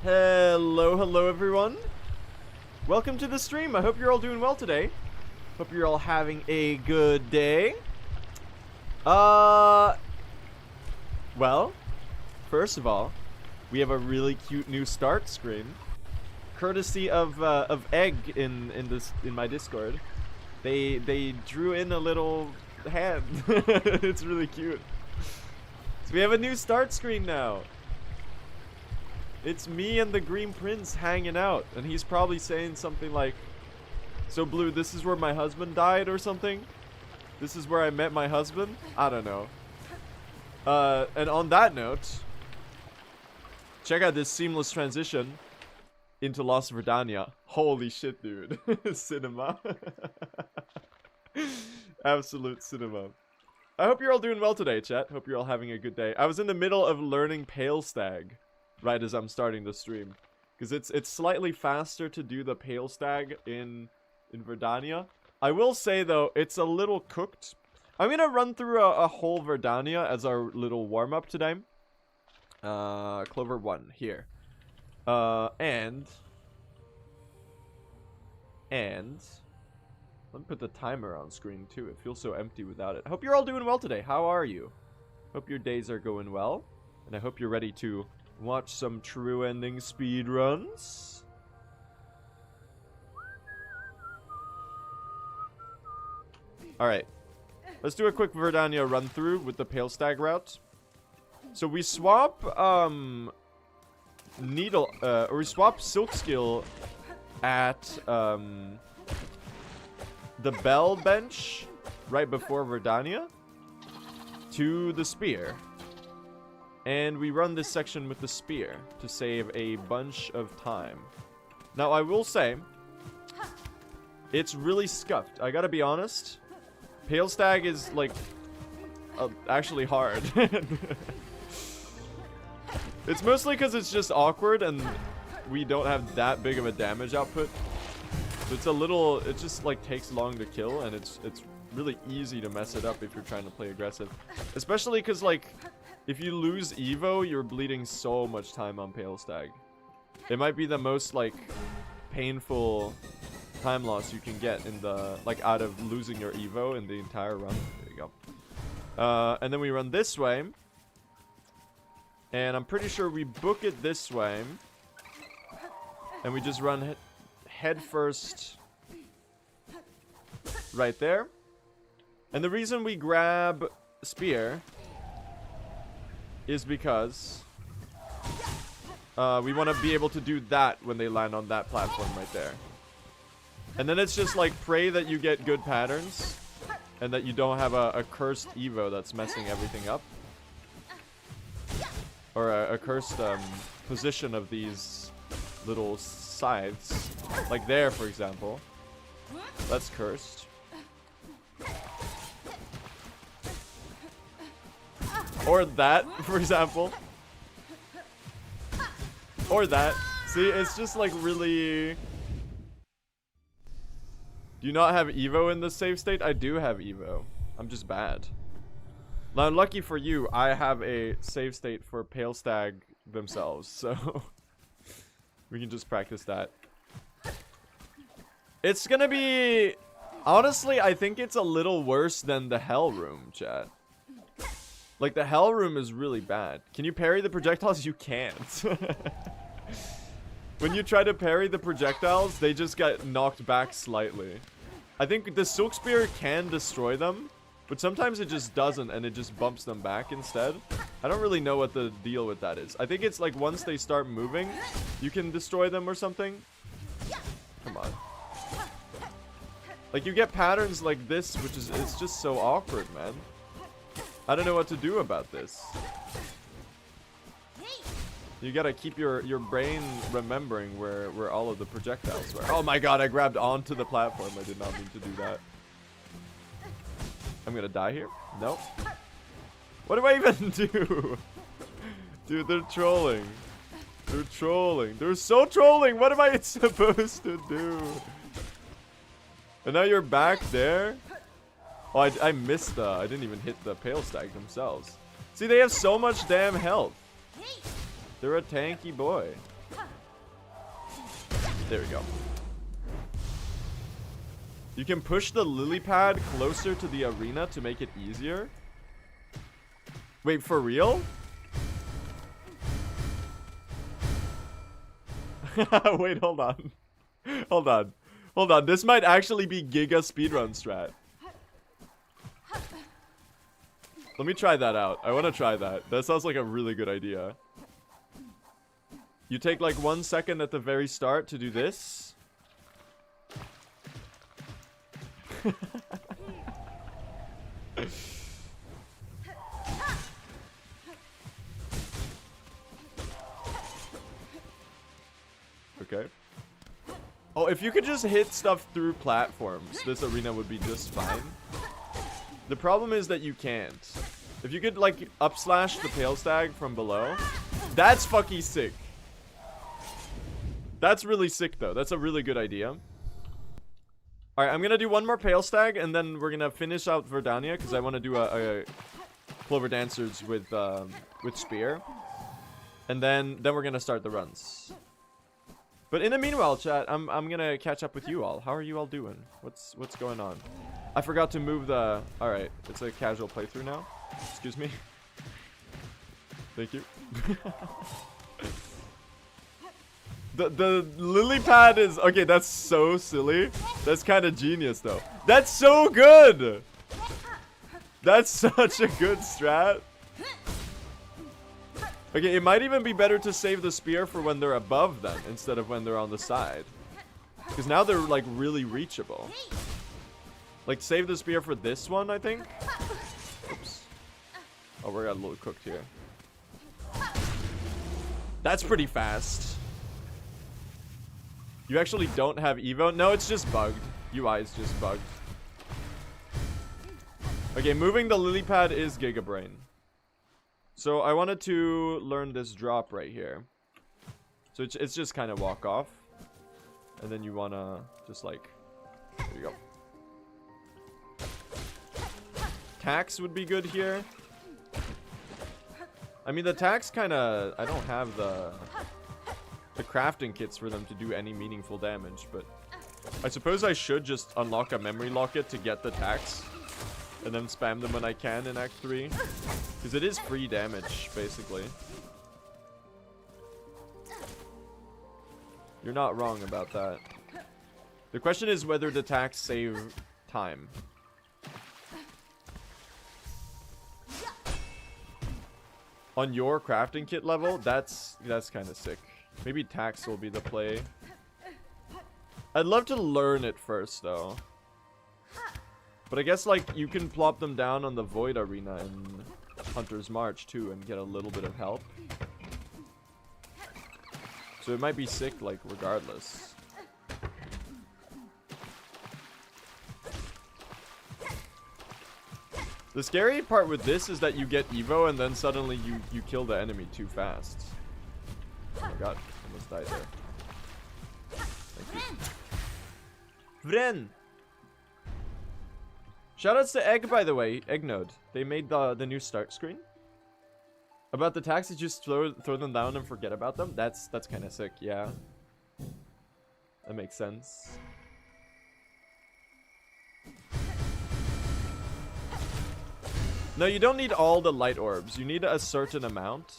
Hello everyone. Welcome to the stream. I hope you're all doing well today. Hope you're all having a good day. Well, first of all, we have a really cute new start screen, courtesy of Egg in my Discord. They drew in a little hand. It's really cute. So we have a new start screen now. It's me and the Green Prince hanging out, and he's probably saying something like, "So Blue, this is where my husband died," or something. "This is where I met my husband." I don't know. And on that note, check out this seamless transition into Lost Verdania. Holy shit, dude. Cinema. Absolute cinema. I hope you're all doing well today, chat. Hope you're all having a good day. I was in the middle of learning Pale Stag right as I'm starting the stream, because it's slightly faster to do the Pale Stag in Verdania. I will say though, it's a little cooked. I'm gonna run through a whole Verdania as our little warm-up today. Clover 1 here. And let me put the timer on screen too. It feels so empty without it. I hope you're all doing well today. How are you? Hope your days are going well, and I hope you're ready to watch some true ending speedruns. Alright. Let's do a quick Verdania run through with the Pale Stag route. So we swap needle or we swap Silk skill at the bell bench right before Verdania to the spear. And we run this section with the spear to save a bunch of time. Now, I will say, it's really scuffed. I gotta be honest. Pale Stag is, like, actually hard. It's mostly because it's just awkward and we don't have that big of a damage output. So it's a little, it just, like, takes long to kill, and it's really easy to mess it up if you're trying to play aggressive. Especially because, like, if you lose Evo, you're bleeding so much time on Pale Stag. It might be the most, like, painful time loss you can get in the, like, out of losing your Evo in the entire run. There you go. And then we run this way. And I'm pretty sure we book it this way. And we just run head first right there. And the reason we grab Spear is because we want to be able to do that when they land on that platform right there. And then it's just like pray that you get good patterns and that you don't have a cursed Evo that's messing everything up. Or a cursed position of these little scythes. Like there, for example. That's cursed. Or that, for example. Or that. See, it's just like really... Do you not have Evo in the save state? I do have Evo. I'm just bad. Now, lucky for you, I have a save state for Pale Stag themselves, so... we can just practice that. It's gonna be... Honestly, I think it's a little worse than the Hell Room, chat. Like, the Hell Room is really bad. Can you parry the projectiles? You can't. When you try to parry the projectiles, they just get knocked back slightly. I think the Silk Spear can destroy them, but sometimes it just doesn't, and it just bumps them back instead. I don't really know what the deal with that is. I think it's like once they start moving, you can destroy them or something. Come on. Like, you get patterns like this, which is, it's just so awkward, man. I don't know what to do about this. You gotta keep your brain remembering where all of the projectiles were. Oh my god, I grabbed onto the platform. I did not mean to do that. I'm gonna die here? Nope. What do I even do? Dude, they're trolling. They're trolling. They're so trolling. What am I supposed to do? And now you're back there? Oh, I missed the... I didn't even hit the Pale Stag themselves. See, they have so much damn health. They're a tanky boy. There we go. You can push the lily pad closer to the arena to make it easier. Wait, for real? Wait, hold on. Hold on. Hold on. This might actually be Giga speedrun strat. Let me try that out. I want to try that. That sounds like a really good idea. You take like 1 second at the very start to do this. Okay. Oh, if you could just hit stuff through platforms, this arena would be just fine. The problem is that you can't. If you could, like, up-slash the Pale Stag from below, that's fucking sick. That's really sick, though. That's a really good idea. Alright, I'm gonna do one more Pale Stag, and then we're gonna finish out Verdania, because I want to do a Clover Dancers with Spear. And then we're gonna start the runs. But in the meanwhile, chat, I'm gonna catch up with you all. How are you all doing? What's going on? I forgot to move the... Alright, it's a casual playthrough now. Excuse me. Thank you. The lily pad is... Okay, that's so silly. That's kind of genius, though. That's so good! That's such a good strat. Okay, it might even be better to save the spear for when they're above them instead of when they're on the side. Because now they're, like, really reachable. Like, save the spear for this one, I think. Oops. Oh, we got a little cooked here. That's pretty fast. You actually don't have Evo? No, it's just bugged. UI is just bugged. Okay, moving the lily pad is Giga Brain. So I wanted to learn this drop right here. So it's just kind of walk off. And then you want to just like... There you go. Tax would be good here. I mean, the tax kind of... I don't have the crafting kits for them to do any meaningful damage. But I suppose I should just unlock a memory locket to get the tax. And then spam them when I can in Act 3. Because it is free damage, basically. You're not wrong about that. The question is whether the tax save time. On your crafting kit level, that's kind of sick. Maybe tax will be the play. I'd love to learn it first, though. But I guess, like, you can plop them down on the Void Arena in Hunter's March, too, and get a little bit of help. So it might be sick, like, regardless. The scary part with this is that you get Evo, and then suddenly you kill the enemy too fast. Oh my god, almost died there. Thank you. Vren! Shoutouts to Egg, by the way. Eggnode. They made the new start screen. About the tax, you just throw them down and forget about them. That's kind of sick, yeah. That makes sense. No, you don't need all the light orbs. You need a certain amount.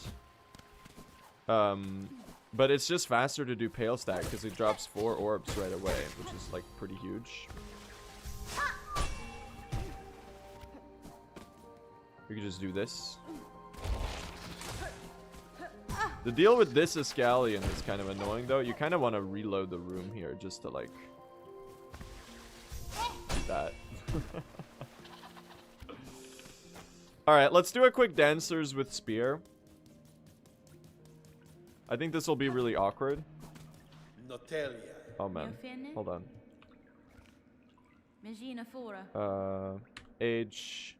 But it's just faster to do Pale Stack because it drops 4 orbs right away, which is like pretty huge. We could just do this. The deal with this Escallion is kind of annoying, though. You kind of want to reload the room here just to, like, do that. Alright, let's do a quick Dancers with Spear. I think this will be really awkward. Oh, man. Hold on. Age...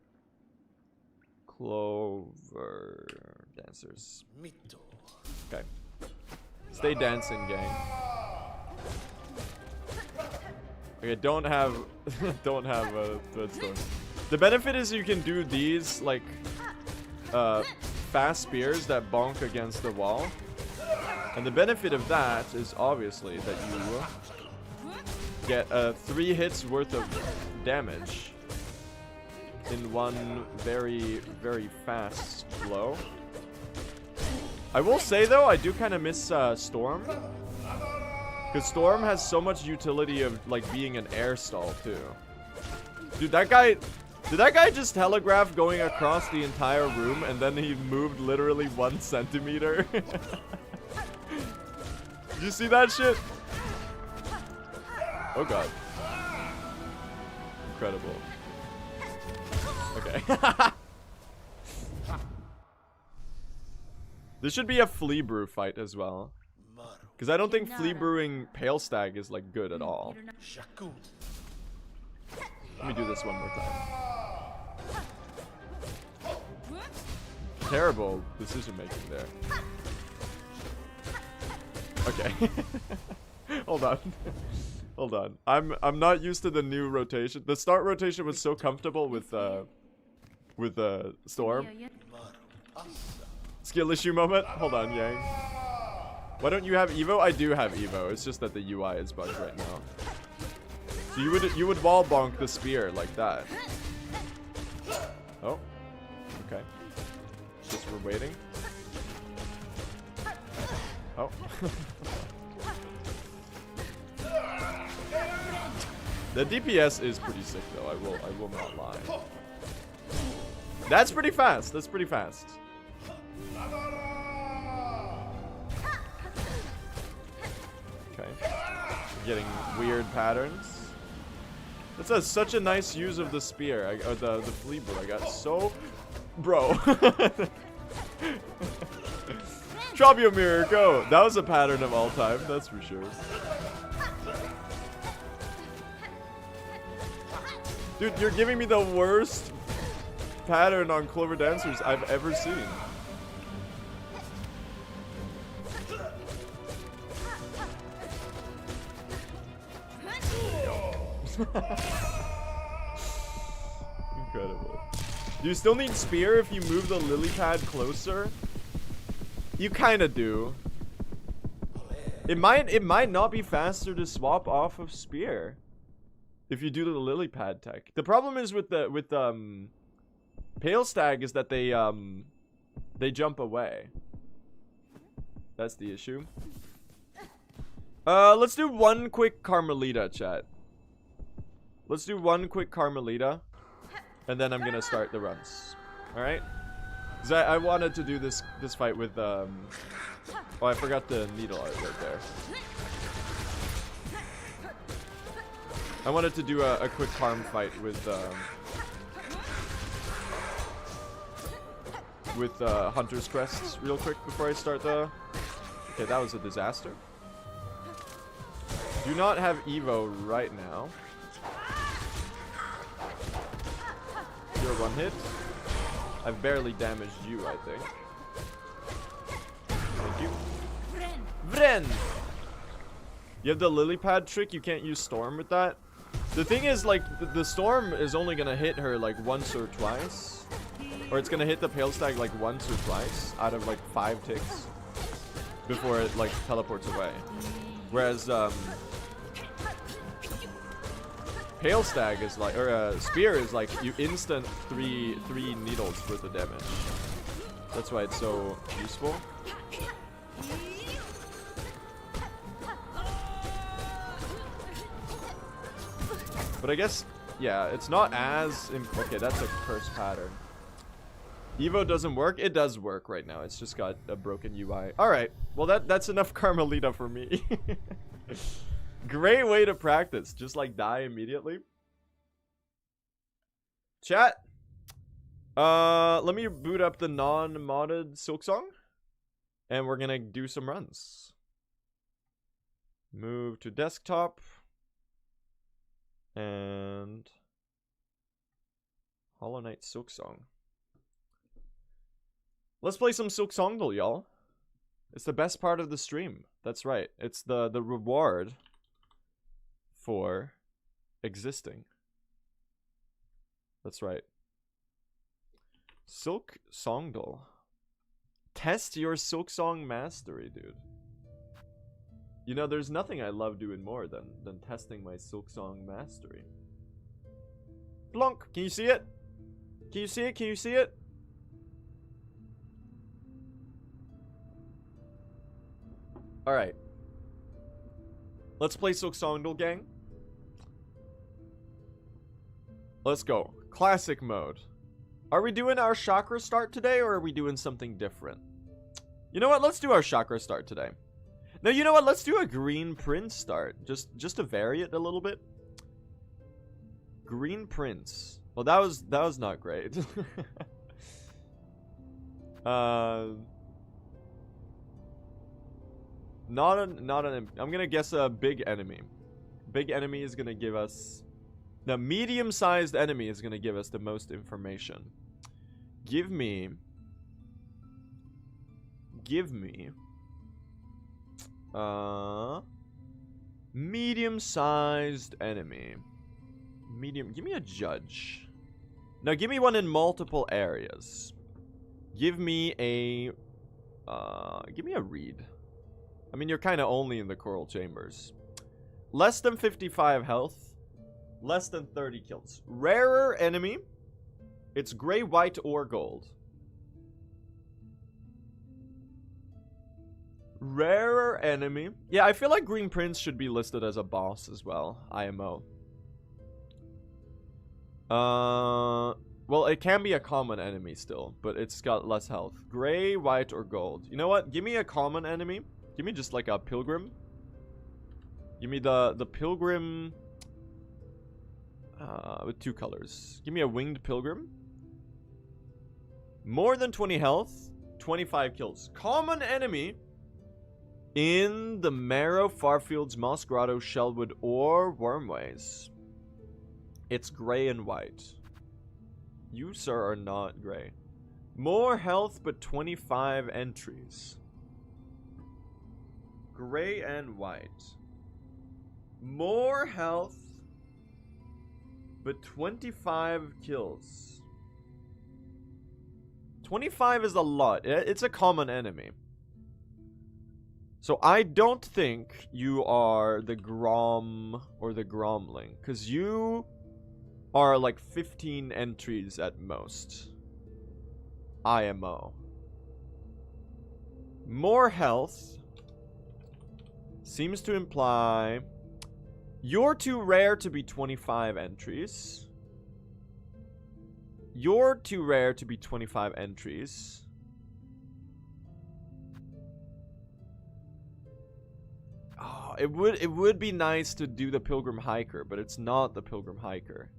Clover Dancers. Okay. Stay dancing, gang. Okay, don't have a Threadstone. The benefit is you can do these like fast spears that bonk against the wall. And the benefit of that is obviously that you get 3 hits worth of damage in one very, very fast blow. I will say though, I do kind of miss Storm. Because Storm has so much utility of like being an air stall too. Dude, that guy... Did that guy just telegraph going across the entire room and then he moved literally 1 centimeter? Did you see that shit? Oh god. Incredible. Okay. This should be a flea brew fight as well. Because I don't think flea brewing Pale Stag is like good at all. Let me do this one more time. Terrible decision making there. Okay. Hold on. Hold on. I'm not used to the new rotation. The start rotation was so comfortable with Storm. Skill issue moment. Hold on, Yang. Why don't you have Evo? I do have Evo. It's just that the UI is bugged right now. So you would wall bonk the spear like that. Oh. Okay. Just we're waiting. Oh. The DPS is pretty sick though, I will not lie. That's pretty fast. That's pretty fast. Okay. Getting weird patterns. That's such a nice use of the spear. Or the flea brew. I got so... Bro. Trobio mirror, go! That was a pattern of all time, that's for sure. Dude, you're giving me the worst pattern on Clover Dancers I've ever seen. Incredible. Do you still need spear if you move the lily pad closer? You kinda do. It might not be faster to swap off of spear if you do the lily pad tech. The problem is with Pale Stag is that they jump away. That's the issue. Let's do one quick Carmelita, chat. Let's do one quick Carmelita, and then I'm gonna start the runs. All right? Cause I wanted to do this fight with oh, I forgot the needle art right there. I wanted to do a quick Carm fight with Hunter's Crests real quick before I start the... Okay, that was a disaster. Do not have Evo right now. You're one hit. I've barely damaged you, I think. Thank you. Vren! You have the lily pad trick, you can't use Storm with that. The thing is, like, the Storm is only gonna hit her, like, once or twice. Or it's gonna hit the Pale Stag, like, once or twice out of, like, 5 ticks. Before it, like, teleports away. Whereas, Pale Stag is like, or Spear is like, you instant three needles worth of damage. That's why it's so useful. But I guess, yeah, it's not as... Okay, that's a curse pattern. Evo doesn't work? It does work right now. It's just got a broken UI. Alright, well that's enough Carmelita for me. Great way to practice. Just like die immediately. Chat. Let me boot up the non-modded Silksong. And we're gonna do some runs. Move to desktop. And Hollow Knight Silksong. Let's play some Silksongdle, y'all. It's the best part of the stream. That's right. It's the reward for existing. That's right. Silksongdle. Test your Silksong mastery, dude. You know, there's nothing I love doing more than testing my Silksong mastery. Blunk! Can you see it? Can you see it? Can you see it? Alright. Let's play Silksongdle, gang. Let's go. Classic mode. Are we doing our chakra start today, or are we doing something different? You know what? Let's do our chakra start today. No, you know what? Let's do a green prince start. Just to vary it a little bit. Green prince. Well, that was not great. Not an. I'm gonna guess a big enemy. Big enemy is gonna give us. The medium-sized enemy is gonna give us the most information. Give me. Medium-sized enemy. Medium. Give me a judge. Now, give me one in multiple areas. Give me a reed. I mean, you're kind of only in the coral chambers. Less than 55 health. Less than 30 kills. Rarer enemy. It's gray, white, or gold. Rarer enemy. Yeah, I feel like Green Prince should be listed as a boss as well. IMO. Well, it can be a common enemy still, but it's got less health. Gray, white, or gold. You know what? Give me a common enemy. Give me just like a pilgrim. Give me the pilgrim with 2 colors. Give me a winged pilgrim. More than 20 health, 25 kills. Common enemy in the Marrow, Farfields, Mos Grotto, Shellwood, or Wormways. It's gray and white. You, sir, are not gray. More health, but 25 entries. Gray and white. More health, but 25 kills. 25 is a lot. It's a common enemy. So I don't think you are the Grom or the Gromling, because you are like 15 entries at most. IMO. More health seems to imply you're too rare to be 25 entries. You're too rare to be 25 entries. Oh, it would be nice to do the Pilgrim Hiker, but it's not the Pilgrim Hiker.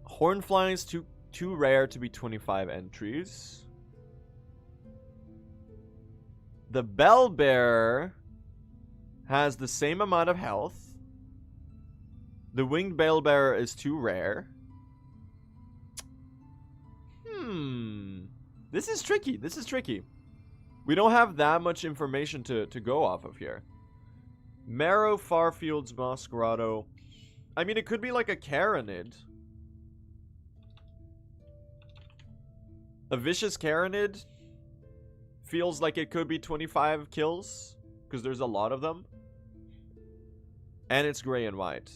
Hornfly is too rare to be 25 entries. The Bellbearer has the same amount of health. The Winged Bellbearer is too rare. This is tricky. This is tricky. We don't have that much information to go off of here. Marrow, Farfields, Mos Grotto. I mean, it could be like a Caranid. A Vicious Caranid feels like it could be 25 kills, because there's a lot of them. And it's gray and white.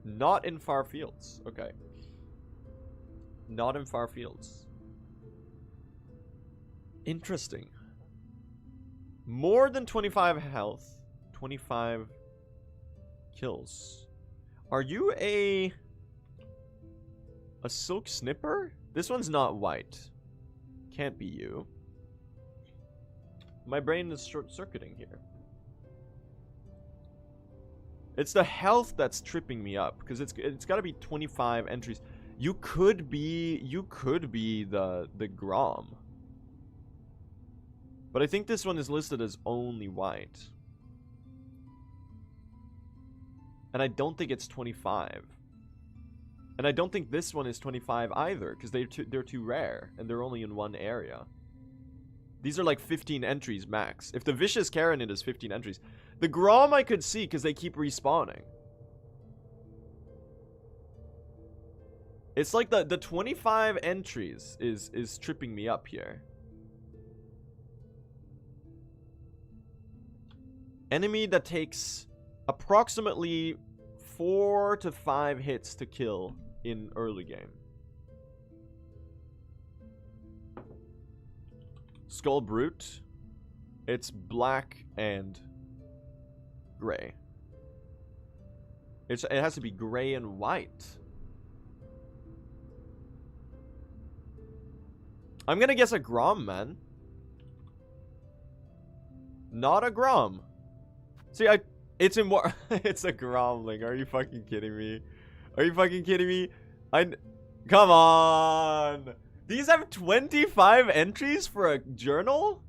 Not in Far Fields. Okay. Not in Far Fields. Interesting. More than 25 health. 25 kills. Are you a Silk Snipper? This one's not white. Can't be you. My brain is short-circuiting here. It's the health that's tripping me up, because it's got to be 25 entries. You could be the Grom. But I think this one is listed as only white. And I don't think it's 25. And I don't think this one is 25 either, because they're too rare, and they're only in one area. These are like 15 entries max. If the Vicious Karenid is 15 entries. The Grom I could see because they keep respawning. It's like the 25 entries is tripping me up here. Enemy that takes approximately 4 to 5 hits to kill in early game. Skull Brute. It's black and gray. It has to be gray and white. I'm gonna guess a Grom, man. Not a Grom. See, it's in what? It's a Gromling. Are you fucking kidding me? Are you fucking kidding me? Come on. These have 25 entries for a journal?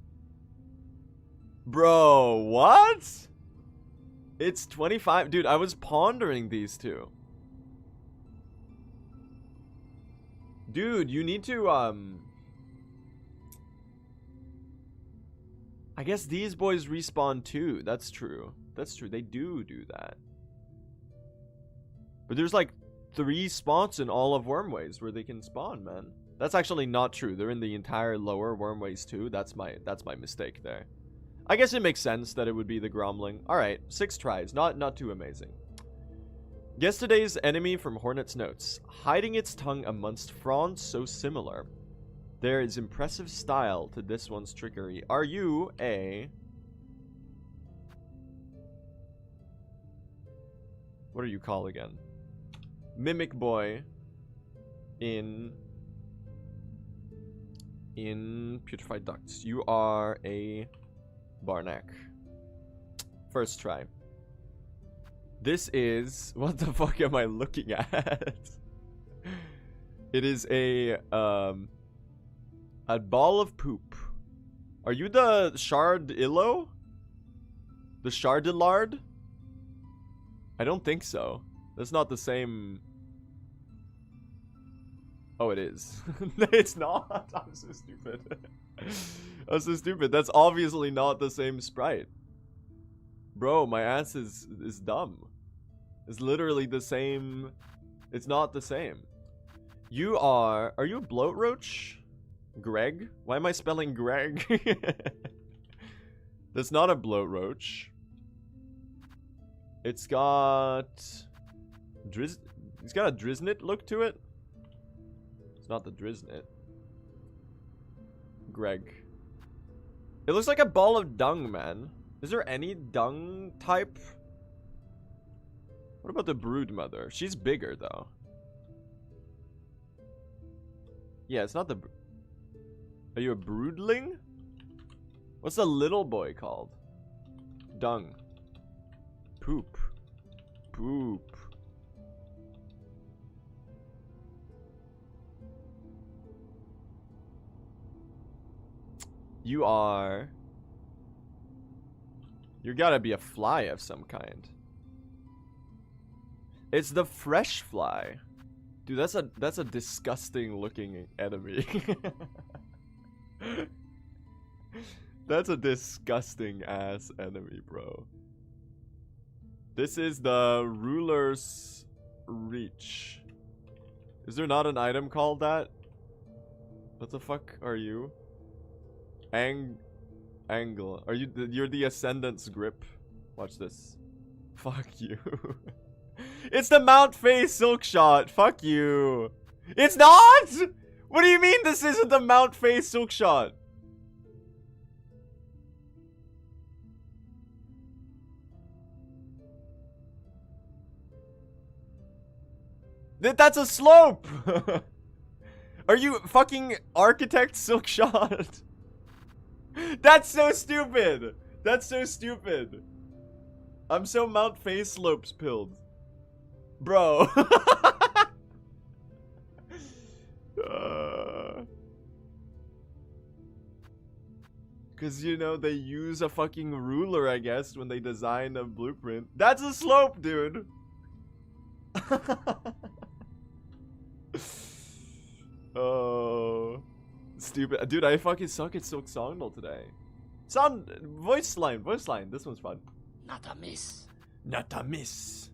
Bro, what? It's 25. Dude, I was pondering these two. Dude, you need to, I guess these boys respawn too. That's true. That's true. They do that. But there's like 3 spots in all of Wormways where they can spawn, man. That's actually not true. They're in the entire lower Wormways too. That's my mistake there. I guess it makes sense that it would be the Gromling. Alright, 6 tries. Not too amazing. Guess today's enemy from Hornet's Notes. Hiding its tongue amongst fronds so similar. There is impressive style to this one's trickery. Are you a... What are you called again? Mimic boy in Putrefied Ducts. You are a Barnack. First try. This is... What the fuck am I looking at? It is a ball of poop. Are you the Shardillo? The Shardillard? I don't think so. That's not the same... Oh, it is. It's not. I'm so stupid. I'm so stupid. That's obviously not the same sprite. Bro, my ass is dumb. It's literally the same. It's not the same. You are you a bloat roach? Greg? Why am I spelling Greg? That's not a bloat roach. It's got it's got a Driznit look to it. It's not the Driznit. Greg. It looks like a ball of dung, man. Is there any dung type? What about the Broodmother? She's bigger, though. Yeah, it's not the... Are you a Broodling? What's the little boy called? Dung. Poop. Poop. You are... You gotta be a fly of some kind. It's the fresh fly. Dude, that's a disgusting looking enemy. That's a disgusting ass enemy, bro. This is the Ruler's Reach. Is there not an item called that? What the fuck are you? Angle. Are you? You're the Ascendant's Grip. Watch this. Fuck you. It's the Mount Fae Silk Shot. Fuck you. It's not. What do you mean this isn't the Mount Fae Silk Shot? That's a slope. Are you fucking Architect Silk Shot? That's so stupid. That's so stupid. I'm so Mount Fae Slopes pilled. Bro. Cause you know they use a fucking ruler, I guess, when they design a blueprint. That's a slope, dude. Oh. Stupid. Dude, I fucking suck at Silksongdle today. Voice line. This one's fun. Not a miss. Not a miss.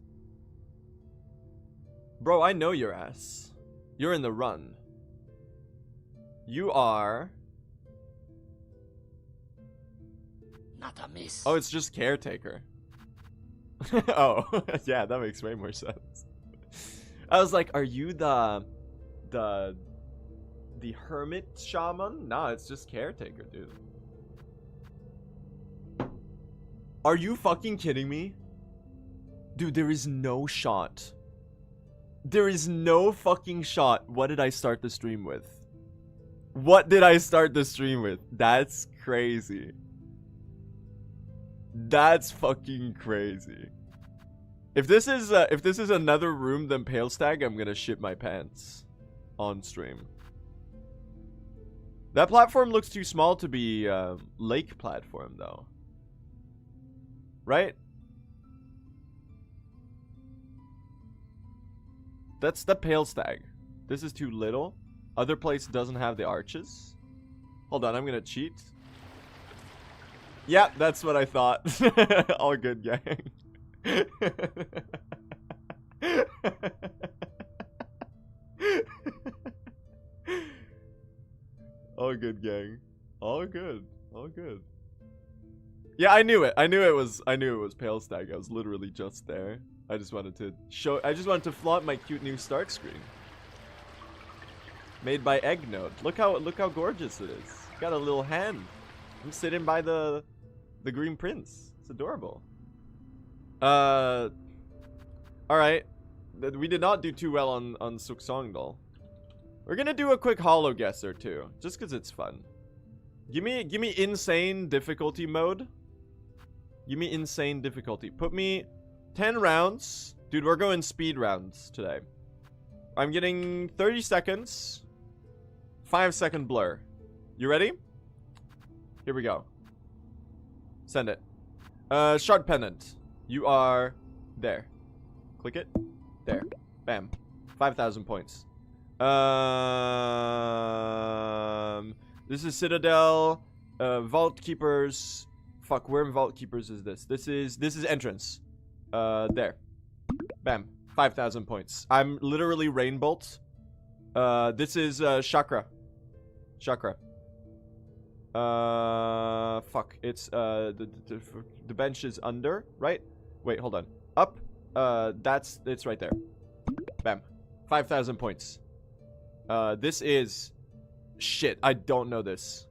Bro, I know your ass. You're in the run. You are... Not a miss. Oh, it's just caretaker. Oh, yeah, that makes way more sense. I was like, are you the hermit shaman? Nah, it's just caretaker, dude. Are you fucking kidding me? Dude, there is no shot. There is no fucking shot. What did I start the stream with? What did I start the stream with? That's crazy. That's fucking crazy. If this is another room than Pale Stag, I'm gonna shit my pants on stream. That platform looks too small to be lake platform though. Right? That's the Pale Stag. This is too little. Other place doesn't have the arches. Hold on, I'm gonna cheat. Yeah, that's what I thought. All good, gang. All good, gang. All good. All good. Yeah, I knew it. I knew it was Pale Stag. I was literally just there. I just wanted to flaunt my cute new start screen. Made by Eggnode. Look how gorgeous it is. Got a little hand. I'm sitting by the green prince. It's adorable. All right. We did not do too well on Silksongdle. We're gonna do a quick holo guesser too, just cause it's fun. Give me insane difficulty mode. Give me insane difficulty. Put me 10 rounds. Dude, we're going speed rounds today. I'm getting 30 seconds. 5-second blur. You ready? Here we go. Send it. Shard Pennant. You are there. Click it. There. Bam. 5,000 points. This is Citadel. Vault Keepers. Fuck, where in Vault Keepers is this? This is entrance. There. Bam. 5,000 points. I'm literally Rainbolt. This is Chakra. Chakra. Fuck. It's the bench is under, right? Wait, hold on. Up. It's right there. Bam. 5,000 points. This is shit. I don't know this.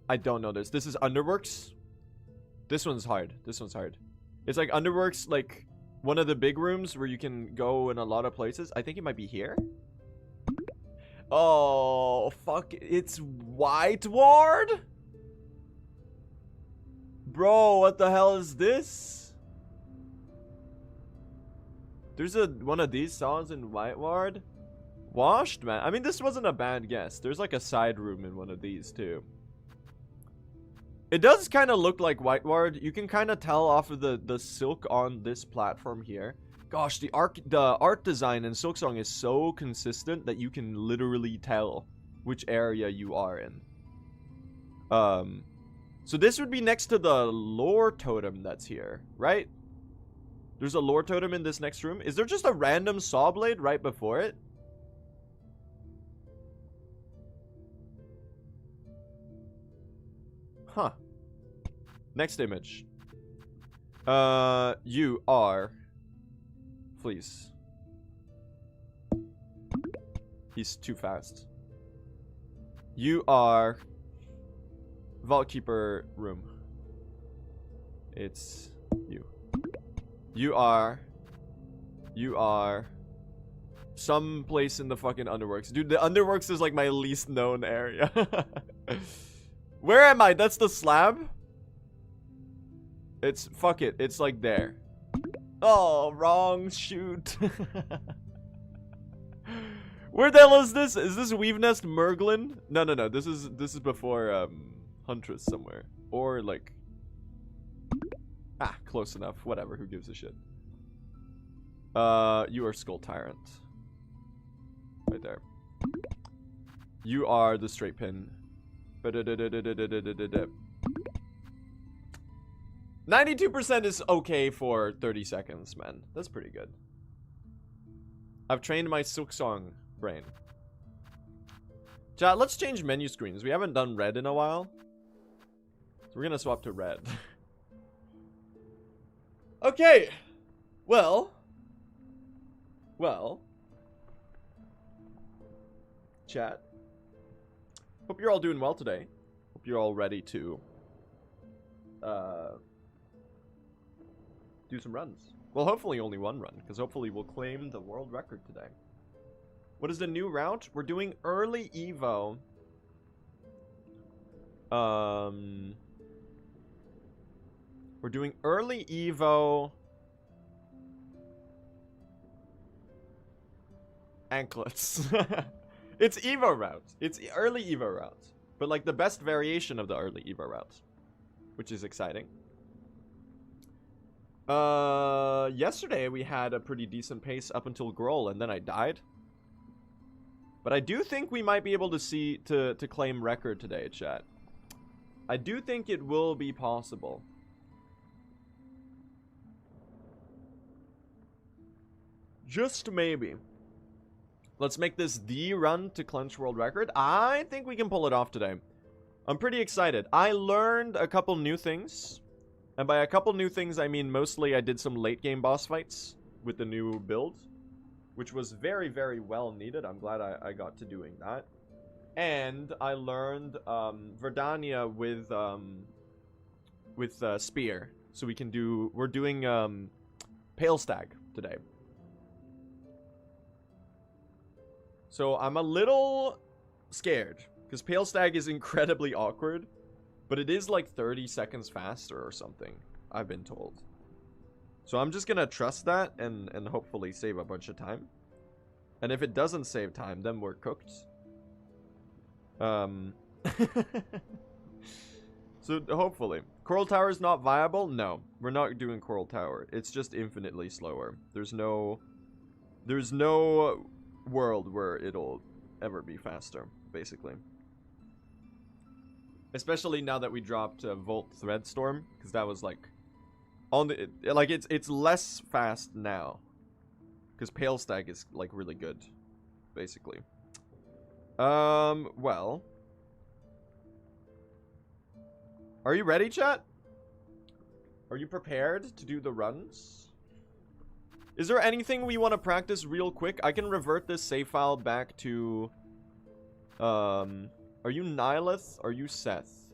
I don't know this. This is Underworks. This one's hard. This one's hard. It's like Underworks, like one of the big rooms where you can go in a lot of places. I think it might be here. Oh, fuck. It's White Ward? Bro, what the hell is this? There's one of these songs in White Ward. Washed, man. I mean, this wasn't a bad guess. There's like a side room in one of these too. It does kind of look like White Ward. You can kind of tell off of the silk on this platform here. Gosh, the art design in Silksong is so consistent that you can literally tell which area you are in. So this would be next to the lore totem that's here, right? There's a lore totem in this next room. Is there just a random saw blade right before it? Huh. Next image. You are... Please. He's too fast. You are... Vault Keeper room. It's you. You are some place in the fucking Underworks. Dude, the Underworks is like my least known area. Where am I? That's the slab? Fuck it. It's like there. Oh, wrong shoot. Where the hell is this? Is this Weave Nest Merglin? No. This is before Huntress somewhere. Or like... Ah, close enough. Whatever, who gives a shit. You are Skull Tyrant. Right there. You are the straight pin. 92% is okay for 30 seconds, man. That's pretty good. I've trained my Silksong brain. Chat, let's change menu screens. We haven't done red in a while. So we're gonna swap to red. Okay. Well. Chat. Hope you're all doing well today. Hope you're all ready to do some runs. Well, hopefully only one run, because hopefully we'll claim the world record today. What is the new route? We're doing early Evo. We're doing early Evo anklets. It's Evo route. It's early Evo route. But like the best variation of the early Evo route. Which is exciting. Yesterday we had a pretty decent pace up until Groll, and then I died. But I do think we might be able to claim record today, chat. I do think it will be possible. Just maybe. Let's make this the run to clinch world record. I think we can pull it off today. I'm pretty excited. I learned a couple new things. And by a couple new things, I mean mostly I did some late game boss fights with the new build. Which was very, very well needed. I'm glad I got to doing that. And I learned Verdania with spear. So we can do... We're doing Pale Stag today. So I'm a little scared. Because Pale Stag is incredibly awkward. But it is like 30 seconds faster or something. I've been told. So I'm just gonna trust that and hopefully save a bunch of time. And if it doesn't save time, then we're cooked. So hopefully. Coral Tower is not viable? No. We're not doing Coral Tower. It's just infinitely slower. There's no world where it'll ever be faster, basically. Especially now that we dropped Volt Threadstorm, because that was like on the like it's less fast now. Because Pale Stag is like really good, basically. Well. Are you ready, chat? Are you prepared to do the runs? Is there anything we want to practice real quick? I can revert this save file back to... Are you Nihilith? Are you Seth?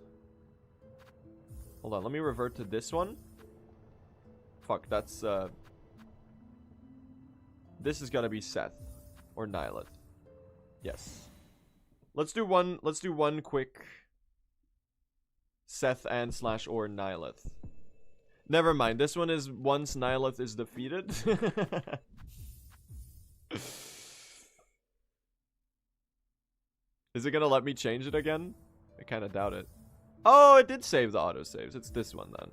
Hold on, let me revert to this one. Fuck, that's, This is gonna be Seth. Or Nihilith. Yes. Let's do one quick... Seth and / or Nihilith. Never mind, this one is once Nihilith is defeated. Is it gonna let me change it again? I kind of doubt it. Oh, it did save the autosaves. It's this one then.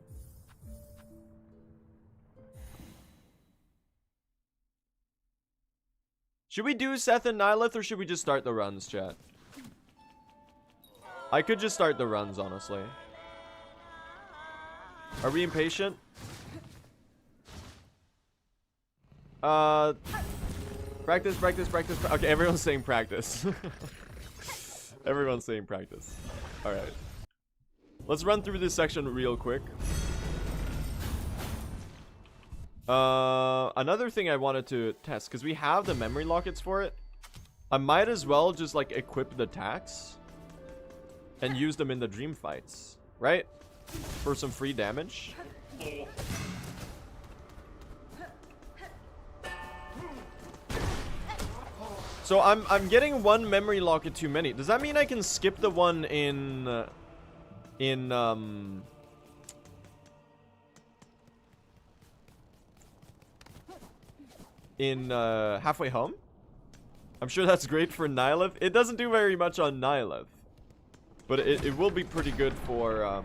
Should we do Seth and Nihilith or should we just start the runs, chat? I could just start the runs, honestly. Are we impatient? Practice. Okay, everyone's saying practice. Everyone's saying practice. Alright. Let's run through this section real quick. Another thing I wanted to test, because we have the memory lockets for it. I might as well just, like, equip the attacks. And use them in the dream fights. Right? For some free damage. So I'm getting one memory locket too many. Does that mean I can skip the one in Halfway Home? I'm sure that's great for Nihilith. It doesn't do very much on Nihilith. But it will be pretty good for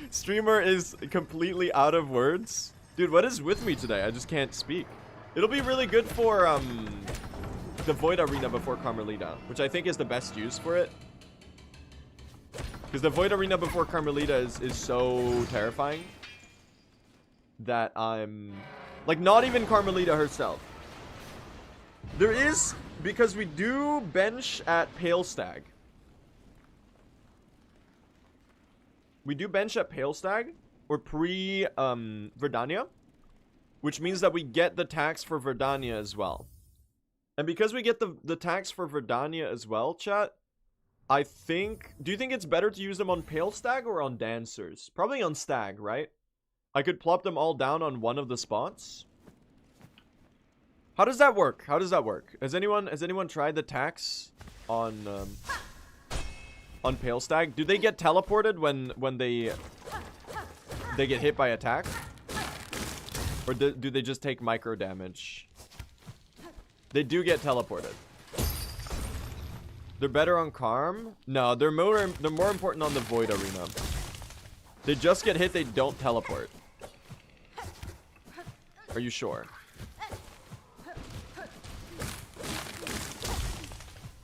Streamer is completely out of words. Dude, what is with me today? I just can't speak. It'll be really good for the Void Arena before Carmelita, which I think is the best use for it. Because the Void Arena before Carmelita is so terrifying that I'm... Like, not even Carmelita herself. There is... Because we do bench at Pale Stag. We do bench at Pale Stag. Or Verdania. Which means that we get the tax for Verdania as well. And because we get the tax for Verdania as well, chat, I think... Do you think it's better to use them on Pale Stag or on Dancers? Probably on Stag, right? I could plop them all down on one of the spots. How does that work? How does that work? Has anyone tried the tax on Pale Stag? Do they get teleported when they get hit by attack? Or do they just take micro damage? They do get teleported. They're better on Carm? No, they're more important on the Void Arena. They just get hit, they don't teleport. Are you sure?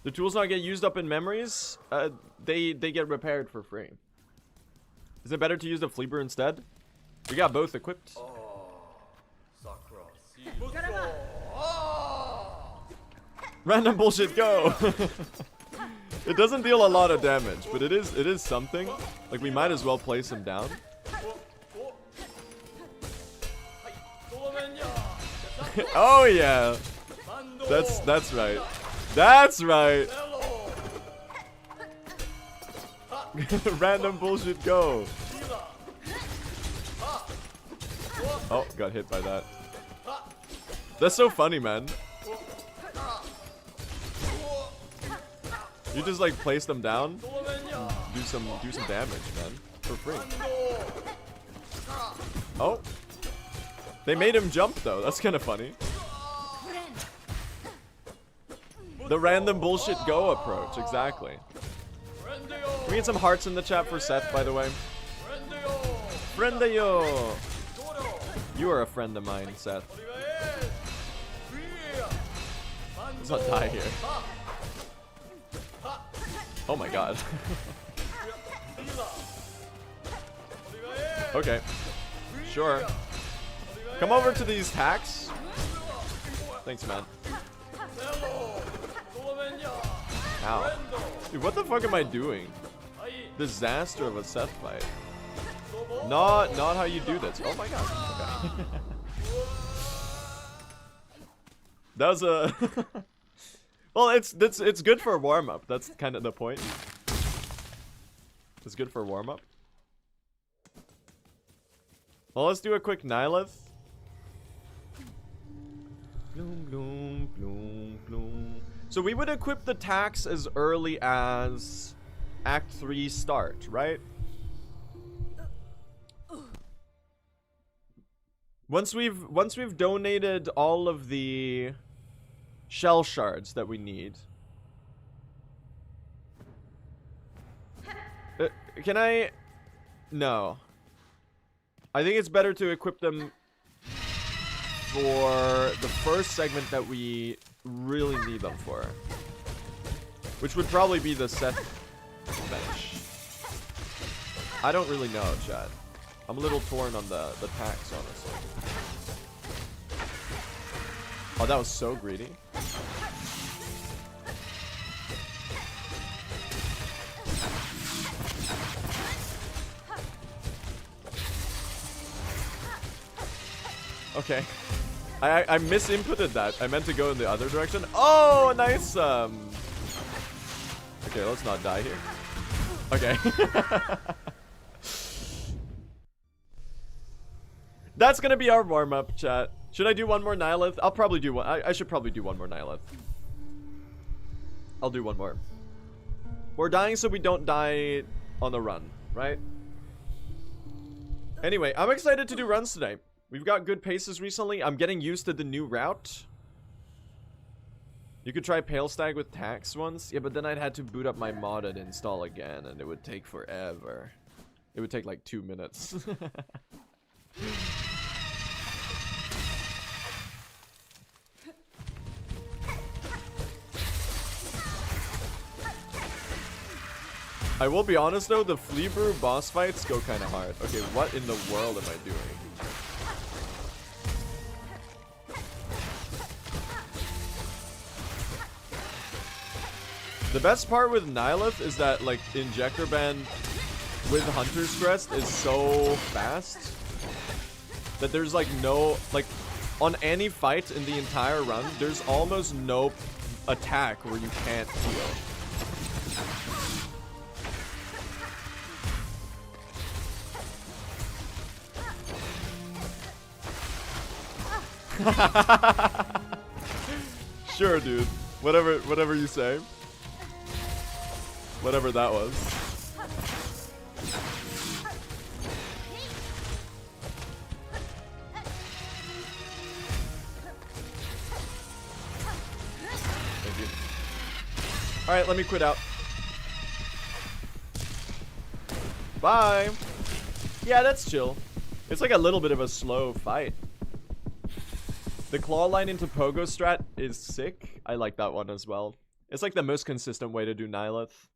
The tools not get used up in memories? They get repaired for free. Is it better to use the Fleeber instead? We got both equipped. Random bullshit, go! It doesn't deal a lot of damage, but it is something. Like, we might as well place him down. Oh yeah, that's right. That's right. Random bullshit, go. Oh, got hit by that. That's so funny, man. You just like place them down, do some damage, man, for free. Oh, they made him jump though. That's kind of funny. The random bullshit go approach, exactly. Can we get some hearts in the chat for Seth, by the way? Friendayo! You are a friend of mine, Seth. Let's not die here. Oh my god. Okay. Sure. Come over to these hacks. Thanks, man. Ow. Dude, what the fuck am I doing? Disaster of a Seth fight. Not how you do this. Oh my god. Okay. That was a... Well, it's good for a warm-up. That's kind of the point. It's good for a warm-up. Well, let's do a quick Nihilith. Bloom, bloom, bloom, bloom. So we would equip the tax as early as Act 3 start, right? Once we've donated all of the shell shards that we need. Can I? No. I think it's better to equip them for the first segment that we really need them for. Which would probably be the Seth bench. I don't really know, chat. I'm a little torn on the tax, honestly. Oh, that was so greedy. Okay. I misinputted that. I meant to go in the other direction. Oh, nice. Okay, let's not die here. Okay. That's gonna be our warm-up, chat. Should I do one more Nihilith? I'll probably do one. I should probably do one more Nihilith. I'll do one more. We're dying so we don't die on the run, right? Anyway, I'm excited to do runs today. We've got good paces recently. I'm getting used to the new route. You could try Pale Stag with tax once. Yeah, but then I'd had to boot up my mod and install again, and it would take forever. It would take like 2 minutes. I will be honest though, the Flea Brew boss fights go kind of hard. Okay, what in the world am I doing? The best part with Nihilith is that, like, Injector Band with Hunter's Crest is so fast that there's, like, no, like, on any fight in the entire run, there's almost no attack where you can't heal. Sure, dude. Whatever you say. Whatever that was. Thank you. Alright, let me quit out. Bye. Yeah, that's chill. It's like a little bit of a slow fight. The claw line into Pogo strat is sick. I like that one as well. It's like the most consistent way to do Nihilith.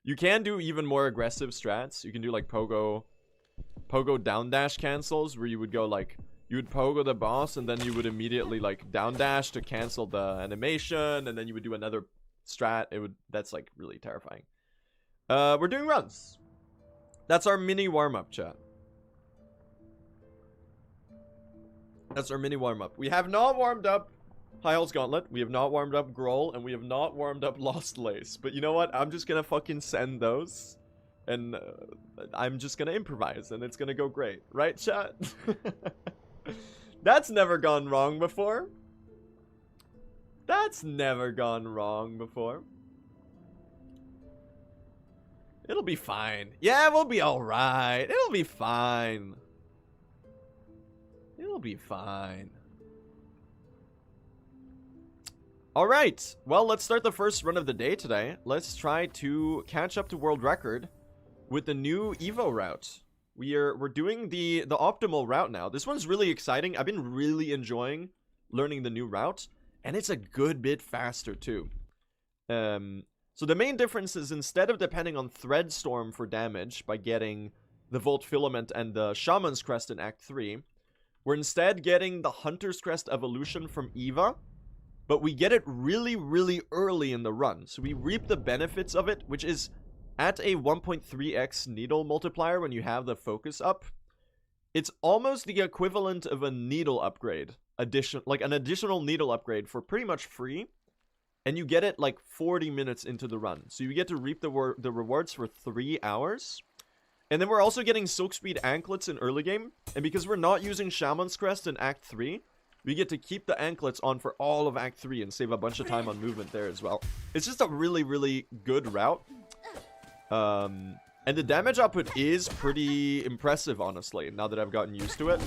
You can do even more aggressive strats. You can do like Pogo down dash cancels where you would go like, you would Pogo the boss and then you would immediately like down dash to cancel the animation and then you would do another strat. That's like really terrifying. We're doing runs. That's our mini warm-up, chat. That's our mini warm-up. We have not warmed up Hyle's Gauntlet, we have not warmed up Groll, and we have not warmed up Lost Lace. But you know what? I'm just gonna fucking send those. And I'm just gonna improvise, and it's gonna go great. Right, chat? That's never gone wrong before. That's never gone wrong before. It'll be fine. Yeah, we'll be alright. It'll be fine. It'll be fine. Alright, well, let's start the first run of the day today. Let's try to catch up to world record with the new Evo route. We're doing the optimal route now. This one's really exciting. I've been really enjoying learning the new route, and it's a good bit faster too. So the main difference is instead of depending on Thread Storm for damage by getting the Volt Filament and the Shaman's Crest in Act 3, we're instead getting the Hunter's Crest evolution from Eva, but we get it really, really early in the run. So we reap the benefits of it, which is at a 1.3x needle multiplier when you have the focus up. It's almost the equivalent of a needle upgrade. Like an additional needle upgrade for pretty much free. And you get it like 40 minutes into the run. So you get to reap the rewards for 3 hours. And then we're also getting Silk Speed anklets in early game. And because we're not using Shaman's Crest in Act 3, we get to keep the anklets on for all of Act 3 and save a bunch of time on movement there as well. It's just a really, really good route. And the damage output is pretty impressive, honestly, now that I've gotten used to it.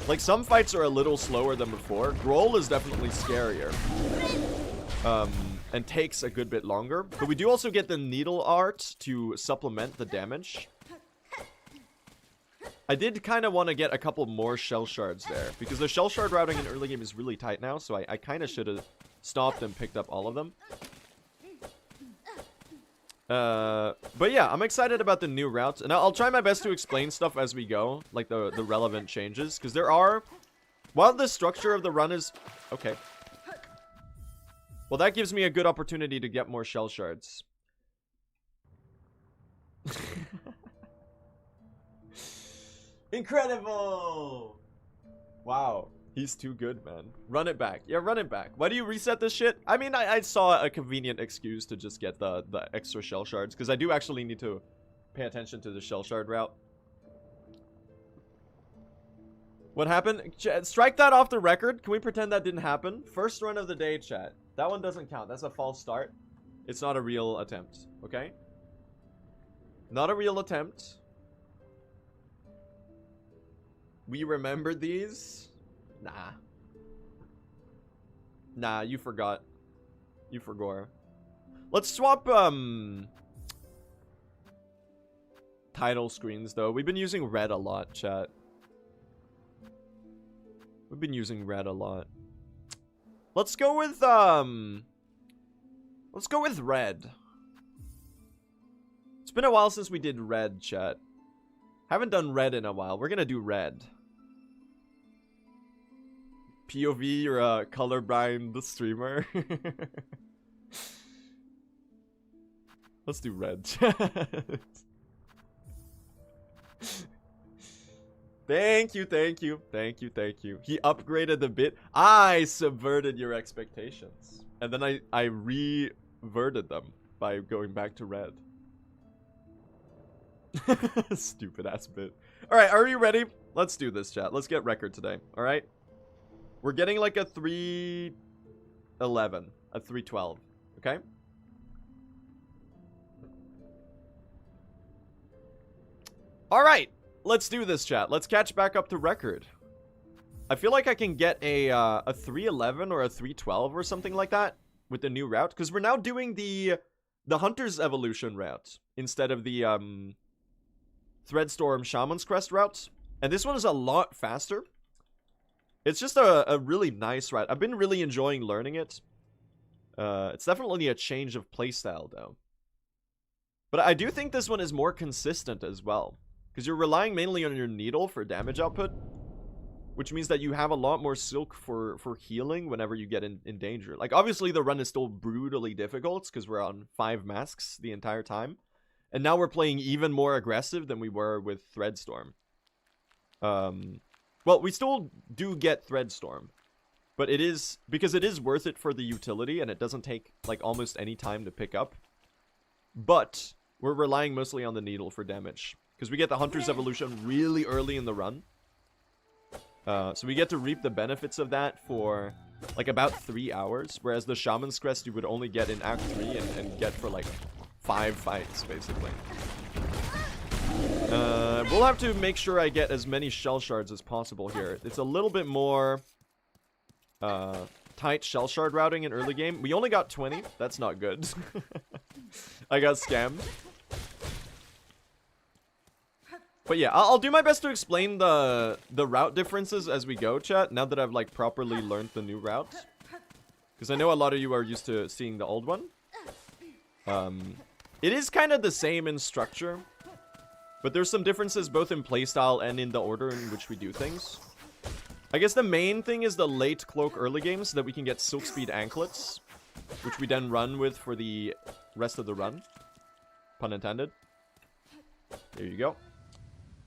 Like, some fights are a little slower than before. Groll is definitely scarier. And takes a good bit longer. But we do also get the needle art to supplement the damage. I did kind of want to get a couple more shell shards there, because the shell shard routing in early game is really tight now, so I kind of should have stopped and picked up all of them. But yeah, I'm excited about the new routes, and I'll try my best to explain stuff as we go, like the relevant changes, because there are, while the structure of the run is, okay. Well, that gives me a good opportunity to get more shell shards. Incredible! Wow. He's too good, man. Run it back. Yeah, run it back. Why do you reset this shit? I mean, I saw a convenient excuse to just get the extra shell shards, because I do actually need to pay attention to the shell shard route. What happened? Strike that off the record. Can we pretend that didn't happen? First run of the day, chat. That one doesn't count. That's a false start. It's not a real attempt, okay? Not a real attempt. We remembered these? Nah. Nah, you forgot. You forgot. Let's swap, title screens, though. We've been using red a lot, chat. We've been using red a lot. Let's go with, let's go with red. been a while since we did red, chat. Haven't done red in a while. We're gonna do red. POV, you're a colorblind streamer. Let's do red. Thank you, thank you, thank you, thank you. He upgraded the bit. I subverted your expectations. And then I reverted them by going back to red. Stupid ass bit. Alright, are you ready? Let's do this, chat. Let's get record today, alright? We're getting like a 311, a 312, okay? Alright, let's do this, chat. Let's catch back up to record. I feel like I can get a 311 or a 312 or something like that with the new route, because we're now doing the Hunter's Evolution route instead of the Threadstorm Shaman's Crest route. And this one is a lot faster. It's just a really nice route. I've been really enjoying learning it. It's definitely a change of playstyle, though. But I do think this one is more consistent as well, because you're relying mainly on your needle for damage output, which means that you have a lot more silk for healing whenever you get in danger. Like, obviously, the run is still brutally difficult, because we're on 5 masks the entire time. And now we're playing even more aggressive than we were with Threadstorm. Well, we still do get Threadstorm, but it is, because it is worth it for the utility, and it doesn't take, like, almost any time to pick up. But we're relying mostly on the needle for damage, because we get the Hunter's Evolution really early in the run. So we get to reap the benefits of that for, like, about 3 hours, whereas the Shaman's Crest you would only get in Act 3 and get for, like, 5 fights, basically. We'll have to make sure I get as many shell shards as possible here. It's a little bit more tight shell shard routing in early game. We only got 20. That's not good. I got scammed. But yeah, I'll do my best to explain the route differences as we go, chat, now that I've, like, properly learned the new route. Because I know a lot of you are used to seeing the old one. It is kind of the same in structure, but there's some differences both in playstyle and in the order in which we do things. I guess the main thing is the late Cloak early game, so that we can get Silk Speed anklets, which we then run with for the rest of the run. Pun intended. There you go.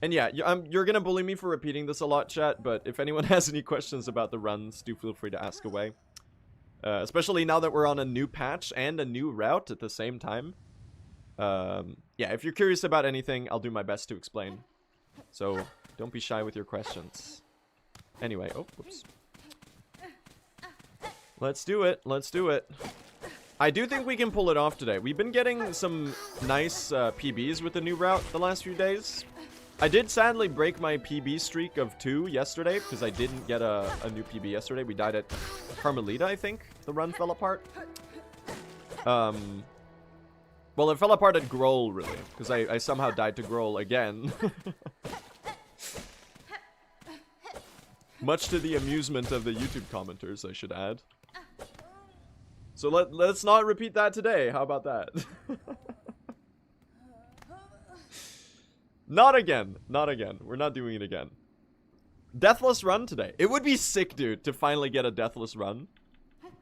And yeah, you're gonna bully me for repeating this a lot, chat, but if anyone has any questions about the runs, do feel free to ask away. Especially now that we're on a new patch and a new route at the same time. Yeah, if you're curious about anything, I'll do my best to explain. So, don't be shy with your questions. Anyway, oh, whoops. Let's do it, let's do it. I do think we can pull it off today. We've been getting some nice PBs with the new route the last few days. I did sadly break my PB streak of 2 yesterday, because I didn't get a new PB yesterday. We died at Carmelita, I think. The run fell apart. Well, it fell apart at Groll, really, because I somehow died to Groll again. Much to the amusement of the YouTube commenters, I should add. So let's not repeat that today. How about that? Not again. Not again. We're not doing it again. Deathless run today. It would be sick, dude, to finally get a deathless run.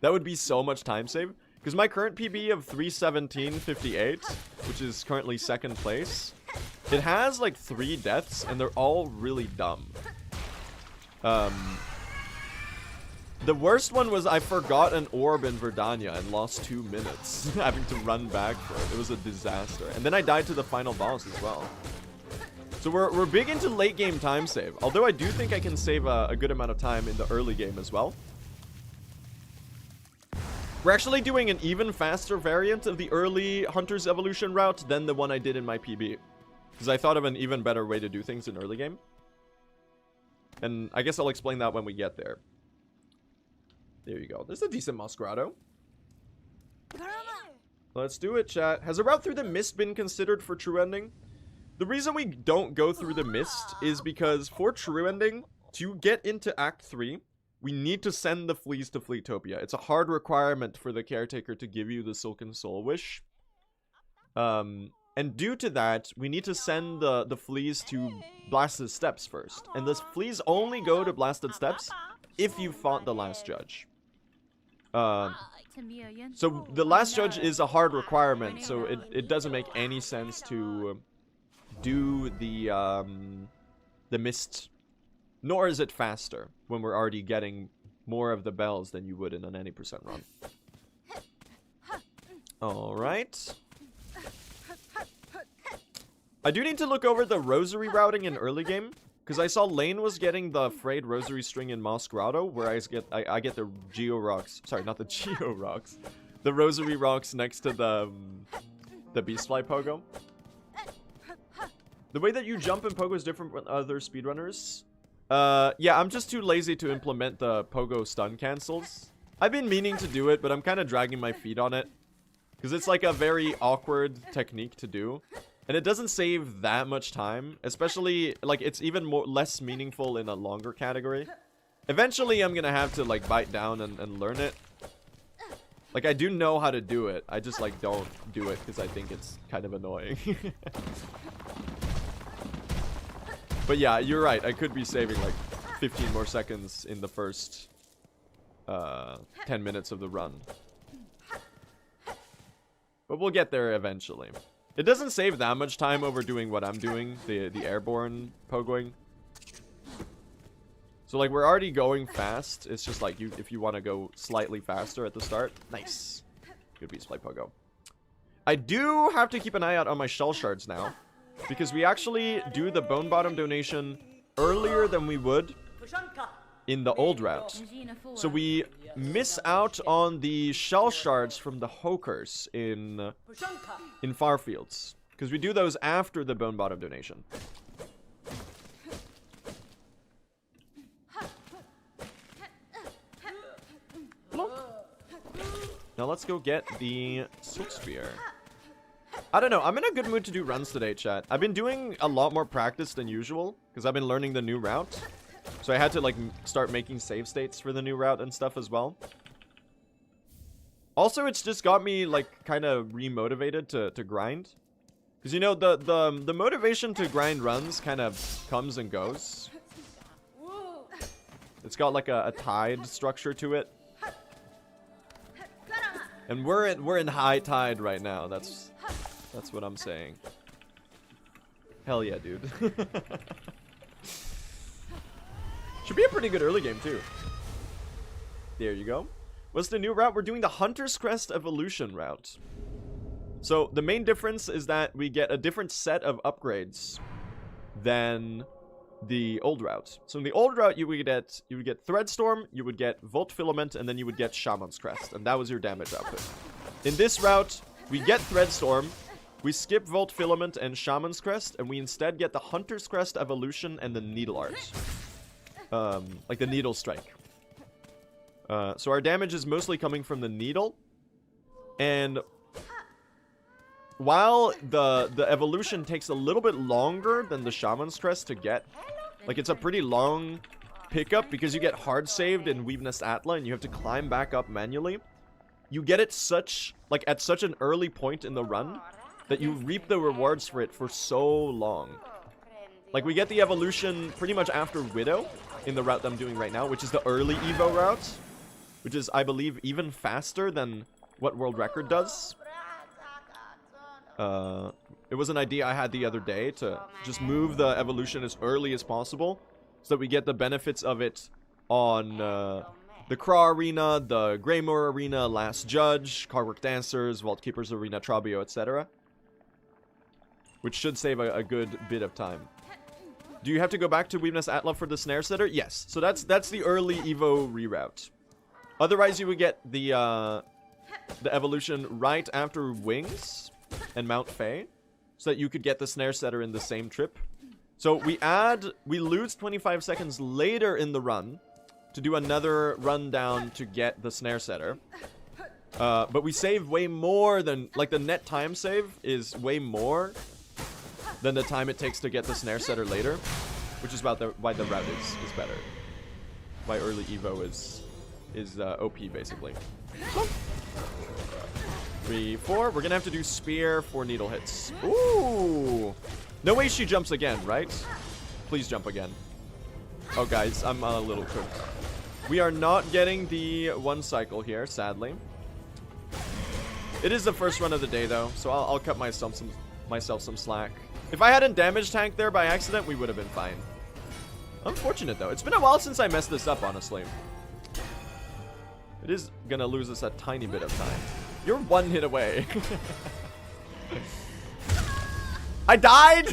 That would be so much time save. Because my current PB of 3:17:58, which is currently 2nd place, it has like 3 deaths, and they're all really dumb. The worst one was I forgot an orb in Verdania and lost 2 minutes having to run back for it. It was a disaster. And then I died to the final boss as well. So we're big into late game time save. Although I do think I can save a good amount of time in the early game as well. We're actually doing an even faster variant of the early Hunter's Evolution route than the one I did in my PB. Because I thought of an even better way to do things in early game. And I guess I'll explain that when we get there. There you go. There's a decent Mos Grotto. Let's do it, chat. Has a route through the mist been considered for true ending? The reason we don't go through the mist is because for true ending, to get into Act 3, we need to send the fleas to Fleetopia. It's a hard requirement for the caretaker to give you the Silken Soul Wish. And And due to that, we need to send the fleas to Blasted Steps first. And the fleas only go to Blasted Steps if you fought the last judge. So the last judge is a hard requirement, so it doesn't make any sense to do the mist, nor is it faster when we're already getting more of the bells than you would in an any % run. Alright. I do need to look over the rosary routing in early game, because I saw Lane was getting the frayed rosary string in Mos Grotto, where I get the Geo Rocks. Sorry, not the Geo Rocks. The rosary rocks next to the Beastfly Pogo. The way that you jump in Pogo is different from other speedrunners. Yeah, I'm just too lazy to implement the Pogo stun cancels. I've been meaning to do it, but I'm kind of dragging my feet on it. Because it's like a very awkward technique to do. And it doesn't save that much time. Especially, like, it's even less meaningful in a longer category. Eventually, I'm gonna have to, like, bite down and learn it. Like, I do know how to do it. I just, like, don't do it because I think it's kind of annoying. But yeah, you're right. I could be saving, like, 15 more seconds in the first 10 minutes of the run. But we'll get there eventually. It doesn't save that much time over doing what I'm doing, the airborne pogoing. So, like, we're already going fast. It's just, like, if you want to go slightly faster at the start. Nice. Good beast play pogo. I do have to keep an eye out on my shell shards now. Because we actually do the bone bottom donation earlier than we would in the old route. So we miss out on the shell shards from the hokers in Farfields. Because we do those after the bone bottom donation. Now let's go get the Silk Spear. I don't know, I'm in a good mood to do runs today, chat. I've been doing a lot more practice than usual, because I've been learning the new route. So I had to, like, start making save states for the new route and stuff as well. Also, it's just got me, like, kind of re-motivated to grind. Because, you know, the motivation to grind runs kind of comes and goes. It's got, like, a tide structure to it. And we're in high tide right now. That's what I'm saying. Hell yeah, dude. Should be a pretty good early game too. There you go. What's the new route? We're doing the Hunter's Crest Evolution route. So the main difference is that we get a different set of upgrades than the old route. So in the old route, you would get Threadstorm, you would get Volt Filament, and then you would get Shaman's Crest, and that was your damage output. In this route, we get Threadstorm, we skip Volt Filament and Shaman's Crest, and we instead get the Hunter's Crest Evolution and the Needle Art. Like the Needle Strike. So our damage is mostly coming from the Needle, and while the evolution takes a little bit longer than the Shaman's Crest to get, like it's a pretty long pickup because you get hard saved in Weebnest Atla and you have to climb back up manually. You get it at such an early point in the run that you reap the rewards for it for so long. Like we get the evolution pretty much after Widow in the route that I'm doing right now, which is the early Evo route, which is, I believe, even faster than what World Record does. It was an idea I had the other day to just move the evolution as early as possible so that we get the benefits of it on the Craw Arena, the Greymoor Arena, Last Judge, Carwork Dancers, Vault Keepers Arena, Trobio, etc. Which should save a good bit of time. Do you have to go back to Weebnest Atla for the Snare Setter? Yes. So that's the early Evo reroute. Otherwise, you would get the evolution right after Wings and Mount Fae, so that you could get the Snare Setter in the same trip. So we lose 25 seconds later in the run to do another run down to get the Snare Setter. But we save way more than, like, the net time save is way more than the time it takes to get the Snare Setter later, which is about why the route is better. Why early Evo is OP, basically. 3, 4. We're gonna have to do spear for needle hits. Ooh. No way she jumps again, right? Please jump again. Oh, guys, I'm a little cooked. We are not getting the 1 cycle here, sadly. It is the first run of the day, though, so I'll cut myself some slack. If I hadn't damage tanked there by accident, we would have been fine. Unfortunate, though. It's been a while since I messed this up, honestly. It is gonna lose us a tiny bit of time. You're 1 hit away. I died!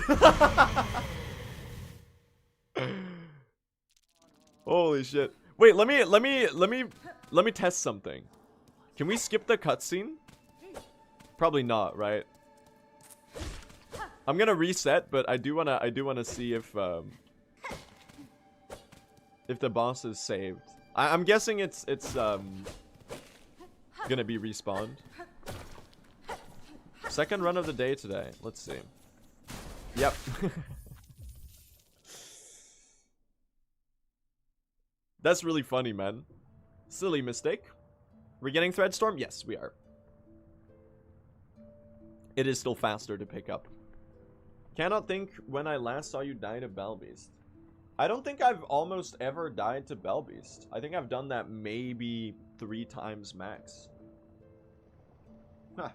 Holy shit. Wait, let me test something. Can we skip the cutscene? Probably not, right? I'm gonna reset, but I do wanna see if the boss is saved. I'm guessing it's gonna be respawned. Second run of the day today. Let's see. Yep. That's really funny, man. Silly mistake. We're getting Threadstorm? Yes, we are. It is still faster to pick up. Cannot think when I last saw you die to Bellbeast. I don't think I've almost ever died to Bellbeast. I think I've done that maybe 3 times max. Huh.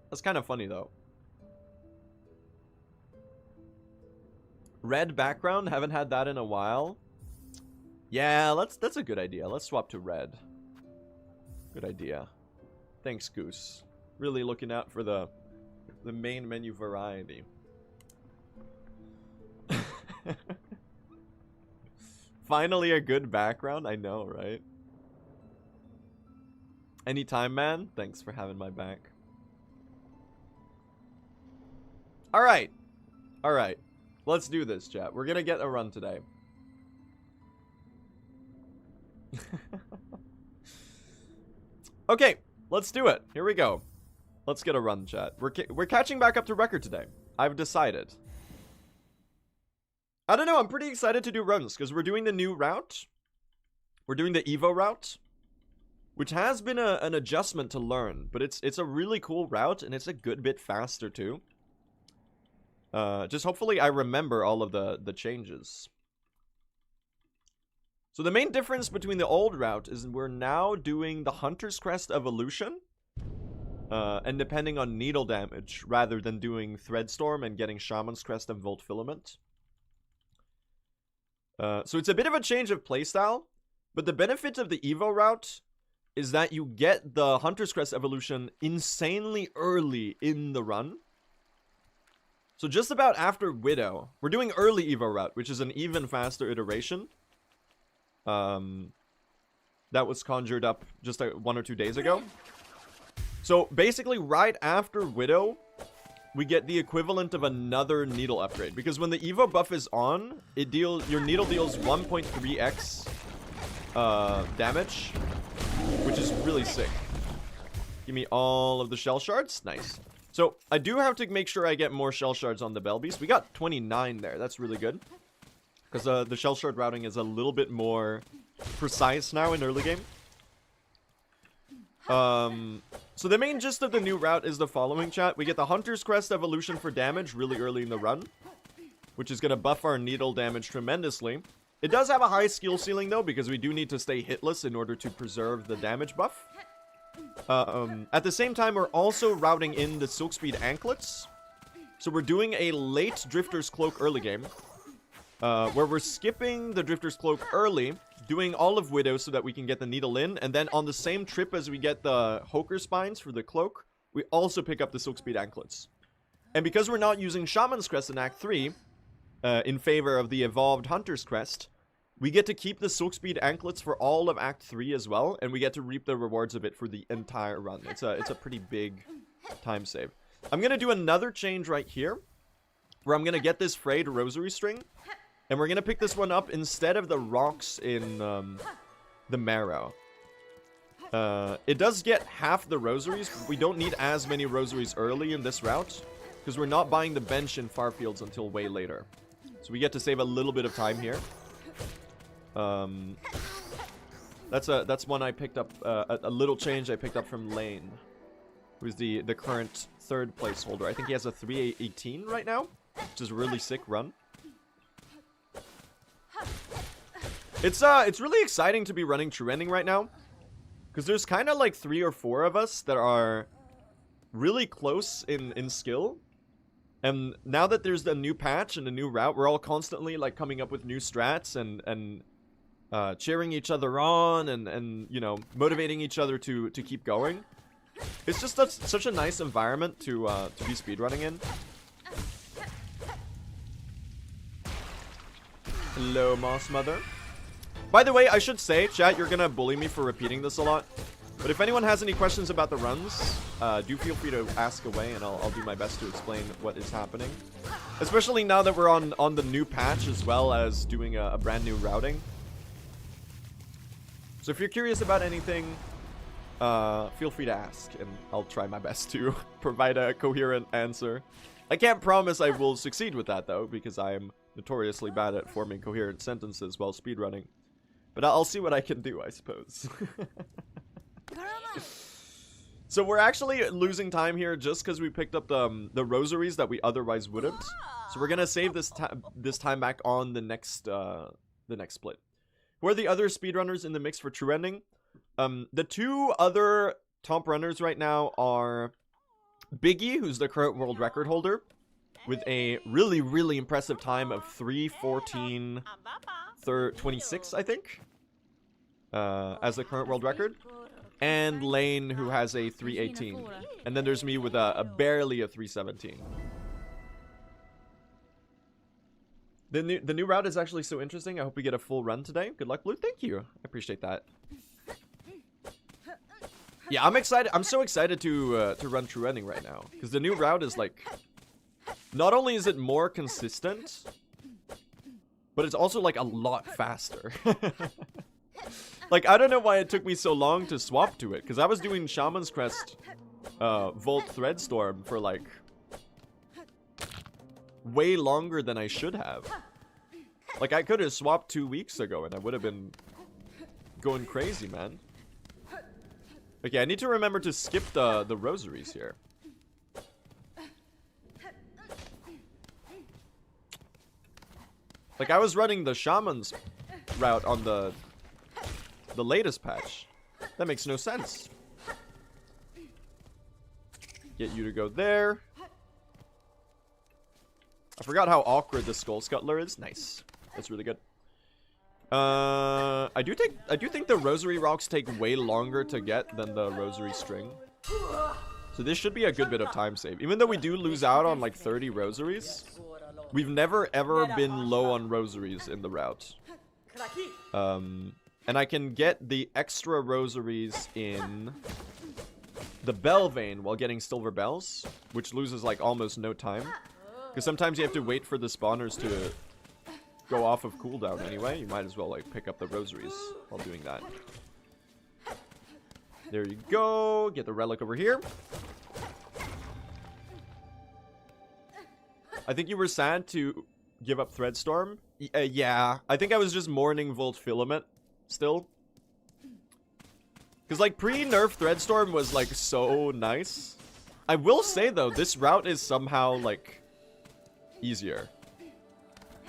That's kind of funny, though. Red background, haven't had that in a while. Yeah, that's a good idea. Let's swap to red. Good idea. Thanks, Goose. Really looking out for the main menu variety. Finally a good background, I know, right? Anytime, man. Thanks for having my back. Alright. Alright. Let's do this, chat. We're gonna get a run today. Okay, let's do it. Here we go. Let's get a run, chat. We're catching back up to record today. I've decided. I don't know, I'm pretty excited to do runs, because we're doing the new route. We're doing the Evo route, which has been an adjustment to learn, but it's a really cool route, and it's a good bit faster, too. Just hopefully I remember all of the changes. So the main difference between the old route is we're now doing the Hunter's Crest evolution. And depending on needle damage, rather than doing Threadstorm and getting Shaman's Crest and Volt Filament. So it's a bit of a change of playstyle, but the benefit of the Evo route is that you get the Hunter's Crest evolution insanely early in the run. So just about after Widow, we're doing early Evo route, which is an even faster iteration. That was conjured up just 1 or 2 days ago. So basically right after Widow, we get the equivalent of another needle upgrade. Because when the Evo buff is on, your needle deals 1.3x damage, which is really sick. Give me all of the shell shards. Nice. So I do have to make sure I get more shell shards on the Bellbeast. We got 29 there. That's really good. Because the shell shard routing is a little bit more precise now in early game. So the main gist of the new route is the following, chat. We get the Hunter's Crest evolution for damage really early in the run, which is going to buff our needle damage tremendously. It does have a high skill ceiling, though, because we do need to stay hitless in order to preserve the damage buff. At the same time, we're also routing in the Silk Speed anklets. So we're doing a late Drifter's Cloak early game, where we're skipping the Drifter's Cloak early, doing all of Widow so that we can get the needle in, and then on the same trip as we get the Hoker Spines for the Cloak, we also pick up the Silk Speed anklets. And because we're not using Shaman's Crest in Act 3, in favor of the evolved Hunter's Crest, we get to keep the Silk Speed anklets for all of Act 3 as well, and we get to reap the rewards of it for the entire run. It's a pretty big time save. I'm going to do another change right here, where I'm going to get this frayed rosary string, and we're going to pick this one up instead of the rocks in the marrow. It does get half the rosaries, but we don't need as many rosaries early in this route. because we're not buying the bench in Farfields until way later. So we get to save a little bit of time here. That's one I picked up, a little change I picked up from Lane, who's the current 3rd place holder. I think he has a 3:18 right now, which is a really sick run. It's really exciting to be running true ending right now, because there's kind of like 3 or 4 of us that are really close in skill. And now that there's a new patch and a new route, we're all constantly like coming up with new strats and cheering each other on and you know, motivating each other to keep going. It's just such a nice environment to be speedrunning in. Hello, Moss Mother. By the way, I should say, chat, you're gonna bully me for repeating this a lot. But if anyone has any questions about the runs, do feel free to ask away, and I'll do my best to explain what is happening. Especially now that we're on the new patch, as well as doing a brand new routing. So if you're curious about anything, feel free to ask, and I'll try my best to provide a coherent answer. I can't promise I will succeed with that, though, because I am notoriously bad at forming coherent sentences while speedrunning. But I'll see what I can do, I suppose. So we're actually losing time here just because we picked up the rosaries that we otherwise wouldn't. So we're gonna save this time back on the next split. Who are the other speedrunners in the mix for true ending? The 2 other top runners right now are Biggie, who's the current world record holder, with a really, really impressive time of 3:14.26, I think, as the current world record. And Lane, who has a 3:18. And then there's me with a barely a 3:17. The new route is actually so interesting. I hope we get a full run today. Good luck, Blue. Thank you. I appreciate that. Yeah, I'm excited. I'm so excited to run true ending right now, because the new route is like, not only is it more consistent, but it's also like a lot faster. Like, I don't know why it took me so long to swap to it, because I was doing Shaman's Crest Volt Threadstorm for like way longer than I should have. Like, I could have swapped 2 weeks ago and I would have been going crazy, man. Okay, I need to remember to skip the rosaries here. Like, I was running the Shaman's route on the latest patch. That makes no sense. Get you to go there. I forgot how awkward the Skull Scuttler is. Nice. That's really good. I do think the Rosary Rocks take way longer to get than the Rosary String. So this should be a good bit of time save. Even though we do lose out on like 30 rosaries, we've never ever been low on rosaries in the route. And I can get the extra rosaries in the Bell Vein while getting Silver Bells, which loses like almost no time. Because sometimes you have to wait for the spawners to go off of cooldown anyway. You might as well like pick up the rosaries while doing that. There you go. Get the relic over here. I think you were sad to give up Threadstorm. Yeah, I think I was just mourning Volt Filament still. Because like pre-nerf Threadstorm was like so nice. I will say though, this route is somehow like easier.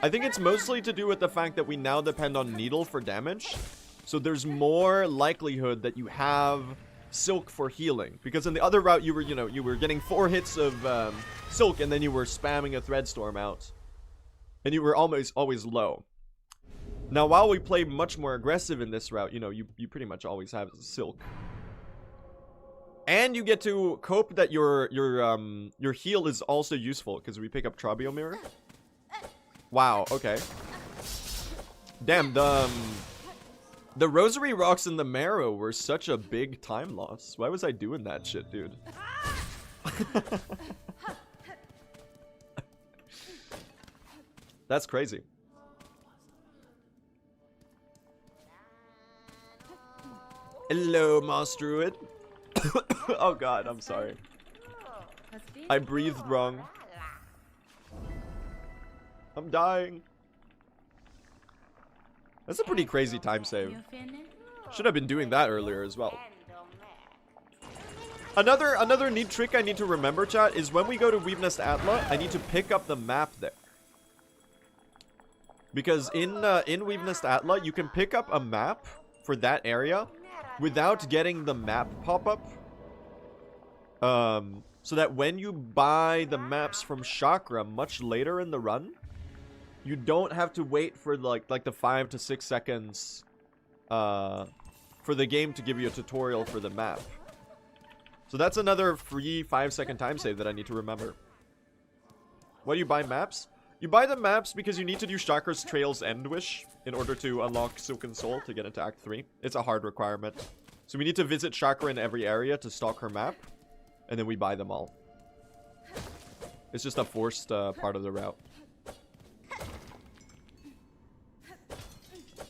I think it's mostly to do with the fact that we now depend on Needle for damage. So there's more likelihood that you have Silk for healing. Because in the other route you were, you know, you were getting 4 hits of Silk and then you were spamming a Threadstorm out. And you were almost always low. Now while we play much more aggressive in this route, you know, you pretty much always have Silk. And you get to cope that your heal is also useful because we pick up Trobio Mirror. Wow, okay. Damn, the Rosary Rocks and the Marrow were such a big time loss. Why was I doing that shit, dude? That's crazy. Hello, Moss Druid. Oh god, I'm sorry. I breathed wrong. I'm dying. That's a pretty crazy time save. Should have been doing that earlier as well. Another neat trick I need to remember, chat, is when we go to Weavenest Atla, I need to pick up the map there. Because in Weavenest Atla, you can pick up a map for that area without getting the map pop-up. So that when you buy the maps from Chakra much later in the run, you don't have to wait for like the 5 to 6 seconds for the game to give you a tutorial for the map. So that's another free 5-second time save that I need to remember. Why do you buy maps? You buy the maps because you need to do Chakra's Trail's End Wish in order to unlock Silken Soul to get into Act 3. It's a hard requirement. So we need to visit Chakra in every area to stalk her map, and then we buy them all. It's just a forced part of the route.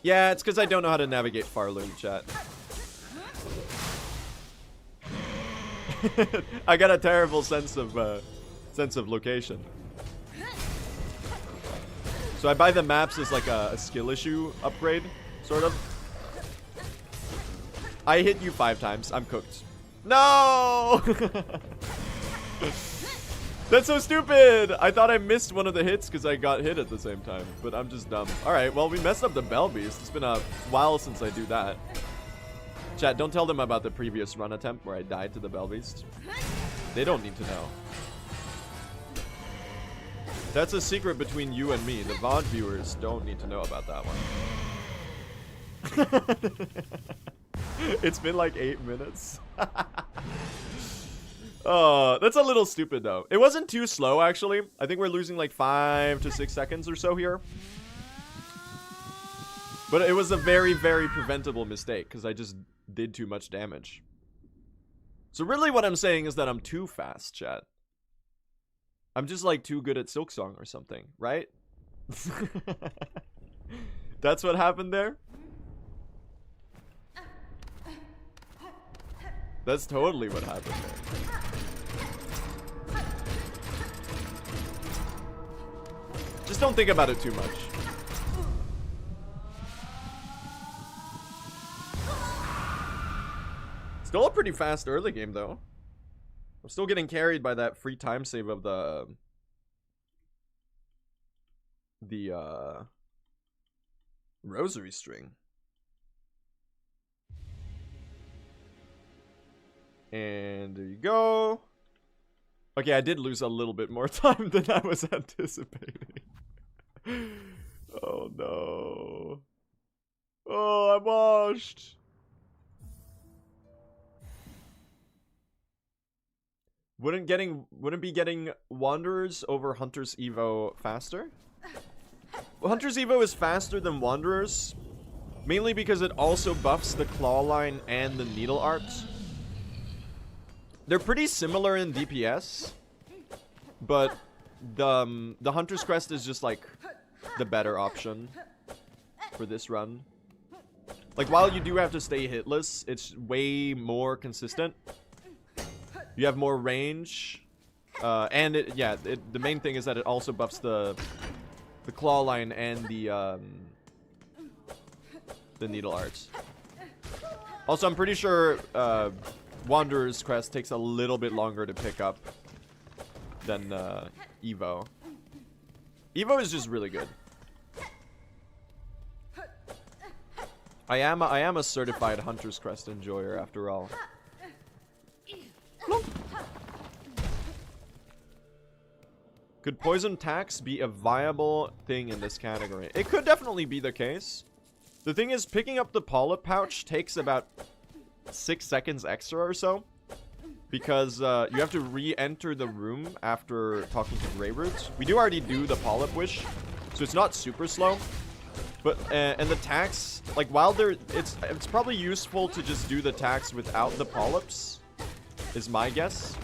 Yeah, it's because I don't know how to navigate Farloom, chat. I got a terrible sense of location. So I buy the maps as like a skill issue upgrade, sort of. I hit you 5 times. I'm cooked. No! That's so stupid! I thought I missed one of the hits because I got hit at the same time. But I'm just dumb. Alright, well, we messed up the Bell Beast. It's been a while since I do that. Chat, don't tell them about the previous run attempt where I died to the Bell Beast. They don't need to know. That's a secret between you and me. The VOD viewers don't need to know about that one. It's been like 8 minutes. Oh, that's a little stupid though. It wasn't too slow actually. I think we're losing like 5 to 6 seconds or so here. But it was a very, very preventable mistake because I just did too much damage. So really what I'm saying is that I'm too fast, chat. I'm just like too good at Silksong or something, right? That's what happened there? That's totally what happened there. Just don't think about it too much. Still a pretty fast early game, though. I'm still getting carried by that free time save of the rosary string. And there you go. Okay, I did lose a little bit more time than I was anticipating. Oh no. Oh, I'm washed. Wouldn't be getting Wanderers over Hunter's Evo faster? Well, Hunter's Evo is faster than Wanderers, mainly because it also buffs the claw line and the needle art. They're pretty similar in DPS, but the Hunter's Crest is just like the better option for this run. Like, while you do have to stay hitless, it's way more consistent. You have more range, and the main thing is that it also buffs the claw line and the needle arts. Also, I'm pretty sure Wanderer's Crest takes a little bit longer to pick up than Evo. Evo is just really good. I am a certified Hunter's Crest enjoyer after all. Could poison tax be a viable thing in this category? It could definitely be the case. The thing is, picking up the polyp pouch takes about 6 seconds extra or so, because you have to re-enter the room after talking to Greyroot. We do already do the polyp wish, so it's not super slow. But and the tax, like, while it's probably useful to just do the tax without the polyps, is my guess.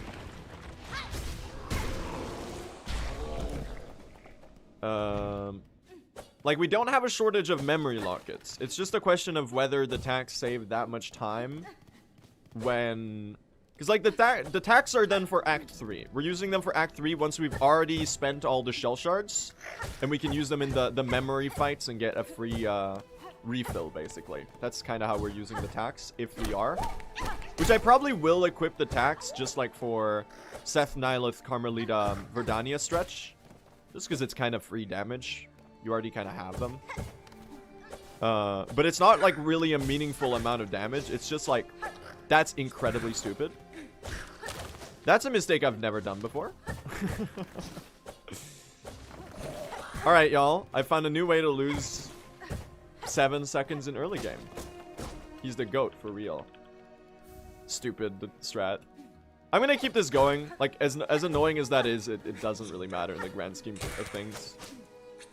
Like, we don't have a shortage of memory lockets. It's just a question of whether the tax saved that much time when Because, like, the tacks are done for Act 3. We're using them for Act 3 once we've already spent all the shell shards. And we can use them in the memory fights and get a free refill, basically. That's kind of how we're using the tacks, if we are. Which I probably will equip the tacks just, like, for Seth, Nyl, Carmelita, Verdania stretch. Just because it's kind of free damage. You already kind of have them. But it's not, like, really a meaningful amount of damage. It's just, like, that's incredibly stupid. That's a mistake I've never done before. Alright, y'all. I found a new way to lose 7 seconds in early game. He's the GOAT, for real. Stupid strat. I'm gonna keep this going. Like, as annoying as that is, it doesn't really matter in the grand scheme of things.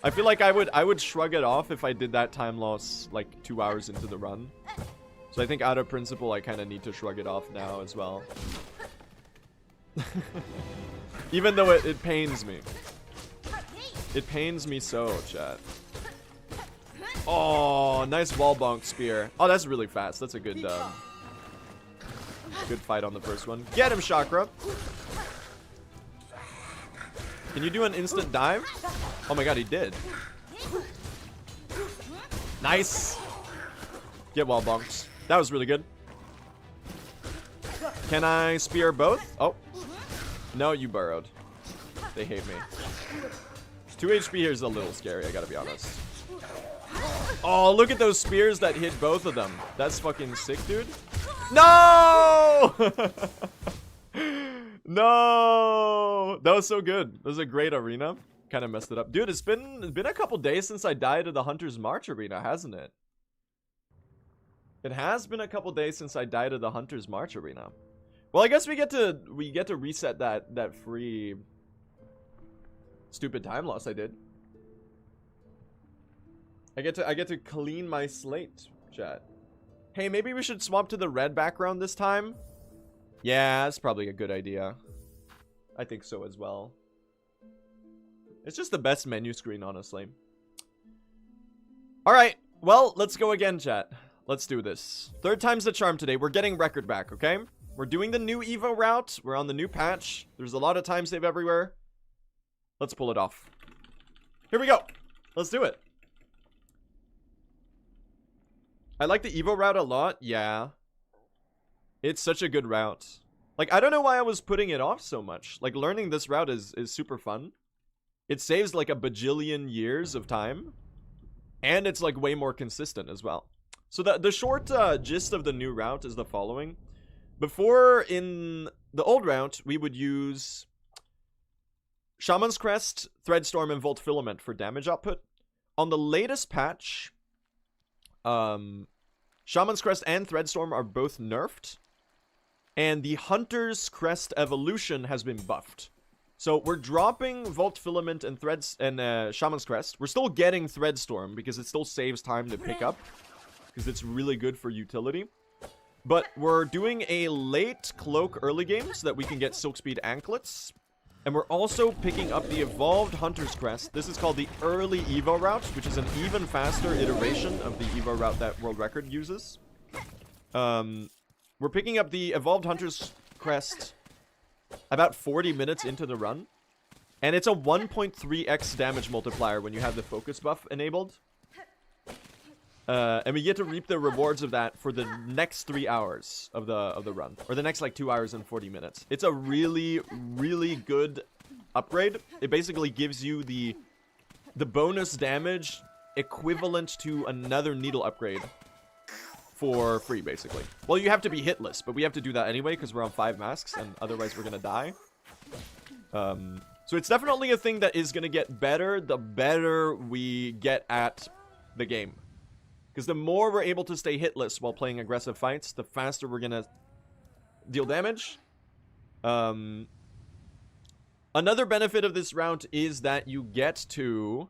I feel like I would shrug it off if I did that time loss, like, 2 hours into the run. So I think out of principle, I kind of need to shrug it off now as well. Even though it pains me. It pains me so, chat. Oh, nice wall bonk spear. Oh, that's really fast. That's a good good fight on the first one. Get him, Chakra. Can you do an instant dive? Oh my god, he did. Nice. Get wall bonks. That was really good. Can I spear both? Oh. No, you burrowed. They hate me. 2 HP here is a little scary, I gotta be honest. Oh, look at those spears that hit both of them. That's fucking sick, dude. No! No! That was so good. That was a great arena. Kind of messed it up. Dude, it's been a couple days since I died at the Hunter's March arena, hasn't it? It has been a couple days since I died at the Hunter's March arena. Well, I guess we get to reset that free stupid time loss I did. I get to clean my slate, chat. Hey, maybe we should swap to the red background this time. Yeah, that's probably a good idea. I think so as well. It's just the best menu screen, honestly. Alright, well, let's go again, chat. Let's do this. 3rd time's the charm today. We're getting record back, okay? We're doing the new Evo route. We're on the new patch. There's a lot of time save everywhere. Let's pull it off. Here we go. Let's do it. I like the Evo route a lot. Yeah. It's such a good route. Like, I don't know why I was putting it off so much. Like, learning this route is super fun. It saves, like, a bajillion years of time. And it's, like, way more consistent as well. So the short gist of the new route is the following. Before, in the old route, we would use Shaman's Crest, Threadstorm, and Volt Filament for damage output. On the latest patch, Shaman's Crest and Threadstorm are both nerfed. And the Hunter's Crest evolution has been buffed. So we're dropping Volt Filament and Shaman's Crest. We're still getting Threadstorm because it still saves time to pick up. Because it's really good for utility. But we're doing a late Cloak early game so that we can get Silk Speed Anklets. And we're also picking up the Evolved Hunter's Crest. This is called the Early Evo route, which is an even faster iteration of the Evo route that World Record uses. We're picking up the Evolved Hunter's Crest about 40 minutes into the run. And it's a 1.3x damage multiplier when you have the focus buff enabled. And we get to reap the rewards of that for the next 3 hours of the run. Or the next, like, 2 hours and 40 minutes. It's a really, really good upgrade. It basically gives you the bonus damage equivalent to another needle upgrade for free, basically. Well, you have to be hitless, but we have to do that anyway because we're on 5 masks, and otherwise we're gonna die. So it's definitely a thing that is gonna get better the better we get at the game. Because the more we're able to stay hitless while playing aggressive fights, the faster we're gonna deal damage. Another benefit of this route is that you get to...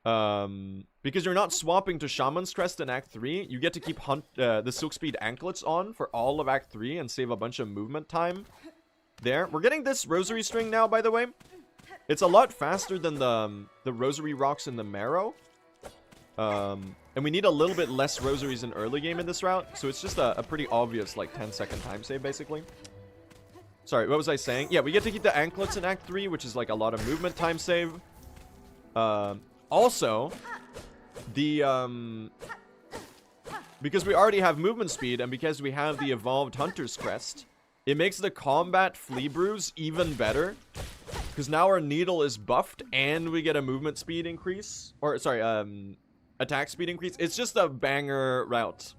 because you're not swapping to Shaman's Crest in Act 3, you get to keep the Silk Speed Anklets on for all of Act 3 and save a bunch of movement time there. We're getting this Rosary String now, by the way. It's a lot faster than the Rosary Rocks in the Marrow. And we need a little bit less rosaries in early game in this route, so it's just a pretty obvious, like, 10-second time save, basically. Sorry, what was I saying? Yeah, we get to keep the anklets in Act 3, which is like a lot of movement time save. Also, the because we already have movement speed and because we have the evolved Hunter's Crest, it makes the combat flea brews even better. Because now our needle is buffed and we get a movement speed increase. Or, sorry, attack speed increase. It's just a banger route.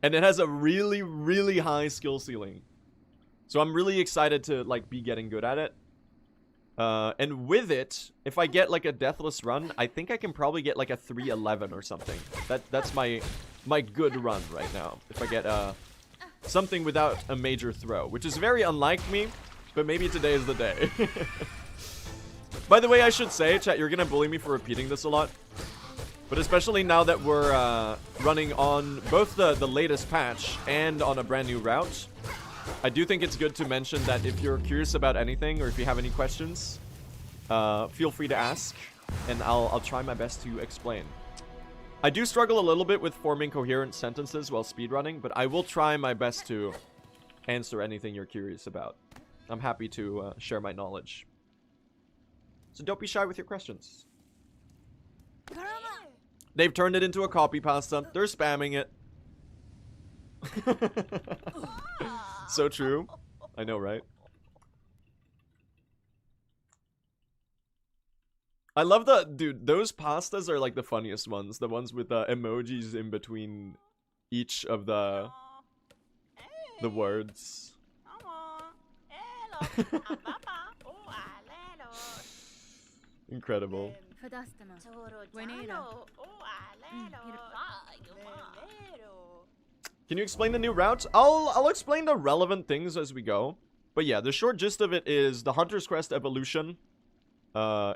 And it has a really, really high skill ceiling. So I'm really excited to, like, be getting good at it. And with it, if I get, like, a deathless run, I think I can probably get, like, a 311 or something. That's my good run right now. If I get, something without a major throw. Which is very unlike me, but maybe today is the day. By the way, I should say, chat, you're gonna bully me for repeating this a lot. But especially now that we're running on both the latest patch and on a brand new route, I do think it's good to mention that if you're curious about anything or if you have any questions, feel free to ask, and I'll try my best to explain. I do struggle a little bit with forming coherent sentences while speedrunning, but I will try my best to answer anything you're curious about. I'm happy to share my knowledge. So don't be shy with your questions. They've turned it into a copy pasta. They're spamming it. So true. I know, right? I love the... Dude, those pastas are like the funniest ones. The ones with the emojis in between each of the words. Incredible. Can you explain the new routes? I'll explain the relevant things as we go. But yeah, the short gist of it is the Hunter's Crest evolution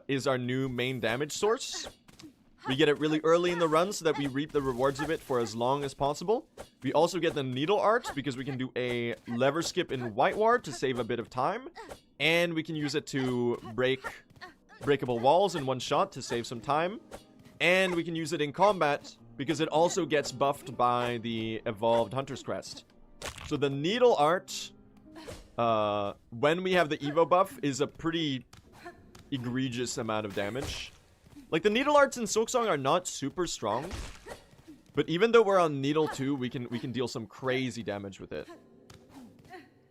is our new main damage source. We get it really early in the run so that we reap the rewards of it for as long as possible. We also get the needle art because we can do a lever skip in White Ward to save a bit of time. And we can use it to break breakable walls in one shot to save some time. And we can use it in combat because it also gets buffed by the evolved Hunter's Crest. So the needle art, when we have the Evo buff, is a pretty egregious amount of damage. Like, the needle arts in Silksong are not super strong, but even though we're on needle 2, we can deal some crazy damage with it.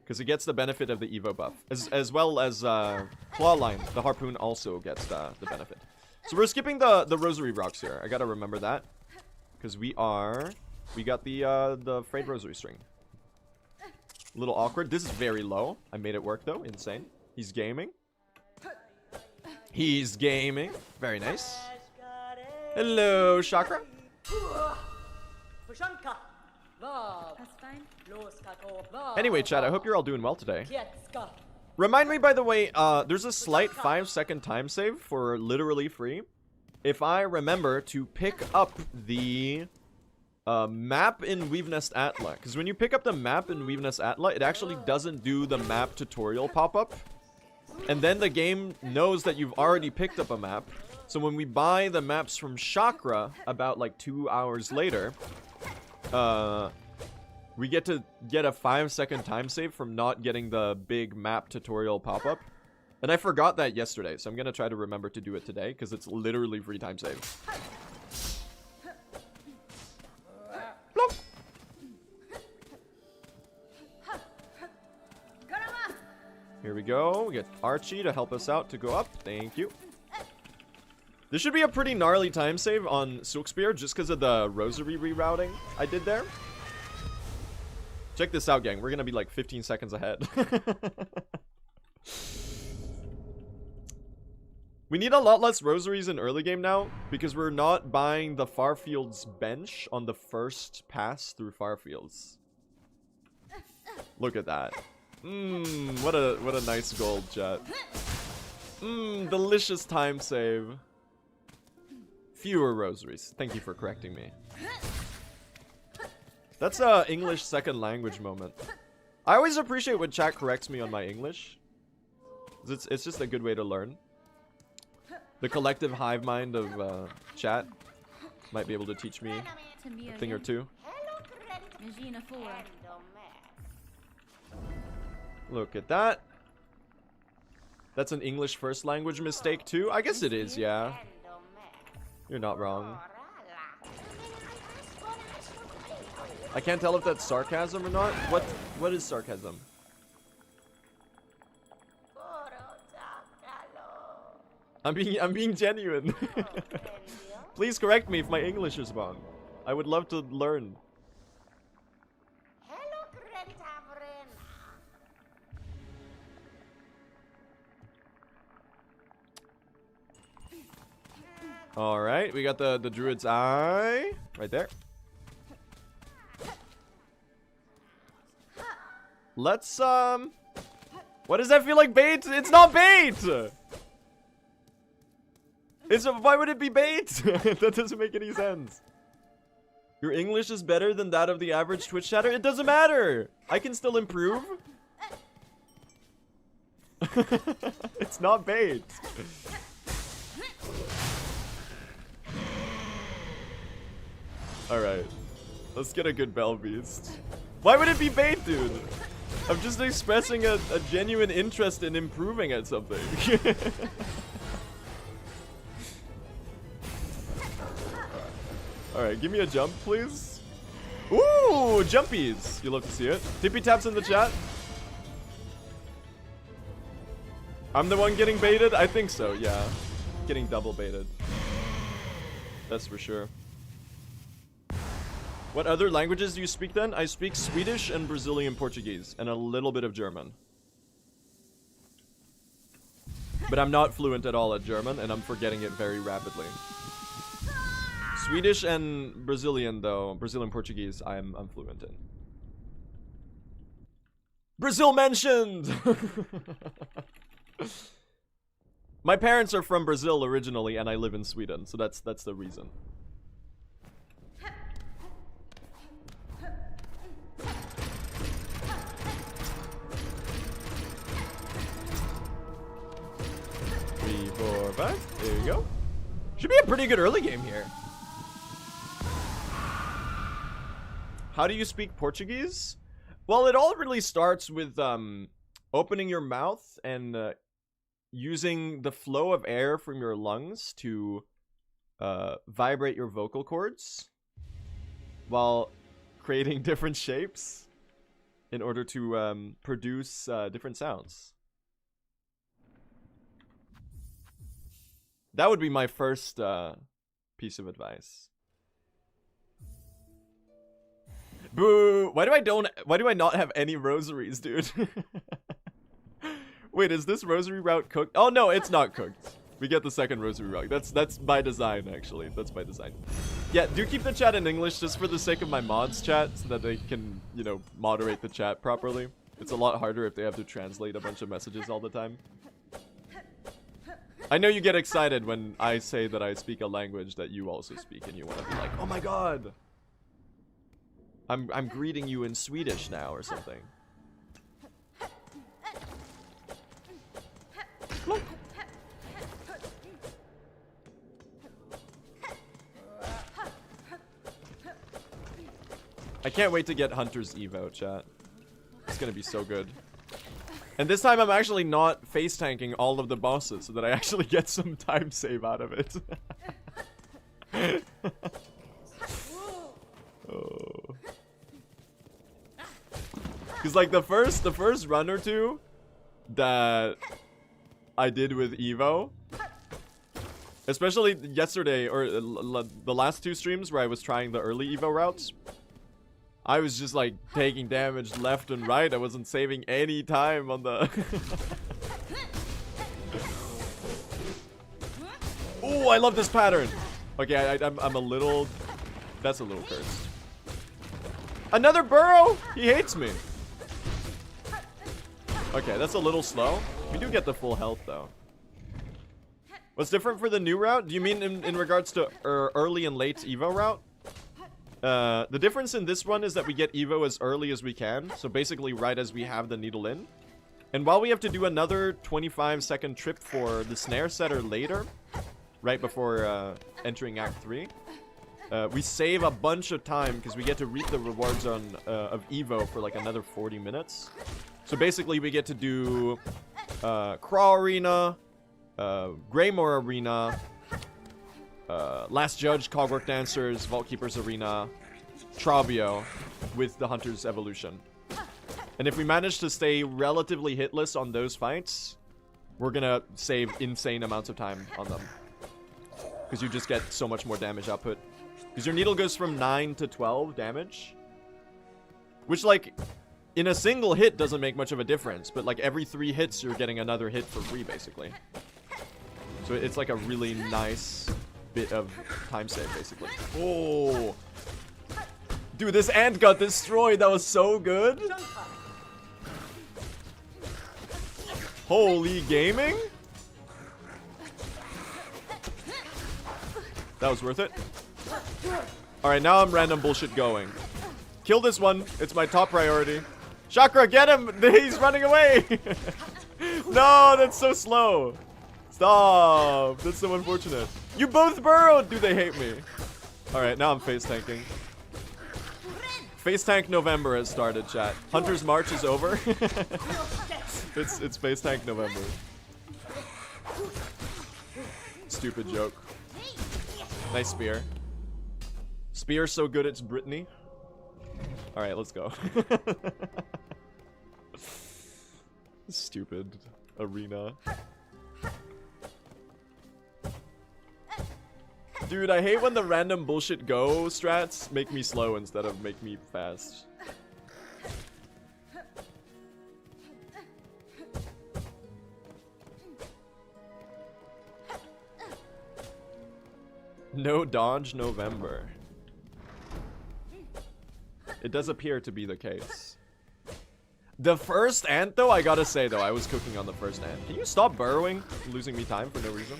Because it gets the benefit of the Evo buff. As well as Claw Line, the harpoon also gets the benefit. So we're skipping the rosary rocks here. I gotta remember that. Because we got the frayed rosary string. A little awkward. This is very low. I made it work though. Insane. He's gaming. He's gaming. Very nice. Hello, Chakra. Anyway, chat, I hope you're all doing well today. Remind me, by the way, there's a slight 5-second time save for literally free. If I remember to pick up the map in Weavenest Atla. Because when you pick up the map in Weavenest Atla, it actually doesn't do the map tutorial pop-up. And then the game knows that you've already picked up a map. So when we buy the maps from Chakra about like 2 hours later, we get to get a 5-second time save from not getting the big map tutorial pop-up. And I forgot that yesterday, so I'm gonna try to remember to do it today, because it's literally free time save. Plop. Here we go. We get Archie to help us out to go up. Thank you. This should be a pretty gnarly time save on Silkspear, just because of the rosary rerouting I did there. Check this out, gang. We're gonna be like 15 seconds ahead. We need a lot less rosaries in early game now, because we're not buying the Farfield's bench on the first pass through Farfield's. Look at that. What a nice gold, chat. Delicious time save. Fewer rosaries. Thank you for correcting me. That's a English second language moment. I always appreciate when chat corrects me on my English. It's just a good way to learn. The collective hive mind of chat might be able to teach me a thing or two. Look at that. That's an English first language mistake too? I guess it is, yeah. You're not wrong. I can't tell if that's sarcasm or not. What is sarcasm? I'm being genuine. Please correct me if my English is wrong. I would love to learn. All right, we got the druid's eye right there. Let's what does that feel like bait? It's not bait. Why would it be bait? That doesn't make any sense. Your English is better than that of the average Twitch chatter? It doesn't matter. I can still improve. It's not bait. Alright. Let's get a good bell beast. Why would it be bait, dude? I'm just expressing a genuine interest in improving at something. Alright, give me a jump, please. Ooh, jumpies. You love to see it. Tippy taps in the chat. I'm the one getting baited? I think so, yeah. Getting double baited. That's for sure. What other languages do you speak then? I speak Swedish and Brazilian Portuguese, and a little bit of German. But I'm not fluent at all at German, and I'm forgetting it very rapidly. Swedish and Brazilian, though, Brazilian Portuguese, I'm fluent in. Brazil mentioned! My parents are from Brazil originally, and I live in Sweden, so that's the reason. Three, four, five. There you go. Should be a pretty good early game here. How do you speak Portuguese? Well, it all really starts with opening your mouth and using the flow of air from your lungs to vibrate your vocal cords while creating different shapes in order to produce different sounds. That would be my first piece of advice. Boo! Why do I not have any rosaries, dude? Wait, is this rosary route cooked? Oh no, it's not cooked. We get the second rosary route. That's by design, actually. That's by design. Yeah, do keep the chat in English just for the sake of my mods chat, so that they can, you know, moderate the chat properly. It's a lot harder if they have to translate a bunch of messages all the time. I know you get excited when I say that I speak a language that you also speak, and you want to be like, oh my god! I'm greeting you in Swedish now or something. Cloak. I can't wait to get Hunter's Evo, chat. It's gonna be so good. And this time I'm actually not face tanking all of the bosses so that I actually get some time save out of it. Oh. Cause like the first run or two that I did with Evo, especially yesterday or the last two streams where I was trying the early Evo routes, I was just like taking damage left and right. I wasn't saving any time on the Oh, I love this pattern. Okay, I'm a little, that's a little cursed. Another burrow? He hates me. Okay, that's a little slow. We do get the full health though. What's different for the new route? Do you mean in regards to early and late Evo route? The difference in this one is that we get Evo as early as we can. So basically right as we have the needle in. And while we have to do another 25-second trip for the snare setter later, right before entering Act 3, we save a bunch of time because we get to reap the rewards of Evo for like another 40 minutes. So basically we get to do Craw Arena, Greymore Arena, Last Judge, Cogwork Dancers, Vault Keepers Arena, Trobio with the Hunter's Evolution. And if we manage to stay relatively hitless on those fights, we're gonna save insane amounts of time on them. Because you just get so much more damage output. Because your needle goes from 9 to 12 damage. Which, like, in a single hit doesn't make much of a difference. But, like, every 3 hits, you're getting another hit for free, basically. So it's, like, a really nice bit of time save, basically. Oh! Dude, this ant got destroyed. That was so good. Holy gaming? That was worth it. Alright, now I'm random bullshit going. Kill this one. It's my top priority. Chakra, get him! He's running away! No, that's so slow. Stop. That's so unfortunate. You both burrowed! Do they hate me? Alright, now I'm face tanking. Face tank November has started, chat. Hunter's March is over. It's face tank November. Stupid joke. Nice spear. Spear's so good it's Brittany. Alright, let's go. Stupid arena. Dude, I hate when the random bullshit go strats make me slow instead of make me fast. No dodge November. It does appear to be the case. The first ant, though, I gotta say, though, I was cooking on the first ant. Can you stop burrowing? Losing me time for no reason.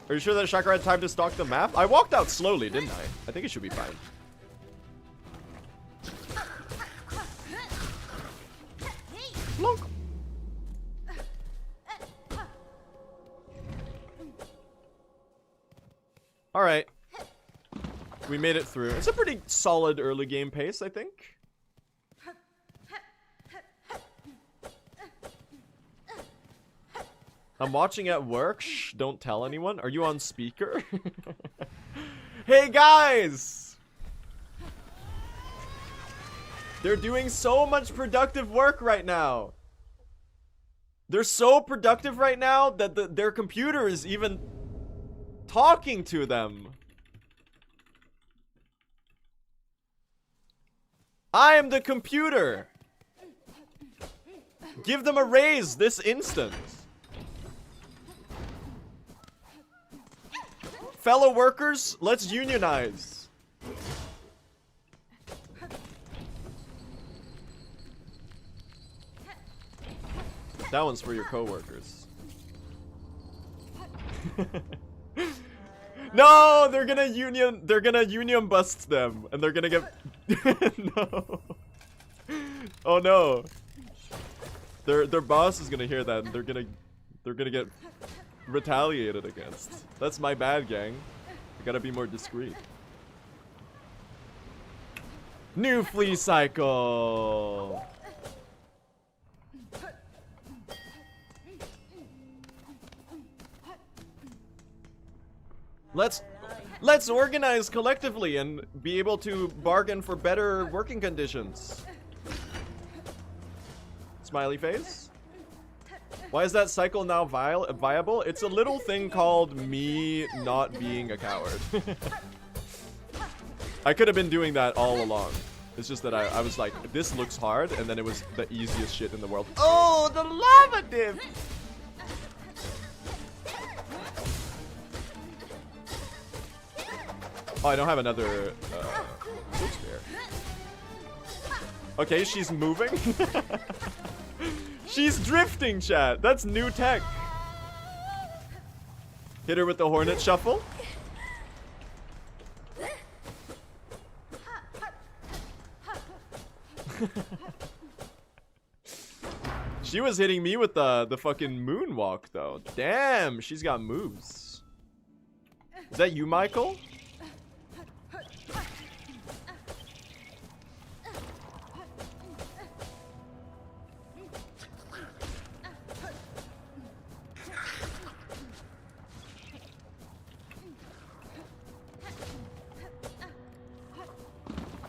Are you sure that Chakra had time to stalk the map? I walked out slowly, didn't I? I think it should be fine. Look. Alright. We made it through. It's a pretty solid early game pace, I think. I'm watching at work. Shh, don't tell anyone. Are you on speaker? Hey, guys! They're doing so much productive work right now. They're so productive right now that their computer is even talking to them. I am the computer. Give them a raise this instant. Fellow workers, let's unionize. That one's for your coworkers. No, they're gonna union bust them, and they're gonna get no. Oh no. Their boss is gonna hear that, and they're gonna get retaliated against. That's my bad, gang. I gotta be more discreet. New flea cycle. Let's organize collectively and be able to bargain for better working conditions. Smiley face. Why is that cycle now viable? It's a little thing called me not being a coward. I could have been doing that all along. It's just that I was like, this looks hard, and then it was the easiest shit in the world. Oh, the lava dip! Oh, I don't have another Silk Spear. Okay, she's moving. She's drifting, chat. That's new tech. Hit her with the Hornet Shuffle. She was hitting me with the fucking moonwalk, though. Damn, she's got moves. Is that you, Michael?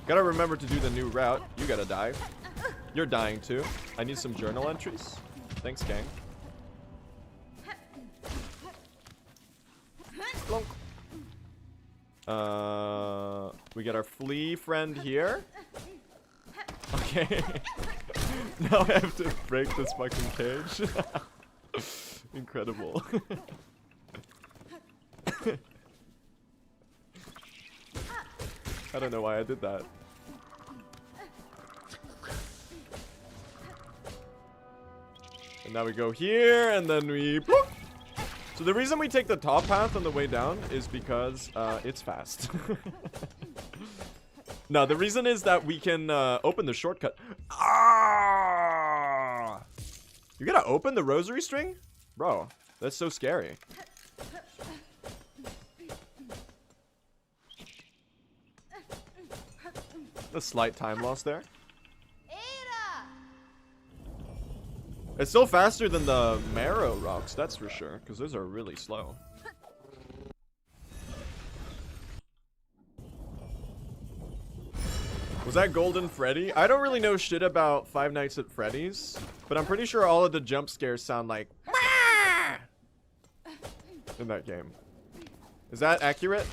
Gotta remember to do the new route. You gotta die. You're dying too. I need some journal entries. Thanks, gang. Cloak. We got our flea friend here. Okay. Now I have to break this fucking cage. Incredible. I don't know why I did that. And now we go here, and then we... Bloop. So the reason we take the top path on the way down is because it's fast. No, the reason is that we can open the shortcut. Ah! You gotta open the rosary string? Bro, that's so scary. A slight time loss there. It's still faster than the marrow rocks, that's for sure, because those are really slow. Was that Golden Freddy? I don't really know shit about Five Nights at Freddy's, but I'm pretty sure all of the jump scares sound like in that game. Is that accurate?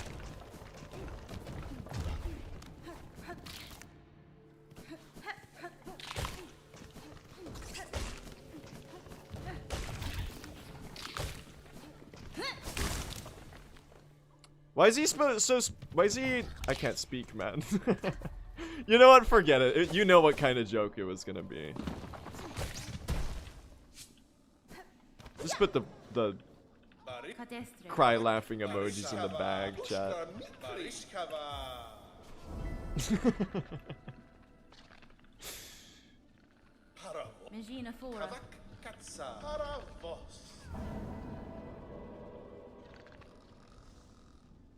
Why is he why is he... I can't speak, man. You know what? Forget it. You know what kind of joke it was gonna be. Just put the cry laughing emojis in the bag, chat.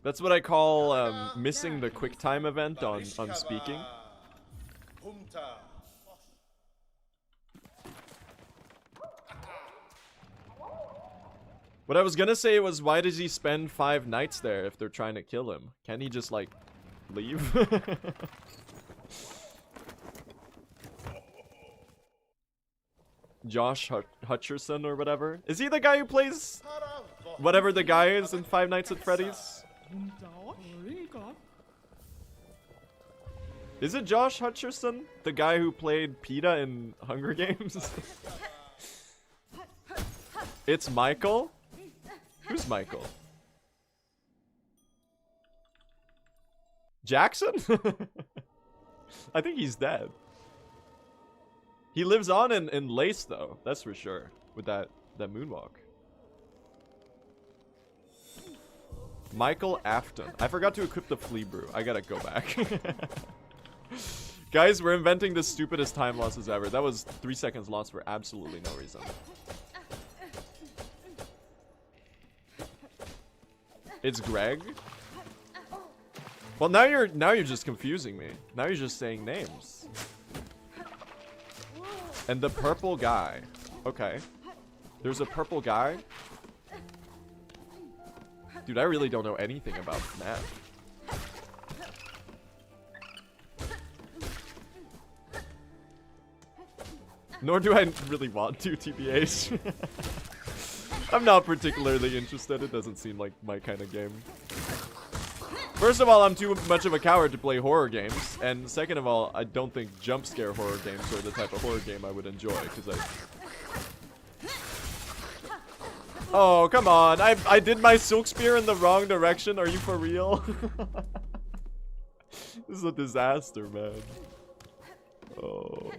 That's what I call missing the quick time event on speaking. What I was gonna say was, why does he spend 5 nights there if they're trying to kill him? Can't he just, like, leave? Josh Hutcherson or whatever. Is he the guy who plays whatever the guy is in Five Nights at Freddy's? Is it Josh Hutcherson? The guy who played PETA in Hunger Games? It's Michael? Who's Michael? Jackson? I think he's dead. He lives on in Lace though, that's for sure. With that moonwalk. Michael Afton. I forgot to equip the flea brew. I gotta go back. Guys, we're inventing the stupidest time losses ever. That was 3 seconds lost for absolutely no reason. It's Greg? Well, now you're just confusing me. Now you're just saying names. And the purple guy. Okay. There's a purple guy? Dude, I really don't know anything about FNAF. Nor do I really want to, TBH. I'm not particularly interested. It doesn't seem like my kind of game. First of all, I'm too much of a coward to play horror games. And second of all, I don't think jump scare horror games are the type of horror game I would enjoy. Because Oh, come on. I did my silk spear in the wrong direction. Are you for real? This is a disaster, man. Oh.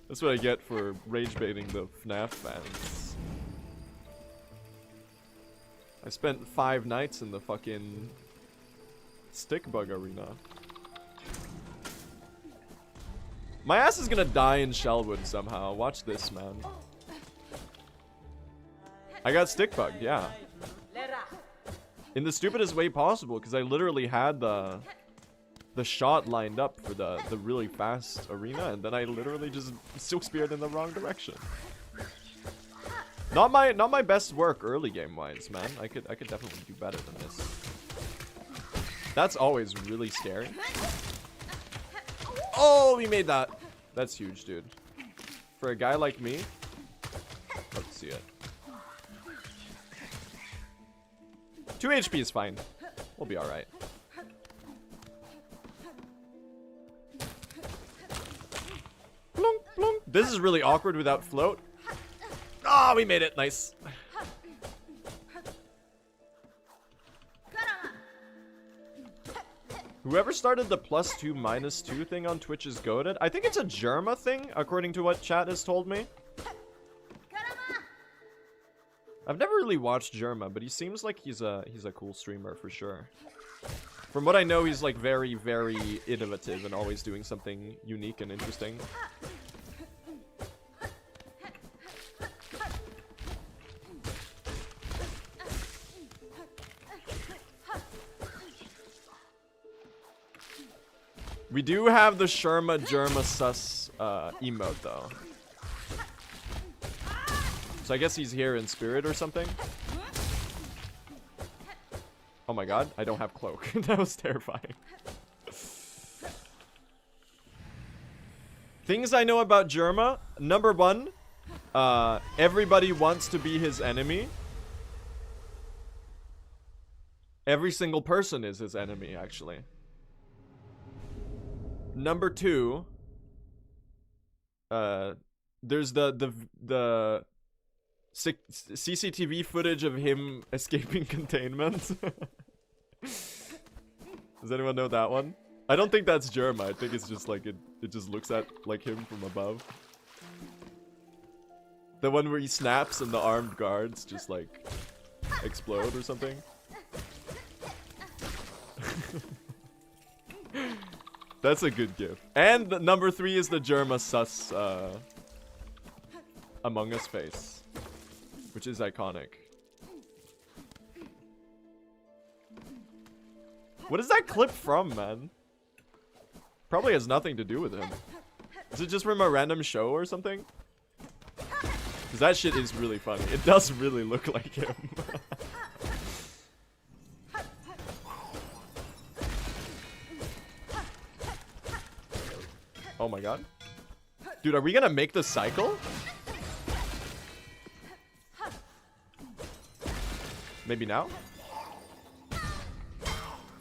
That's what I get for rage baiting the FNAF fans. I spent 5 nights in the fucking stick bug arena. My ass is gonna die in Shellwood somehow. Watch this, man. I got stick bugged, yeah. In the stupidest way possible, because I literally had the shot lined up for the really fast arena, and then I literally just silk speared in the wrong direction. Not my best work early game wise, man. I could definitely do better than this. That's always really scary. Oh, we made that. That's huge, dude. For a guy like me, love to see it. 2 HP is fine. We'll be alright. Plunk, plunk. This is really awkward without float. Oh, we made it. Nice. Whoever started the +2 -2 thing on Twitch is goated. I think it's a Germa thing, according to what chat has told me. I've never really watched Germa, but he seems like he's a cool streamer for sure. From what I know, he's like very, very innovative and always doing something unique and interesting. We do have the Sherma Germa sus emote though. So I guess he's here in spirit or something. Oh my god, I don't have cloak. That was terrifying. Things I know about Germa. Number 1, everybody wants to be his enemy. Every single person is his enemy, actually. Number 2, there's the CCTV footage of him escaping containment. Does anyone know that one? I don't think that's Germa. I think it's just like it just looks at like him from above. The one where he snaps and the armed guards just like explode or something. That's a good gif. And the number 3 is the Germa sus Among Us face, which is iconic. What is that clip from, man? Probably has nothing to do with him. Is it just from a random show or something? Because that shit is really funny. It does really look like him. Oh my god. Dude, are we gonna make the cycle? Maybe now?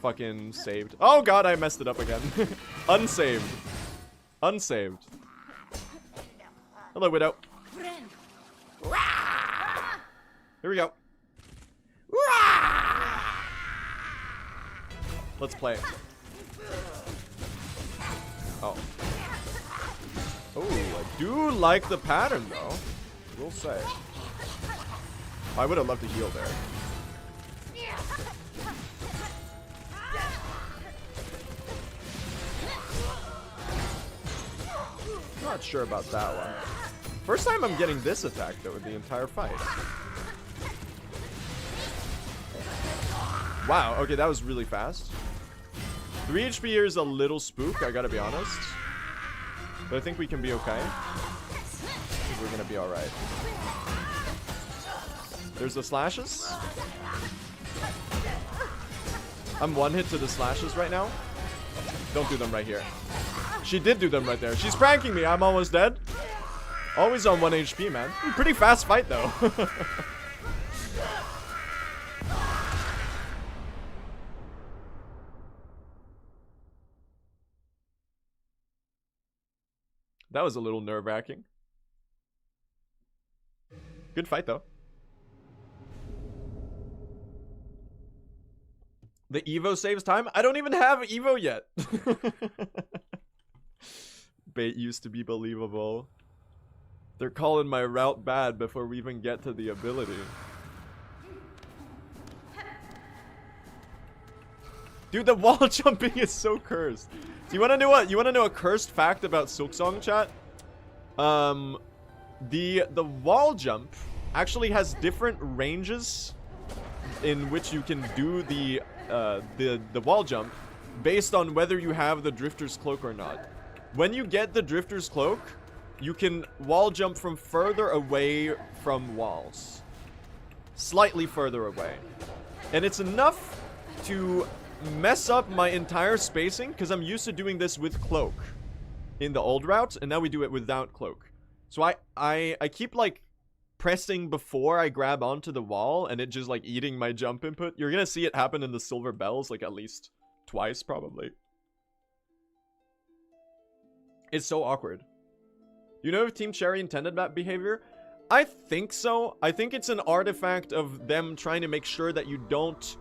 Fucking saved. Oh god, I messed it up again. Unsaved. Unsaved. Hello, Widow. Here we go. Let's play. Oh. Oh, I do like the pattern though. We'll say. I would have loved to heal there. Not sure about that one. First time I'm getting this attack though with the entire fight. Wow, okay, that was really fast. 3 HP here is a little spook, I gotta be honest. But I think we can be okay. I think we're gonna be alright. There's the slashes. I'm 1 hit to the slashes right now. Don't do them right here. She did do them right there. She's pranking me. I'm almost dead. Always on 1 HP, man. Pretty fast fight, though. That was a little nerve-wracking. Good fight, though. The Evo saves time? I don't even have Evo yet. Bait used to be believable. They're calling my route bad before we even get to the ability. Dude, the wall jumping is so cursed. Do you want to know what? You want to know a cursed fact about Silksong, chat? The wall jump actually has different ranges in which you can do the wall jump based on whether you have the Drifter's Cloak or not. When you get the Drifter's Cloak, you can wall jump from further away from walls. Slightly further away. And it's enough to mess up my entire spacing because I'm used to doing this with Cloak in the old route, and now we do it without Cloak. So I keep like pressing before I grab onto the wall, and it just like eating my jump input. You're gonna see it happen in the silver bells like at least twice probably. It's so awkward. You know if Team Cherry intended that behavior? I think so. I think it's an artifact of them trying to make sure that you don't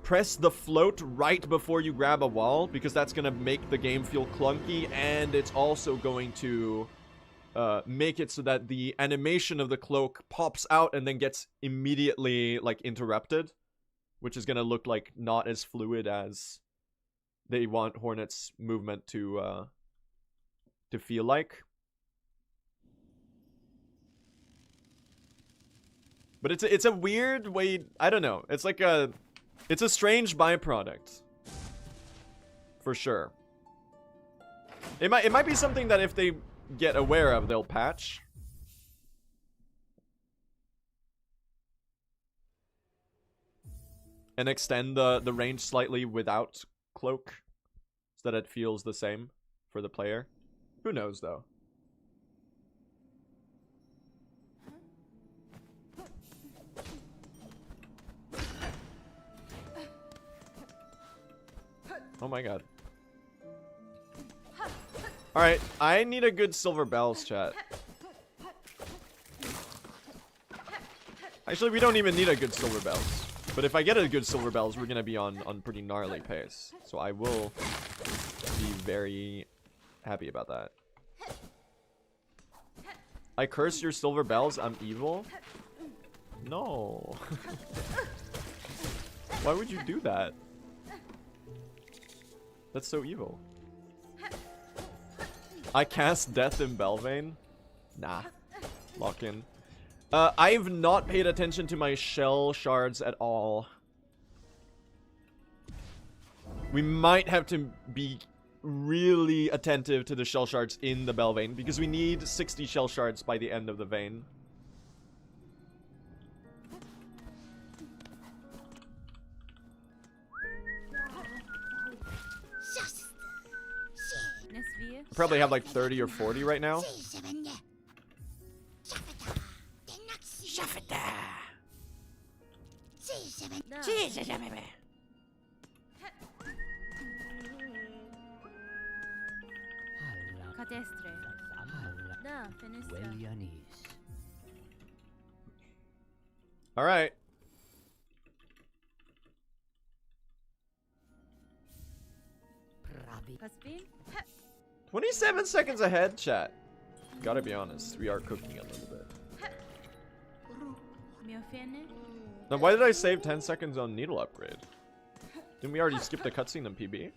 press the float right before you grab a wall, because that's going to make the game feel clunky, and it's also going to make it so that the animation of the cloak pops out and then gets immediately like interrupted, which is going to look like not as fluid as they want Hornet's movement to feel like. But it's a weird way, I don't know. It's like it's a strange byproduct. For sure. It might be something that if they get aware of, they'll patch. And extend the range slightly without Cloak, so that it feels the same for the player. Who knows though? Oh my god. Alright, I need a good silver bells, chat. Actually, we don't even need a good silver bells. But if I get a good silver bells, we're gonna be on pretty gnarly pace. So I will be very happy about that. I curse your silver bells, I'm evil? No. Why would you do that? That's so evil. I cast Death in Belvane? Nah. Lock in. I've not paid attention to my shell shards at all. We might have to be really attentive to the shell shards in the Belvane, because we need 60 shell shards by the end of the vein. Probably have like 30 or 40 right now. All right. 27 seconds ahead, chat. Gotta be honest, we are cooking a little bit. Now, why did I save 10 seconds on needle upgrade? Didn't we already skip the cutscene in PB?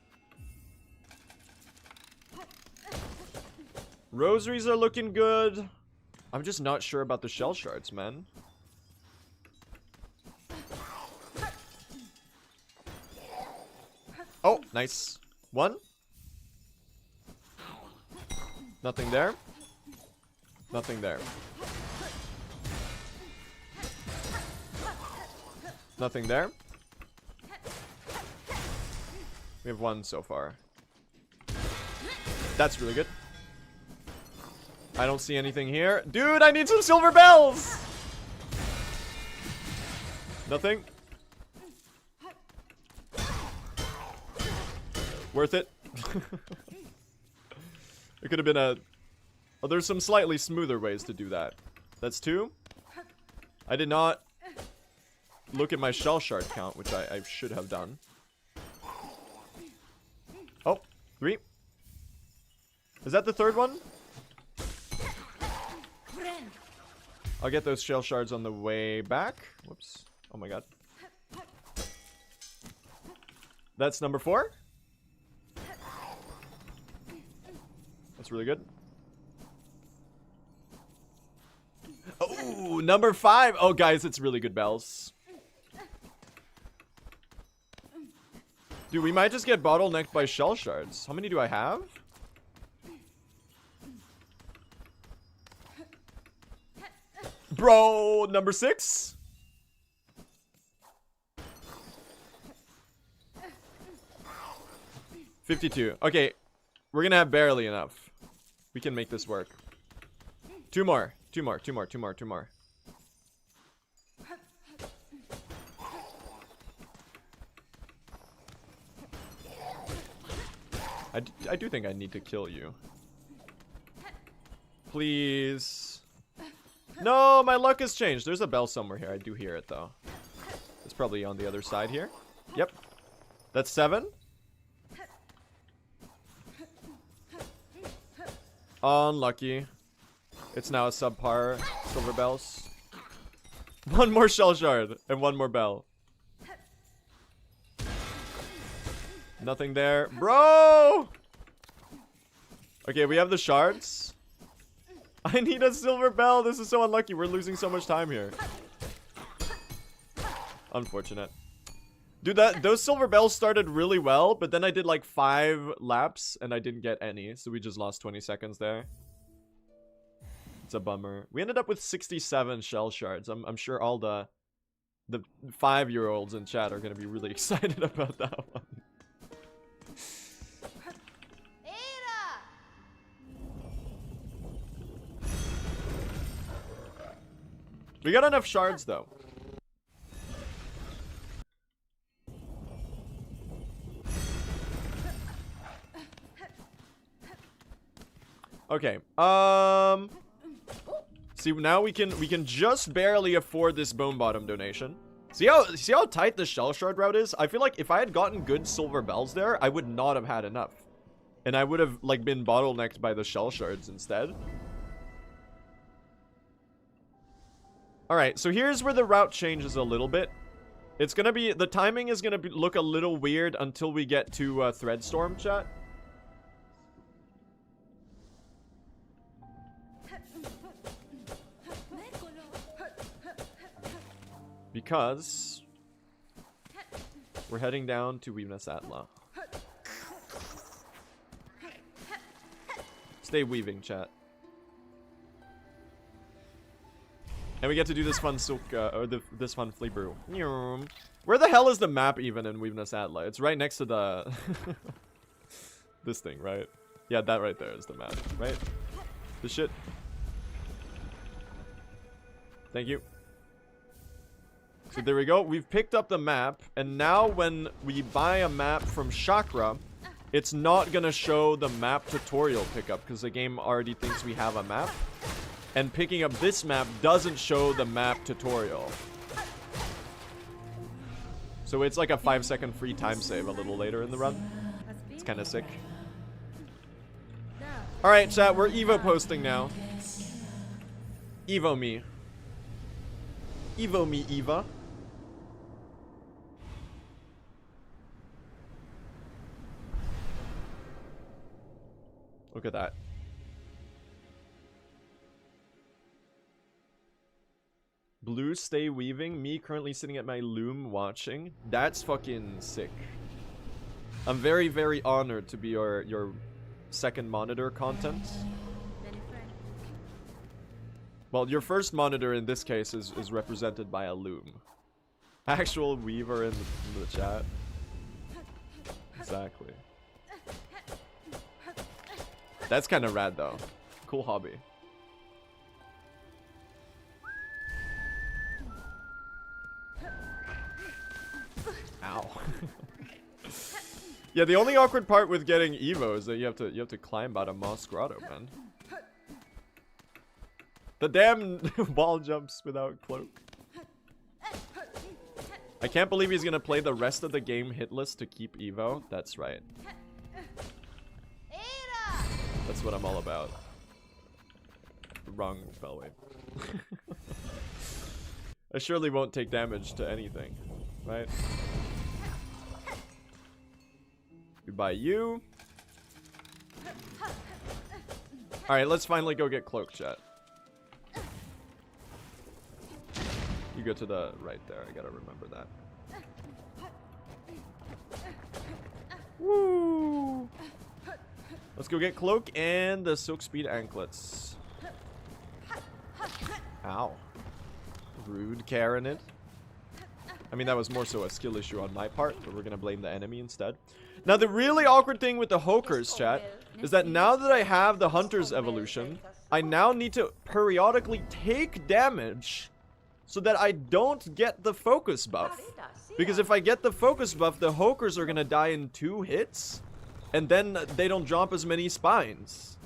Rosaries are looking good. I'm just not sure about the shell shards, man. Oh, nice. One. Nothing there. Nothing there. Nothing there. We have one so far. That's really good. I don't see anything here. Dude, I need some silver bells! Nothing. Worth it. It could have been a... Oh, there's some slightly smoother ways to do that. That's 2. I did not look at my shell shard count, which I should have done. Oh, 3. Is that the 3rd one? I'll get those shell shards on the way back. Whoops. Oh my god. That's number 4. That's really good. Oh, number 5. Oh, guys, it's really good bells. Dude, we might just get bottlenecked by shell shards. How many do I have? Bro, number 6. 52. Okay, we're gonna have barely enough. We can make this work. Two more. I do think I need to kill you. Please. No, my luck has changed. There's a bell somewhere here. I do hear it, though. It's probably on the other side here. Yep. That's 7. Unlucky. It's now a subpar silver bells. One more shell shard and one more bell. Nothing there. Bro! Okay, we have the shards. I need a silver bell. This is so unlucky. We're losing so much time here. Unfortunate. Dude, those silver bells started really well, but then I did like 5 laps and I didn't get any. So we just lost 20 seconds there. It's a bummer. We ended up with 67 shell shards. I'm sure all the 5-year-olds in chat are going to be really excited about that one. We got enough shards though. Okay. See, now we can just barely afford this bone bottom donation. See how tight the shell shard route is? I feel like if I had gotten good silver bells there, I would not have had enough. And I would have like been bottlenecked by the shell shards instead. Alright, so here's where the route changes a little bit. It's gonna be, the timing is gonna look a little weird until we get to Threadstorm, chat. Because we're heading down to Weaveness Atla. Stay weaving, chat. And we get to do this fun this fun flea brew. Where the hell is the map even in Weaveness Atla? It's right next to the this thing, right? Yeah, that right there is the map, right? This shit. Thank you. So there we go. We've picked up the map, and now when we buy a map from Chakra, it's not gonna show the map tutorial pickup because the game already thinks we have a map. And picking up this map doesn't show the map tutorial. So it's like a 5-second free time save a little later in the run. It's kind of sick. Alright, chat, we're Evo posting now. Evo me. Evo me, Eva. Look at that. Blue, stay weaving. Me currently sitting at my loom watching. That's fucking sick. I'm very, very honored to be your second monitor content. Well, your first monitor in this case is represented by a loom. Actual weaver in the chat. Exactly. That's kind of rad though. Cool hobby. Ow. Yeah, the only awkward part with getting Evo is that you have to climb out of Mos Grotto, man. The damn wall jumps without Cloak. I can't believe he's gonna play the rest of the game hitless to keep Evo. That's right. That's what I'm all about. Wrong spell wave. I surely won't take damage to anything, right? Goodbye, you. Alright, let's finally go get Cloak, chat. You go to the right there. I gotta remember that. Woo! Let's go get Cloak and the Silk Speed anklets. Ow. Rude Karen it. I mean, that was more so a skill issue on my part, but we're gonna blame the enemy instead. Now, the really awkward thing with the Hokers, chat, is that now that I have the Hunter's evolution, I now need to periodically take damage so that I don't get the focus buff. Because if I get the focus buff, the Hokers are gonna die in 2 hits, and then they don't drop as many spines.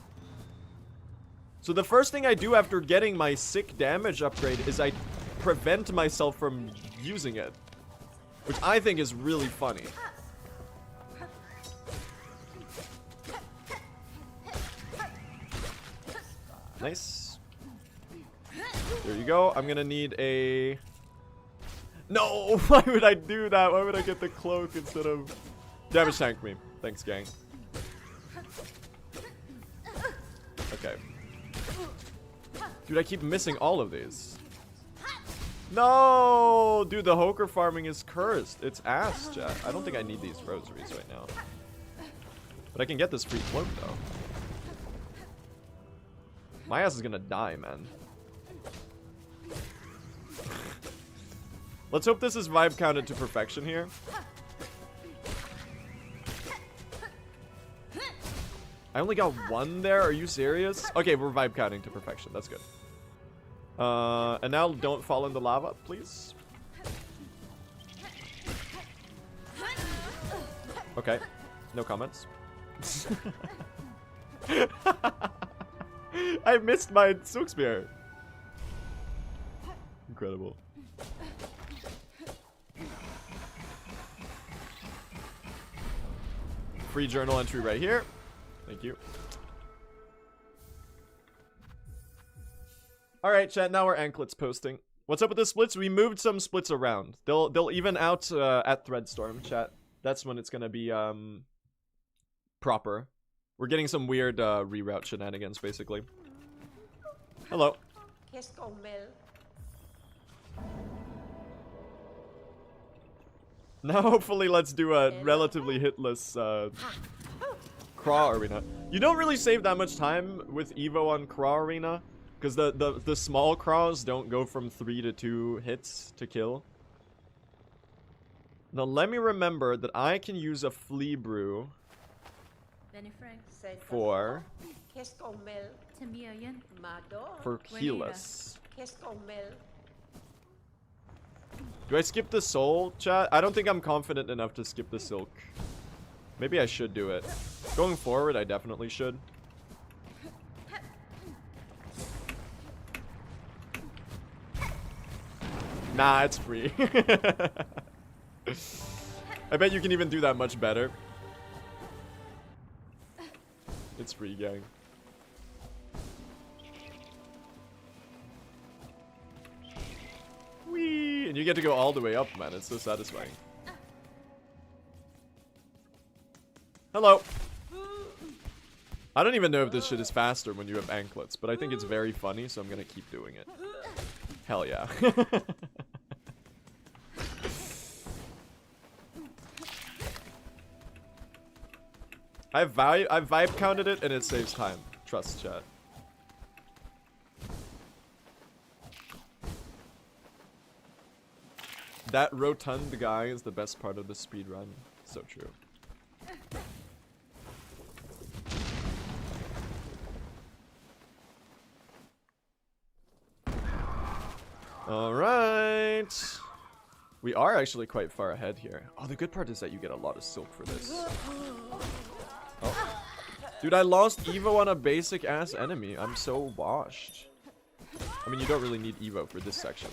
So the first thing I do after getting my sick damage upgrade is I prevent myself from using it, which I think is really funny. Nice. There you go. I'm gonna need a... No! Why would I do that? Why would I get the cloak instead of... Damage tank me. Thanks, gang. Okay. Dude, I keep missing all of these. No! Dude, the Hoker farming is cursed. It's ass, chat. I don't think I need these rosaries right now. But I can get this free cloak, though. My ass is gonna die, man. Let's hope this is vibe counted to perfection here. I only got 1 there. Are you serious? Okay, we're vibe counting to perfection. That's good. And now don't fall in the lava, please. Okay. No comments. I missed my Silk Spear. Incredible. Free journal entry right here. Thank you. Alright, chat, now we're anklets posting. What's up with the splits? We moved some splits around. They'll even out at Threadstorm, chat. That's when it's gonna be proper. We're getting some weird reroute shenanigans, basically. Hello. Now, hopefully, let's do a relatively hitless Craw arena. You don't really save that much time with Evo on Craw arena, because the small Craws don't go from 3 to 2 hits to kill. Now, let me remember that I can use a Flea Brew for Keyless. Do I skip the soul, chat? I don't think I'm confident enough to skip the silk. Maybe I should do it. Going forward, I definitely should. Nah, it's free. I bet you can even do that much better. It's free, gang. Whee! And you get to go all the way up, man. It's so satisfying. Hello. I don't even know if this shit is faster when you have anklets, but I think it's very funny, so I'm gonna keep doing it. Hell yeah. I've vibe counted it and it saves time. Trust, chat. That rotund guy is the best part of the speedrun. So true. Alright. We are actually quite far ahead here. Oh, the good part is that you get a lot of silk for this. Oh. Dude, I lost Evo on a basic ass enemy. I'm so washed. I mean, you don't really need Evo for this section.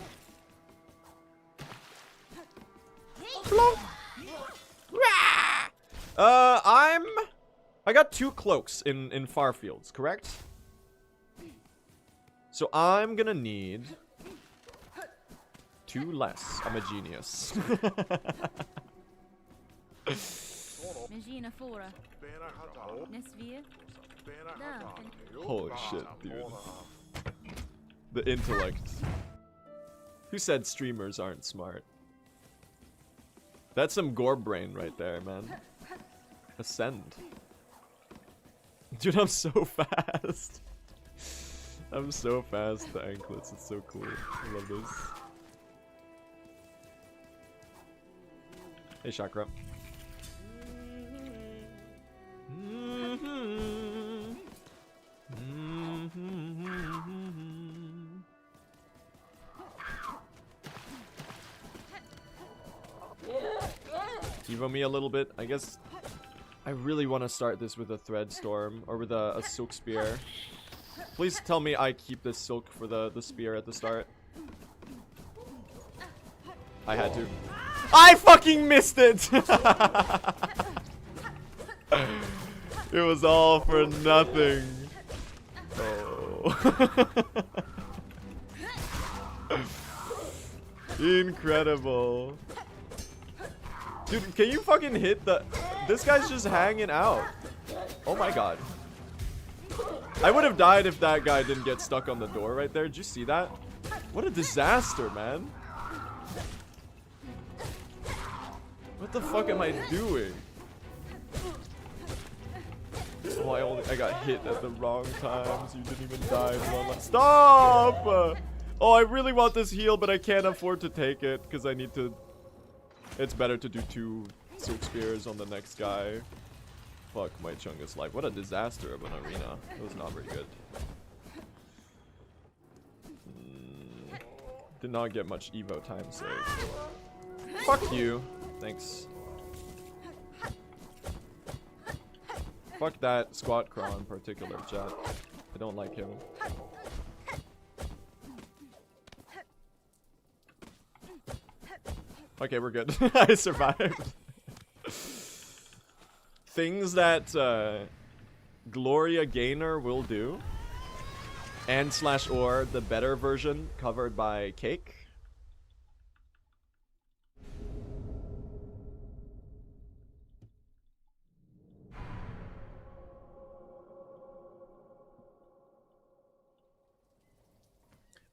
I got 2 cloaks in far fields, correct? So I'm gonna need 2 less. I'm a genius. Holy shit, dude. The intellect. Who said streamers aren't smart? That's some gore brain right there, man. Ascend. Dude, I'm so fast. I'm so fast with the anklets. It's so cool. I love this. Hey, Chakra. Evo me a little bit. I guess I really want to start this with a thread storm or with a silk spear. Please tell me I keep this silk for the spear at the start. I had to. I fucking missed it! It was all for nothing. Oh. Incredible. Dude, can you fucking hit the... This guy's just hanging out. Oh my god. I would have died if that guy didn't get stuck on the door right there. Did you see that? What a disaster, man. What the fuck am I doing? Oh, I got hit at the wrong times. You didn't even die in one life. Stop! Oh, I really want this heal, but I can't afford to take it because I need to... It's better to do 2 silk spears on the next guy. Fuck my Chungus life. What a disaster of an arena. It was not very good. Did not get much Evo time saved. Fuck you. Thanks. Fuck that squat Craw in particular, chat. I don't like him. Okay, we're good. I survived. Things that Gloria Gaynor will do. And / or the better version covered by Cake.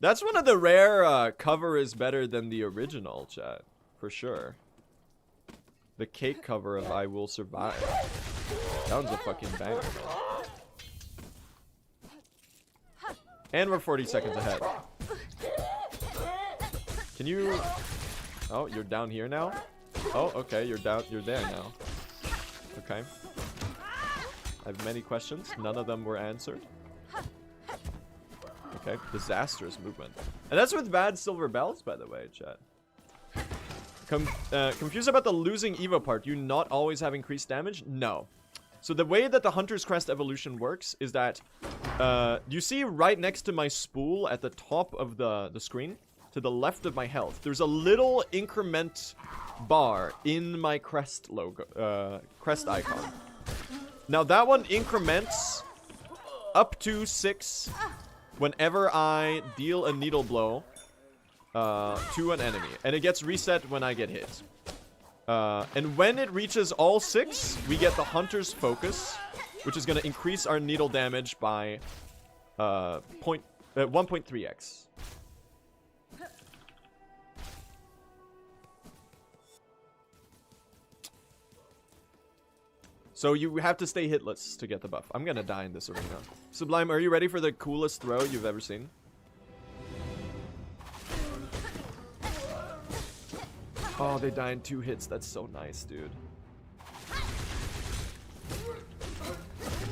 That's one of the rare cover is better than the original, chat. For sure. The Cake cover of I Will Survive. That one's a fucking banger. And we're 40 seconds ahead. Can you... Oh, you're down here now? Oh, okay, you're down. You're there now. Okay. I have many questions. None of them were answered. Okay, disastrous movement. And that's with bad silver bells, by the way, chat. Confused about the losing Evo part. You not always have increased damage? No. So the way that the Hunter's Crest evolution works is that you see right next to my spool at the top of the screen, to the left of my health, there's a little increment bar in my crest logo, crest icon. Now that one increments up to 6 whenever I deal a needle blow to an enemy, and it gets reset when I get hit. And when it reaches all 6, we get the Hunter's Focus, which is going to increase our needle damage by 1.3x. So you have to stay hitless to get the buff. I'm going to die in this arena. Sublime, are you ready for the coolest throw you've ever seen? Oh, they die in 2 hits. That's so nice, dude.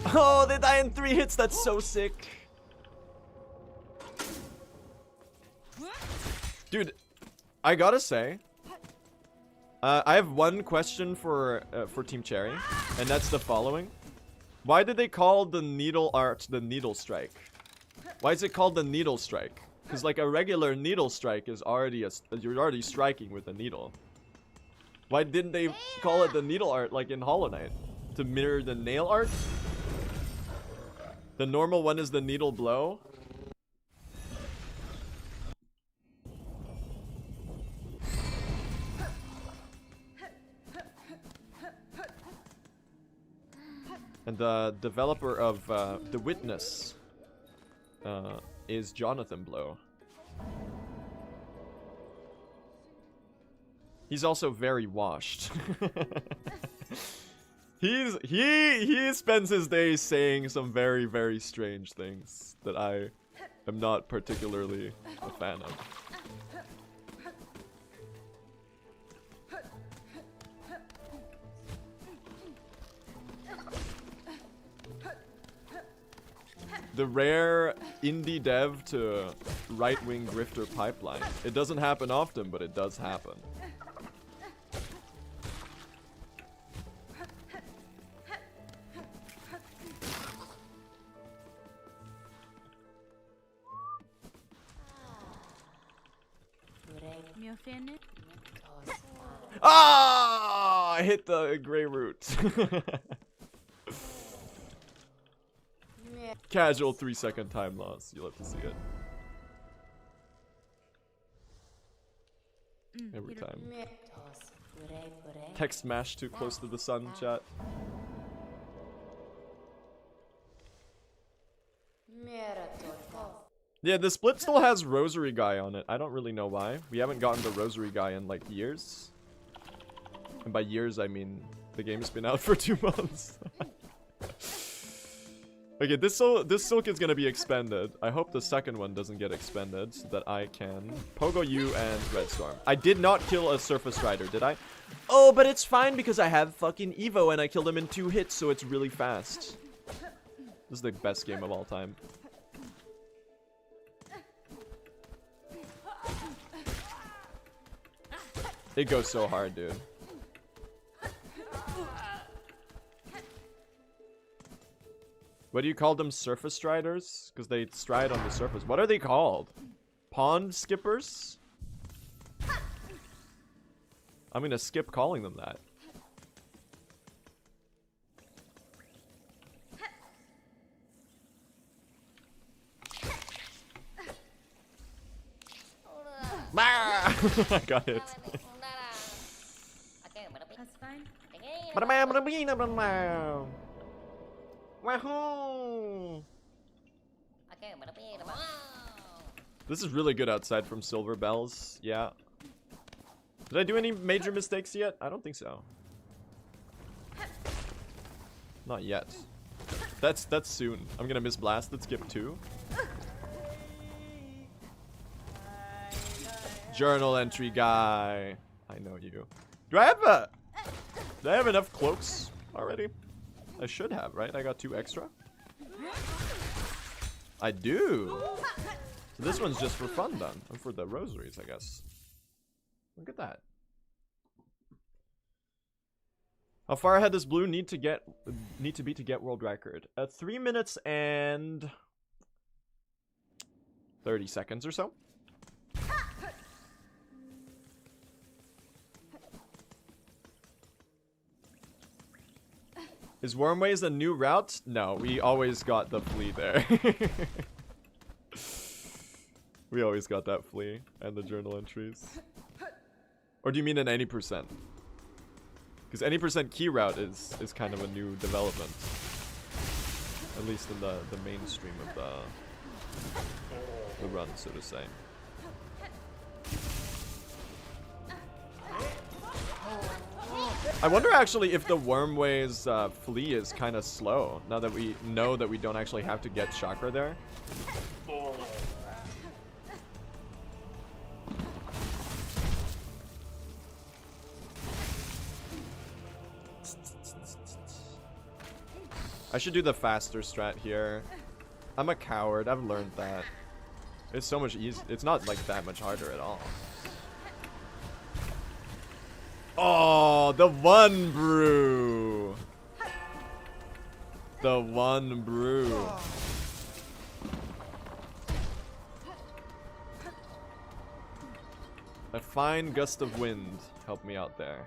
Oh, they die in 3 hits. That's so sick. Dude, I gotta say, I have one question for Team Cherry, and that's the following. Why did they call the needle art the needle strike? Why is it called the needle strike? Because like a regular needle strike is already you're already striking with a needle. Why didn't they call it the needle art like in Hollow Knight? To mirror the nail art? The normal one is the needle blow. And the developer of The Witness is Jonathan Blow. He's also very washed. He spends his days saying some very, very strange things that I am not particularly a fan of. The rare indie dev to right-wing grifter pipeline. It doesn't happen often, but it does happen. Ah! I hit the gray root. Casual 3-second time loss. You'll have to see it. Every time. Text mash too close to the sun, chat. Yeah, the split still has Rosary Guy on it. I don't really know why. We haven't gotten the Rosary Guy in like years. And by years, I mean the game's been out for 2 months. Okay, this silk is gonna be expended. I hope the second one doesn't get expended so that I can Pogo you and Red Storm. I did not kill a Surface Rider, did I? Oh, but it's fine because I have fucking Evo and I killed him in 2 hits, so it's really fast. This is the best game of all time. It goes so hard, dude. What do you call them? Surface striders? Because they stride on the surface. What are they called? Pond skippers? I'm gonna skip calling them that. I got it. That's fine. Wahoo! This is really good outside from Silver Bells. Yeah. Did I do any major mistakes yet? I don't think so. Not yet. That's soon. I'm gonna miss Blasted Skip 2. Journal entry guy. I know you. Do I have enough cloaks already? I should have, right? I got 2 extra. I do. So this one's just for fun then. And for the rosaries, I guess. Look at that. How far ahead does Blue need to be to get world record? 3 minutes and 30 seconds or so. Is Wormways a new route? No, we always got the flea there. We always got that flea and the journal entries. Or do you mean an any %? Because any % key route is kind of a new development. At least in the mainstream of the run, so to say. I wonder actually if the Wormways flea is kind of slow, now that we know that we don't actually have to get chakra there. I should do the faster strat here. I'm a coward, I've learned that. It's so much easier. It's not like that much harder at all. Oh, the one brew. The one brew. A fine gust of wind helped me out there.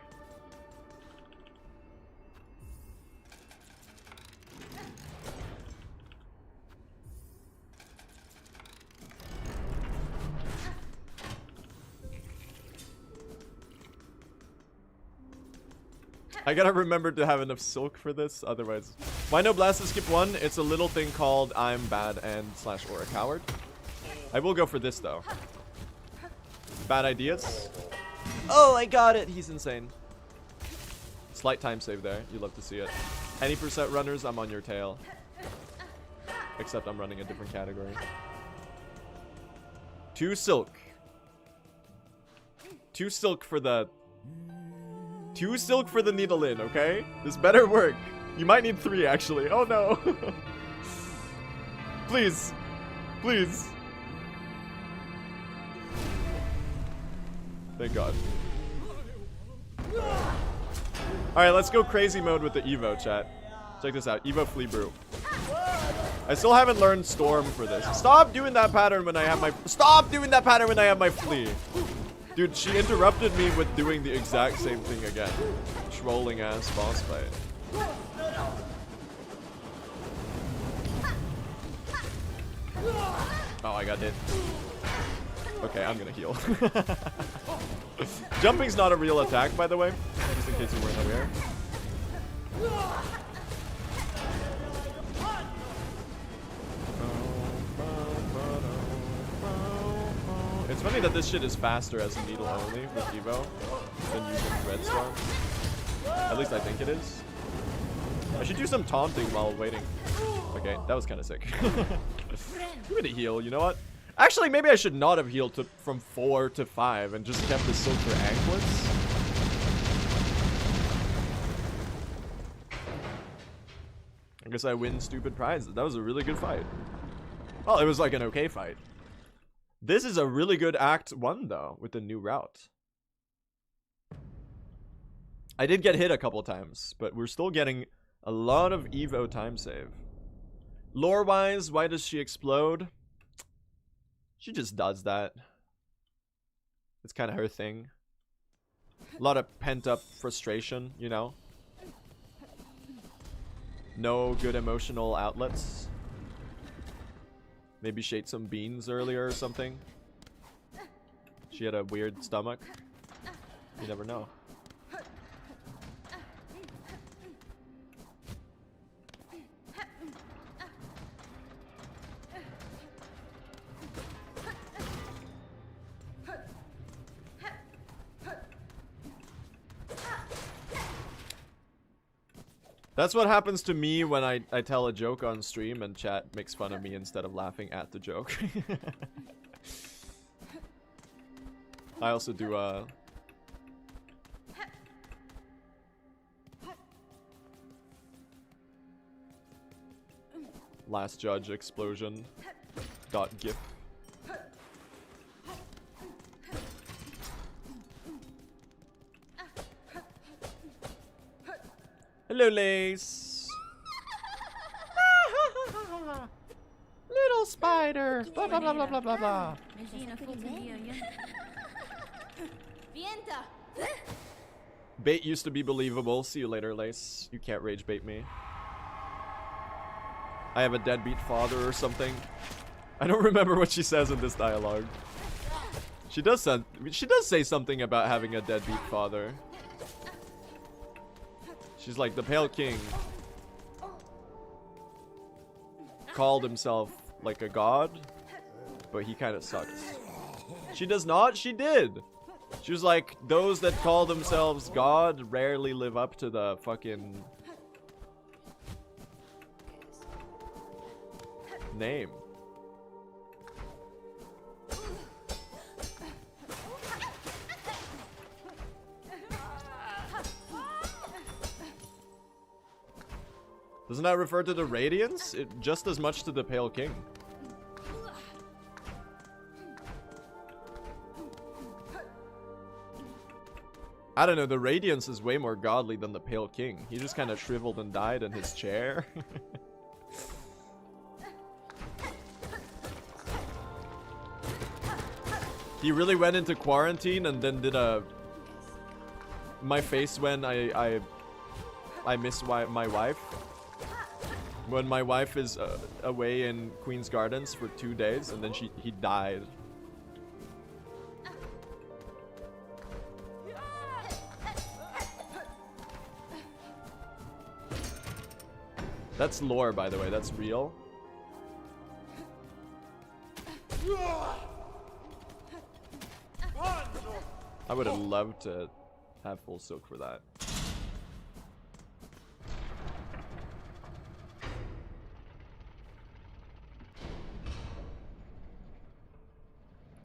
I gotta remember to have enough silk for this, otherwise. Why no blast to skip 1? It's a little thing called I'm bad and / or a coward. I will go for this though. Bad ideas. Oh, I got it. He's insane. Slight time save there. You love to see it. Any % runners, I'm on your tail. Except I'm running a different category. 2 silk. 2 silk for the... 2 silk for the needle in, okay? This better work. You might need 3, actually. Oh, no. Please. Please. Thank God. Alright, let's go crazy mode with the Evo, chat. Check this out. Evo Flea Brew. I still haven't learned Storm for this. Stop doing that pattern when I have my... Stop doing that pattern when I have my Flea. Dude, she interrupted me with doing the exact same thing again. Trolling ass boss fight. Oh, I got hit. Okay, I'm gonna heal. Jumping's not a real attack, by the way. Just in case you weren't aware. It's funny that this shit is faster as a needle only with Evo than using Red Storm. At least I think it is. I should do some taunting while waiting. Okay, that was kind of sick. I'm gonna heal, you know what? Actually, maybe I should not have healed from 4 to 5 and just kept the silk for anklets. I guess I win stupid prizes. That was a really good fight. Well, it was like an okay fight. This is a really good Act 1, though, with the new route. I did get hit a couple times, but we're still getting a lot of Evo time save. Lore-wise, why does she explode? She just does that. It's kind of her thing. A lot of pent-up frustration, you know? No good emotional outlets. Maybe she ate some beans earlier or something. She had a weird stomach. You never know. That's what happens to me when I tell a joke on stream and chat makes fun of me instead of laughing at the joke. I also do Last Judge explosion .gif. Hello, Lace. Little spider. Blah blah blah blah blah blah blah. Bait used to be believable. See you later, Lace. You can't rage bait me. I have a deadbeat father or something. I don't remember what she says in this dialogue. She does say something about having a deadbeat father. She's like, the Pale King called himself like a god, but he kind of sucks. She does not? She did. She was like, those that call themselves god rarely live up to the fucking name. Doesn't that refer to the Radiance? It just as much to the Pale King. I don't know, the Radiance is way more godly than the Pale King. He just kind of shriveled and died in his chair. He really went into quarantine and then did a... My face when I miss my wife. When my wife is away in Queen's Gardens for 2 days and then he died. That's lore, by the way. That's real. I would have loved to have full silk for that.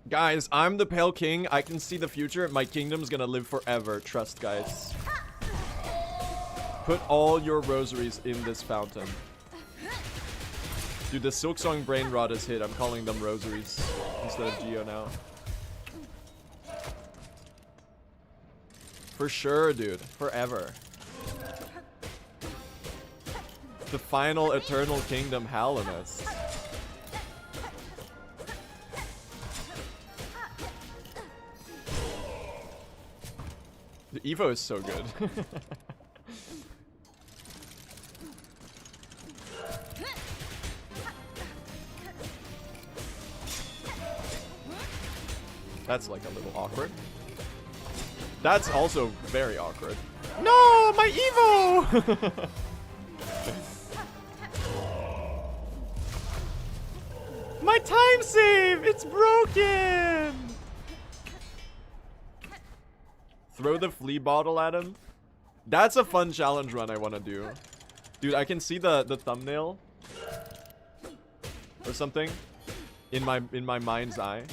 Guys, I'm the Pale King. I can see the future. My kingdom's gonna live forever. Trust, guys. Put all your rosaries in this fountain. Dude, the Silksong brain rot is hit. I'm calling them rosaries instead of Geo now. For sure, dude. Forever. The final Eternal Kingdom Halinist. The Evo is so good. That's like a little awkward. That's also very awkward. No, my Evo! My time save! It's broken! Throw the flea bottle at him. That's a fun challenge run I want to do. Dude, I can see the thumbnail or something in my mind's eye.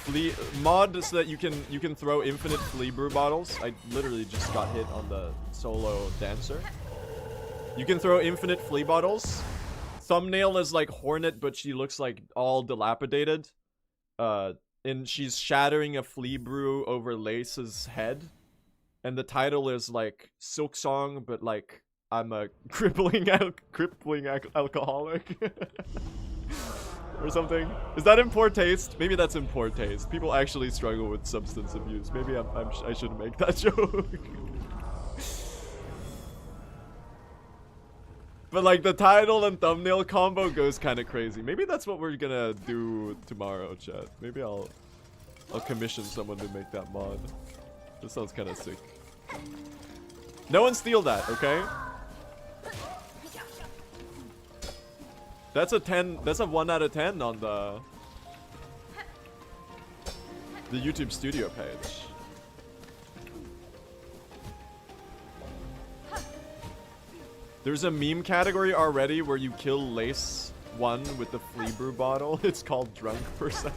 Flea mod so that you can throw infinite flea brew bottles. I literally just got hit on the solo dancer. You can throw infinite flea bottles. Thumbnail is like Hornet, but she looks like all dilapidated. And she's shattering a flea brew over Lace's head. And the title is like Silksong, but like I'm a crippling alcoholic. Or something. Is that in poor taste? Maybe that's in poor taste. People actually struggle with substance abuse. Maybe I shouldn't make that joke. But like the title and thumbnail combo goes kind of crazy. Maybe that's what we're gonna do tomorrow, chat. Maybe I'll commission someone to make that mod. This sounds kind of sick. No one steal that, okay? That's a 10. That's a 1 out of 10 on the YouTube Studio page. There's a meme category already where you kill Lace 1 with the flea brew bottle. It's called Drunk Percent.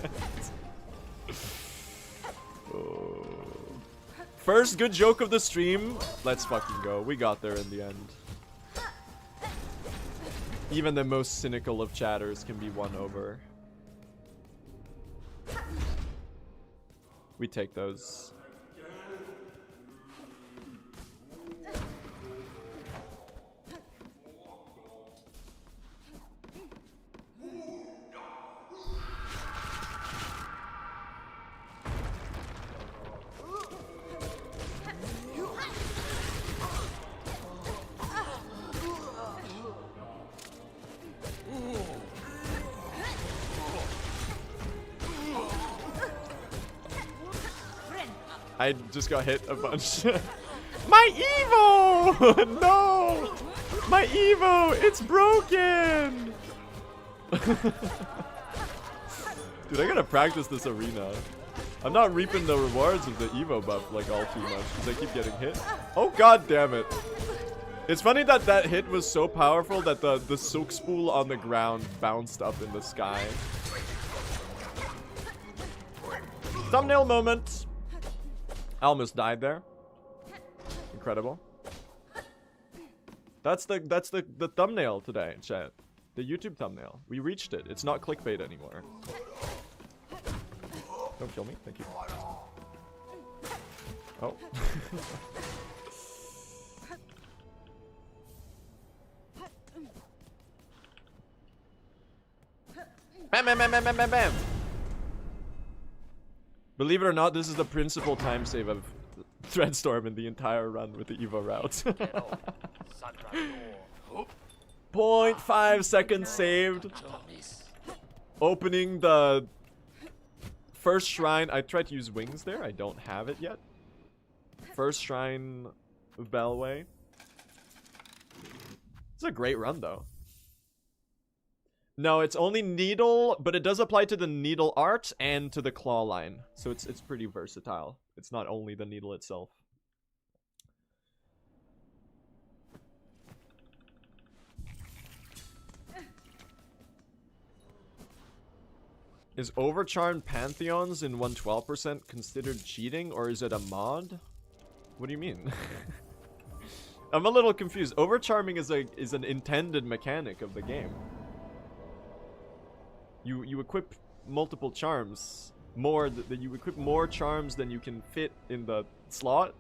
Oh. First good joke of the stream. Let's fucking go. We got there in the end. Even the most cynical of chatters can be won over. We take those. I just got hit a bunch. My Evo! No! My Evo! It's broken! Dude, I gotta practice this arena. I'm not reaping the rewards of the Evo buff like all too much because I keep getting hit. Oh god damn it. It's funny that that hit was so powerful that the silk spool on the ground bounced up in the sky. Thumbnail moment. I almost died there. Incredible. That's the thumbnail today, chat. The YouTube thumbnail. We reached it. It's not clickbait anymore. Don't kill me. Thank you. Oh. Bam, bam, bam, bam, bam, bam, bam. Believe it or not, this is the principal time save of Threadstorm in the entire run with the Evo route. 0.5 seconds saved. Opening the first shrine. I tried to use wings there. I don't have it yet. First shrine of Bellway. It's a great run though. No, it's only needle, but it does apply to the needle art and to the claw line. So it's pretty versatile. It's not only the needle itself. Is overcharmed pantheons in 112% considered cheating, or is it a mod? What do you mean? I'm a little confused. Overcharming is an intended mechanic of the game. You equip multiple charms, you equip more charms than you can fit in the slot,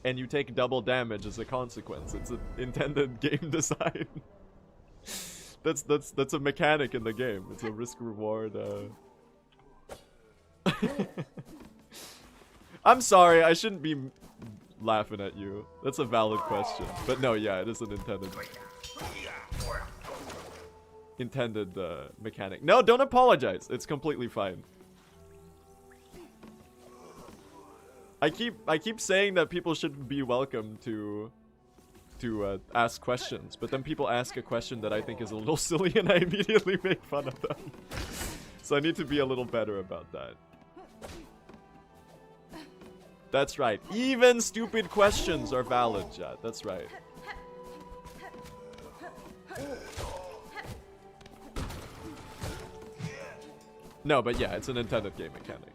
and you take double damage as a consequence. It's an intended game design. That's a mechanic in the game. It's a risk reward. I'm sorry, I shouldn't be laughing at you. That's a valid question. But no, yeah, it is an intended mechanic. No, don't apologize. It's completely fine. I keep saying that people should be welcome to ask questions, but then people ask a question that I think is a little silly and I immediately make fun of them. So I need to be a little better about that. That's right. Even stupid questions are valid, chat. That's right. No, but yeah, it's an intended game mechanic.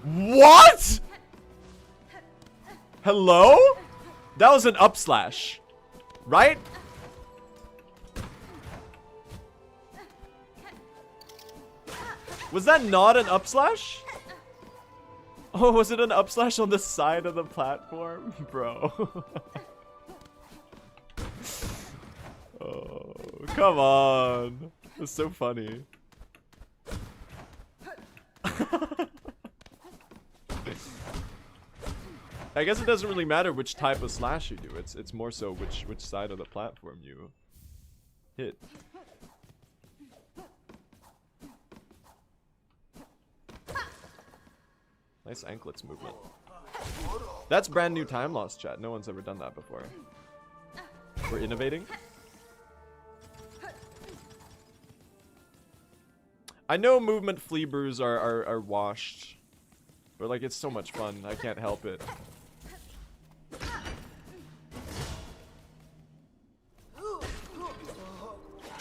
What? Hello? That was an up slash, right? Was that not an up slash? Oh, was it an up slash on the side of the platform? Bro. Oh, come on. It's so funny. I guess it doesn't really matter which type of slash you do. It's more so which side of the platform you hit. Nice anklets movement. That's brand new time loss, chat. No one's ever done that before. We're innovating. I know movement flea brews are washed, but like it's so much fun. I can't help it.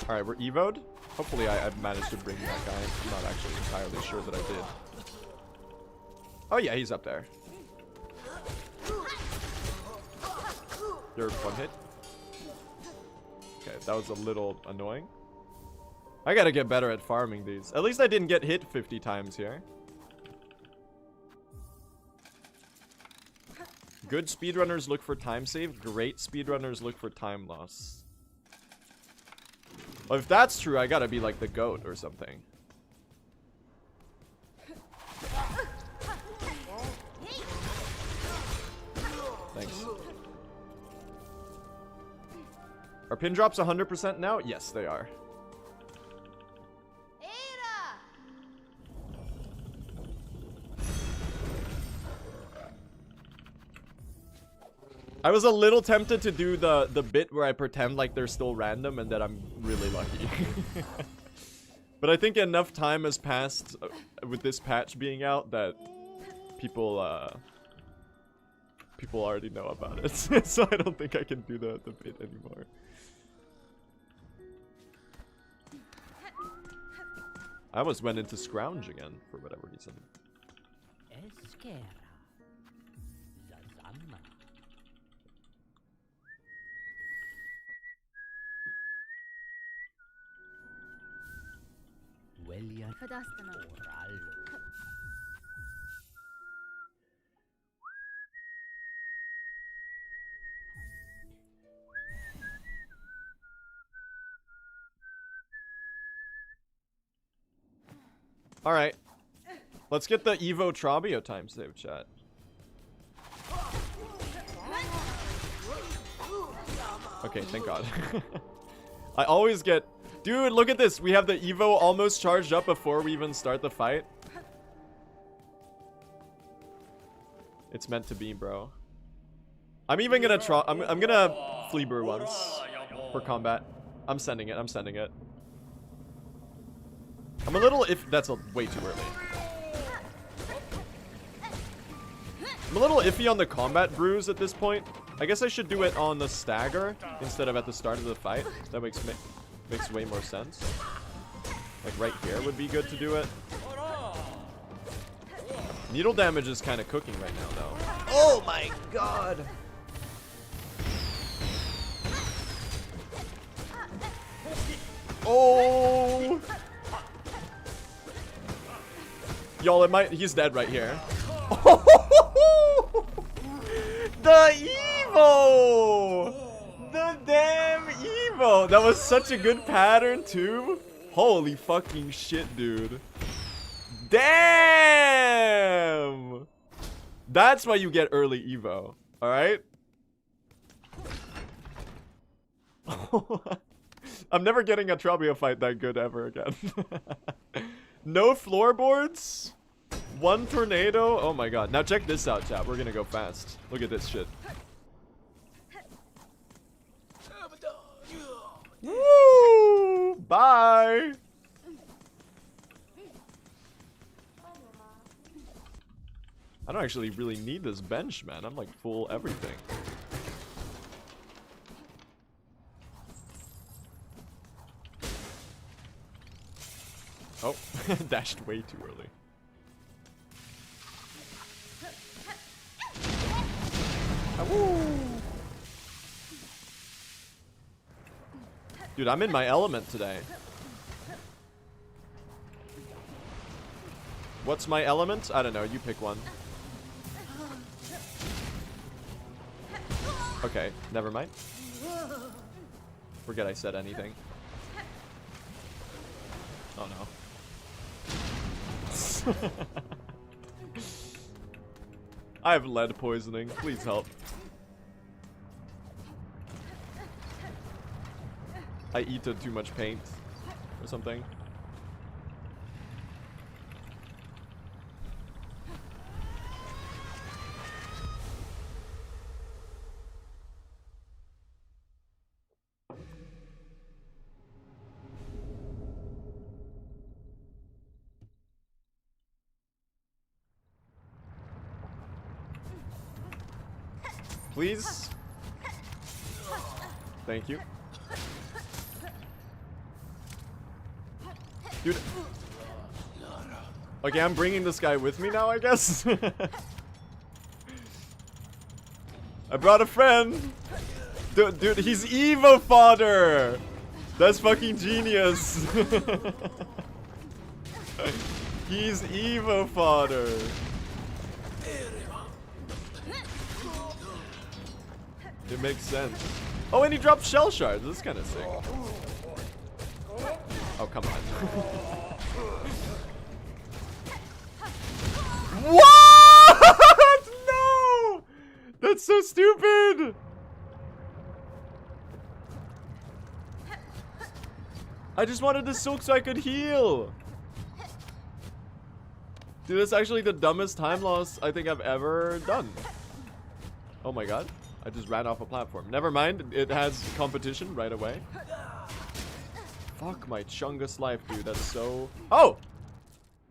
Alright, we're evo'd. Hopefully I've managed to bring that guy. I'm not actually entirely sure that I did. Oh yeah, he's up there. You're one hit. Okay, that was a little annoying. I gotta get better at farming these. At least I didn't get hit 50 times here. Good speedrunners look for time save. Great speedrunners look for time loss. Well, if that's true, I gotta be like the GOAT or something. Thanks. Are pin drops 100% now? Yes, they are. I was a little tempted to do the bit where I pretend like they're still random and that I'm really lucky. But I think enough time has passed with this patch being out that people already know about it. So I don't think I can do the bit anymore. I almost went into scrounge again for whatever reason. Alright. Let's get the Evo Trobio time save, chat. Okay, thank God. I always get... Dude, look at this. We have the Evo almost charged up before we even start the fight. It's meant to be, bro. I'm even gonna try... I'm gonna Fleabur once for combat. I'm sending it. I'm sending it. I'm a little that's way too early. I'm a little iffy on the combat brews at this point. I guess I should do it on the stagger instead of at the start of the fight. That makes way more sense. Like right here would be good to do it. Needle damage is kind of cooking right now, though. Oh my god! Oh! Y'all, it might. He's dead right here. The Evo! The damn Evo! That was such a good pattern, too. Holy fucking shit, dude. Damn! That's why you get early Evo. Alright? I'm never getting a Trobio fight that good ever again. No floorboards? One tornado? Oh my god. Now check this out, chat. We're gonna go fast. Look at this shit. Woo! Bye! I don't actually really need this bench, man. I'm like full everything. Oh, dashed way too early. Dude, I'm in my element today. What's my element? I don't know. You pick one. Okay, never mind. Forget I said anything. Oh no. I have lead poisoning. Please help. I eat too much paint or something. Please. Thank you. Dude. Okay, I'm bringing this guy with me now, I guess. I brought a friend. Dude, he's Evo fodder. That's fucking genius. He's Evo fodder. It makes sense. Oh, and he dropped shell shards. This is kind of sick. Oh, come on. What? No! That's so stupid! I just wanted the silk so I could heal. Dude, that's actually the dumbest time loss I think I've ever done. Oh my god. I just ran off a platform. Never mind. It has competition right away. Fuck my chungus life, dude. That's so... Oh!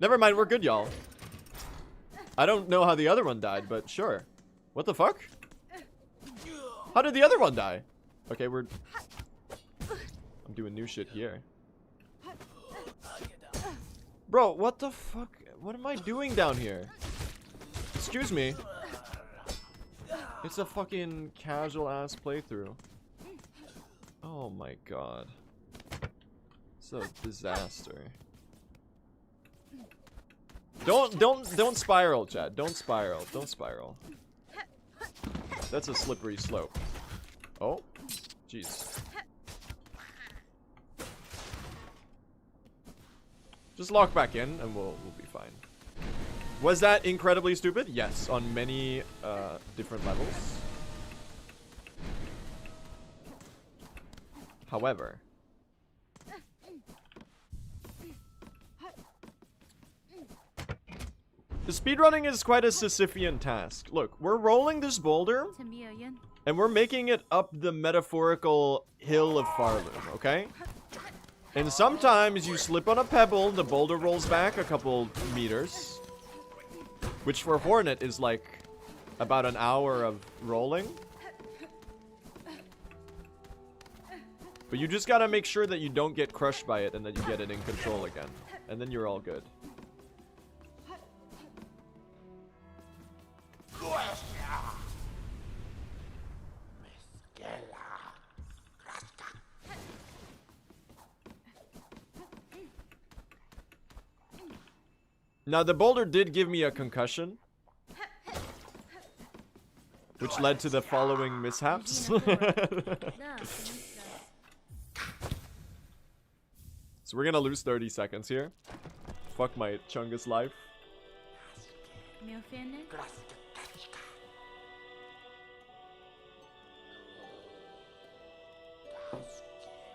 Never mind. We're good, y'all. I don't know how the other one died, but sure. What the fuck? How did the other one die? Okay, I'm doing new shit here. Bro, what the fuck? What am I doing down here? Excuse me. It's a fucking casual-ass playthrough. Oh my god. It's a disaster. Don't spiral, chat. Don't spiral. Don't spiral. That's a slippery slope. Oh, jeez. Just lock back in and we'll be fine. Was that incredibly stupid? Yes, on many different levels. However, the speedrunning is quite a Sisyphean task. Look, we're rolling this boulder and we're making it up the metaphorical hill of Farloom, okay? And sometimes you slip on a pebble, the boulder rolls back a couple meters. Which for Hornet is like about an hour of rolling. But you just gotta make sure that you don't get crushed by it and that you get it in control again. And then you're all good. Now, the boulder did give me a concussion, which led to the following mishaps. So we're gonna lose 30 seconds here. Fuck my Chungus life.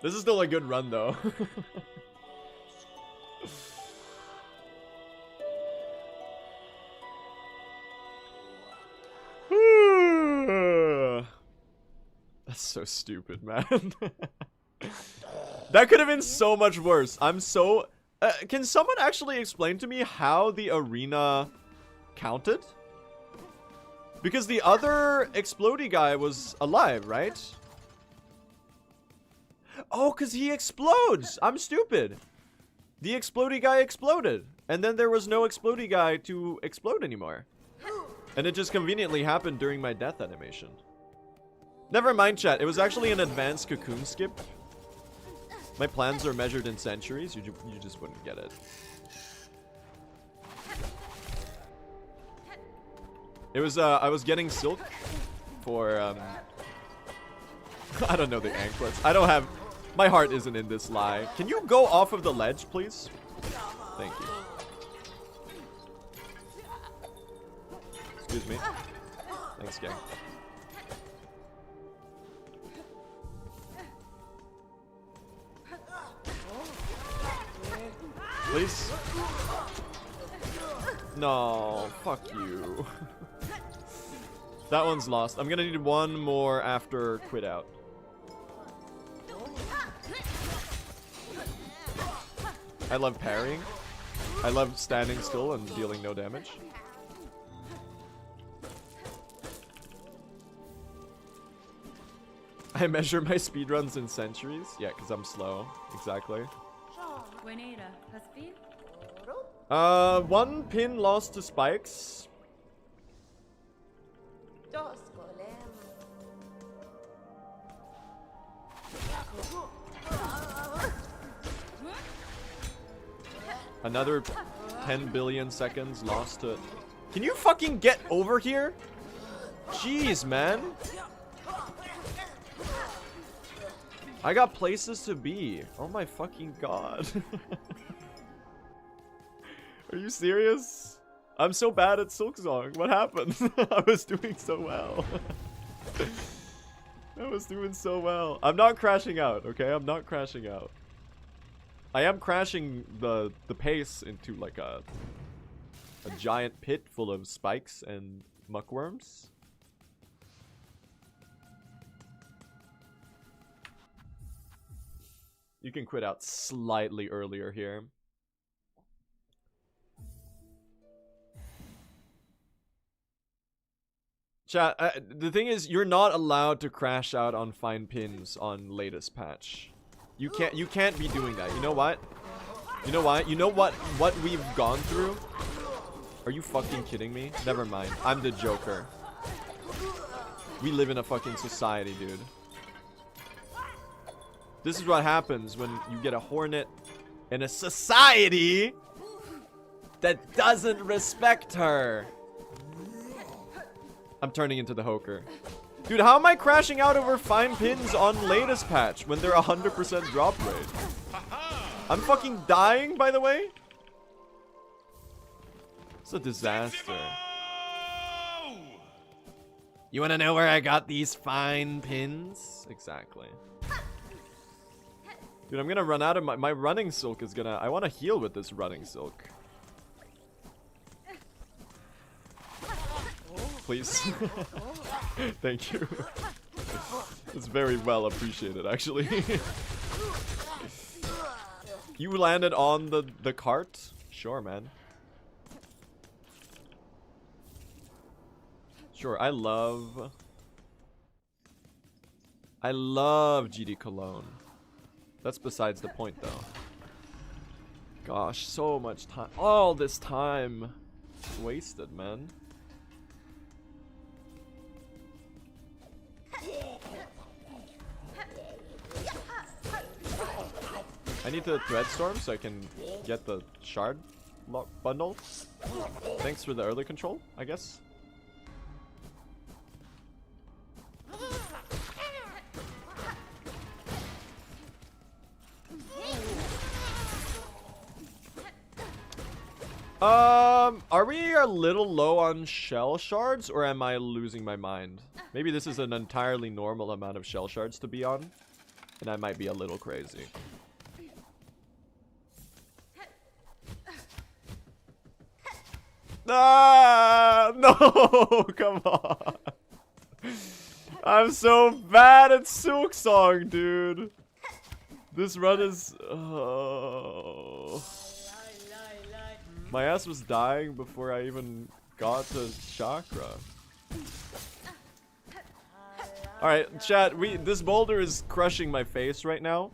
This is still a good run though. That's so stupid, man. That could have been so much worse. I'm so... can someone actually explain to me how the arena counted? Because the other explodey guy was alive, right? Oh, because he explodes! I'm stupid! The explodey guy exploded. And then there was no explodey guy to explode anymore. And it just conveniently happened during my death animation. Never mind, chat. It was actually an advanced cocoon skip. My plans are measured in centuries. You just wouldn't get it. It was, I was getting silk for, I don't know the anklets. I don't have... My heart isn't in this lie. Can you go off of the ledge, please? Thank you. Excuse me. Thanks, gang. Please? No, fuck you. That one's lost. I'm gonna need one more after quit out. I love parrying. I love standing still and dealing no damage. I measure my speedruns in centuries. Yeah, because I'm slow. Exactly. One pin lost to spikes. Another 10 billion seconds lost to... Can you fucking get over here? Jeez, man. I got places to be. Oh my fucking god. Are you serious? I'm so bad at Silksong. What happened? I was doing so well. I was doing so well. I'm not crashing out, okay? I'm not crashing out. I am crashing the pace into like a giant pit full of spikes and muckworms. You can quit out slightly earlier here. Chat, the thing is, you're not allowed to crash out on fine pins on latest patch. You can't be doing that. You know what? You know what? You know what we've gone through? Are you fucking kidding me? Never mind. I'm the Joker. We live in a fucking society, dude. This is what happens when you get a hornet in a society that doesn't respect her. I'm turning into the Hoker. Dude, how am I crashing out over fine pins on latest patch when they're 100% drop rate? I'm fucking dying, by the way? It's a disaster. You wanna know where I got these fine pins? Exactly. Dude, I'm gonna run out of my running silk is gonna... I wanna heal with this running silk. Please. Thank you. It's very well appreciated, actually. You landed on the cart? Sure, man. Sure, I love GD Cologne. That's besides the point, though. Gosh, so much time. All this time wasted, man. I need to thread storm so I can get the shard. lock bundle. Thanks for the early control, I guess. Are we a little low on shell shards, or am I losing my mind? Maybe this is an entirely normal amount of shell shards to be on, and I might be a little crazy. Ah, no, come on. I'm so bad at Silksong, dude. This run is... Oh. My ass was dying before I even got to Chakra. Alright, chat, this boulder is crushing my face right now.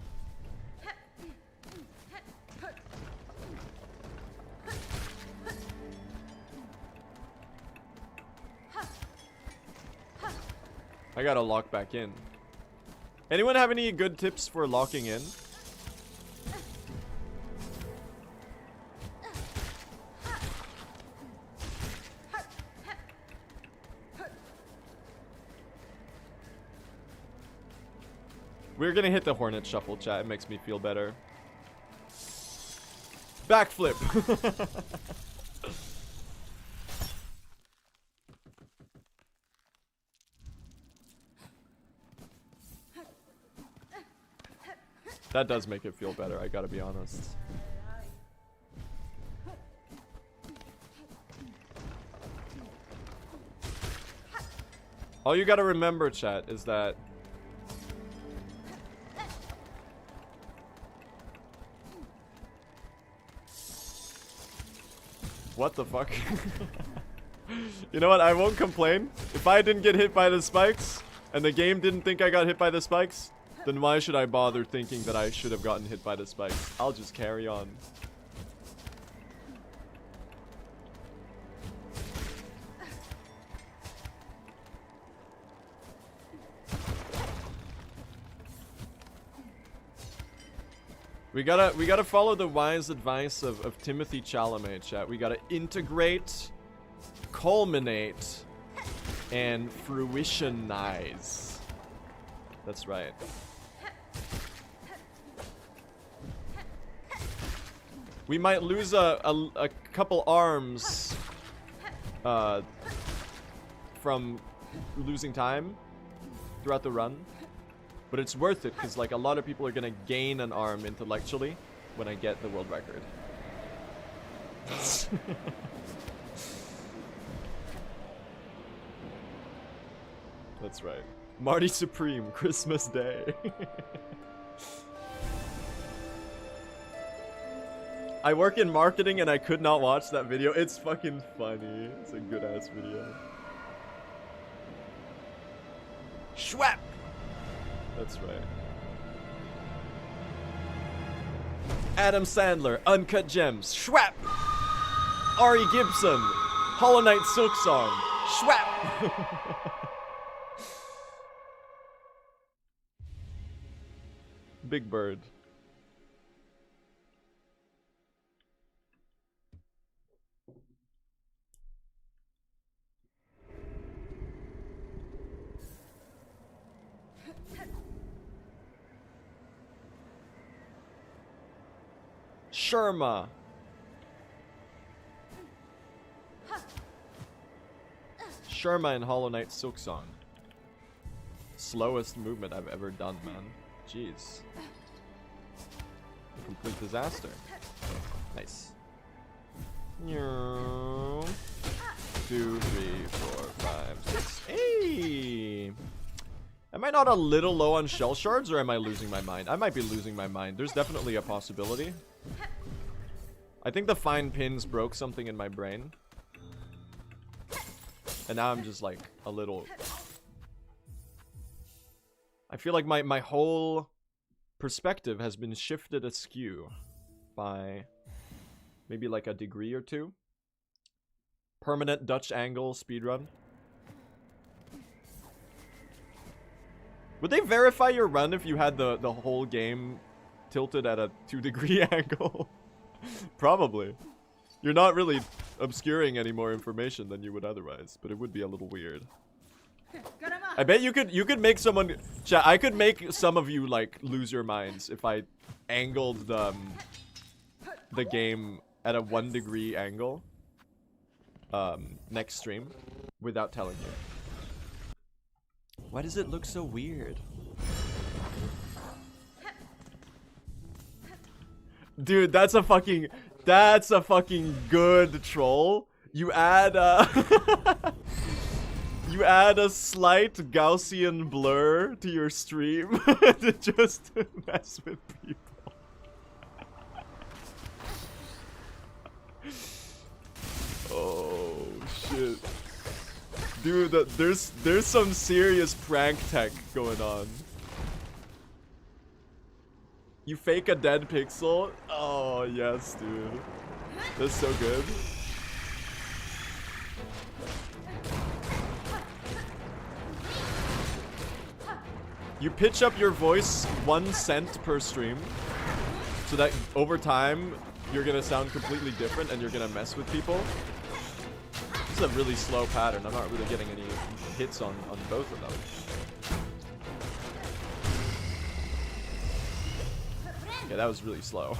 I gotta lock back in. Anyone have any good tips for locking in? We're gonna hit the Hornet Shuffle, chat. It makes me feel better. Backflip! That does make it feel better, I gotta be honest. All you gotta remember, chat, is that what the fuck? You know what? I won't complain. If I didn't get hit by the spikes, and the game didn't think I got hit by the spikes, then why should I bother thinking that I should have gotten hit by the spikes? I'll just carry on. We gotta follow the wise advice of Timothy Chalamet, chat. We gotta integrate, culminate, and fruitionize. That's right. We might lose a couple arms from losing time throughout the run. But it's worth it, because like a lot of people are gonna gain an arm intellectually when I get the world record. That's right. Marty Supreme, Christmas Day. I work in marketing and I could not watch that video. It's fucking funny. It's a good ass video. Schwap! That's right. Adam Sandler, Uncut Gems, Schwap! Ari Gibson, Hollow Knight Silksong, Schwap! Big Bird. Sherma. Sherma in Hollow Knight Silksong. Slowest movement I've ever done, man. Jeez. Complete disaster. Nice. 2, 3, 4, 5, 6. Hey! Am I not a little low on shell shards, or am I losing my mind? I might be losing my mind. There's definitely a possibility. I think the fine pins broke something in my brain. And now I'm just like a little... I feel like my whole perspective has been shifted askew by maybe like a degree or two. Permanent Dutch angle speedrun. Would they verify your run if you had the whole game tilted at a 2-degree angle? Probably. You're not really obscuring any more information than you would otherwise, but it would be a little weird. I bet you could make someone chat. I could make some of you like lose your minds if I angled the game at a 1 degree angle next stream without telling you. Why does it look so weird? Dude, that's a fucking good troll. You add you add a slight Gaussian blur to your stream to just mess with people. Oh shit. Dude, there's some serious prank tech going on. You fake a dead pixel? Oh yes, dude. That's so good. You pitch up your voice 1 cent per stream, so that over time you're gonna sound completely different and you're gonna mess with people. This is a really slow pattern. I'm not really getting any hits on both of them. Yeah, that was really slow.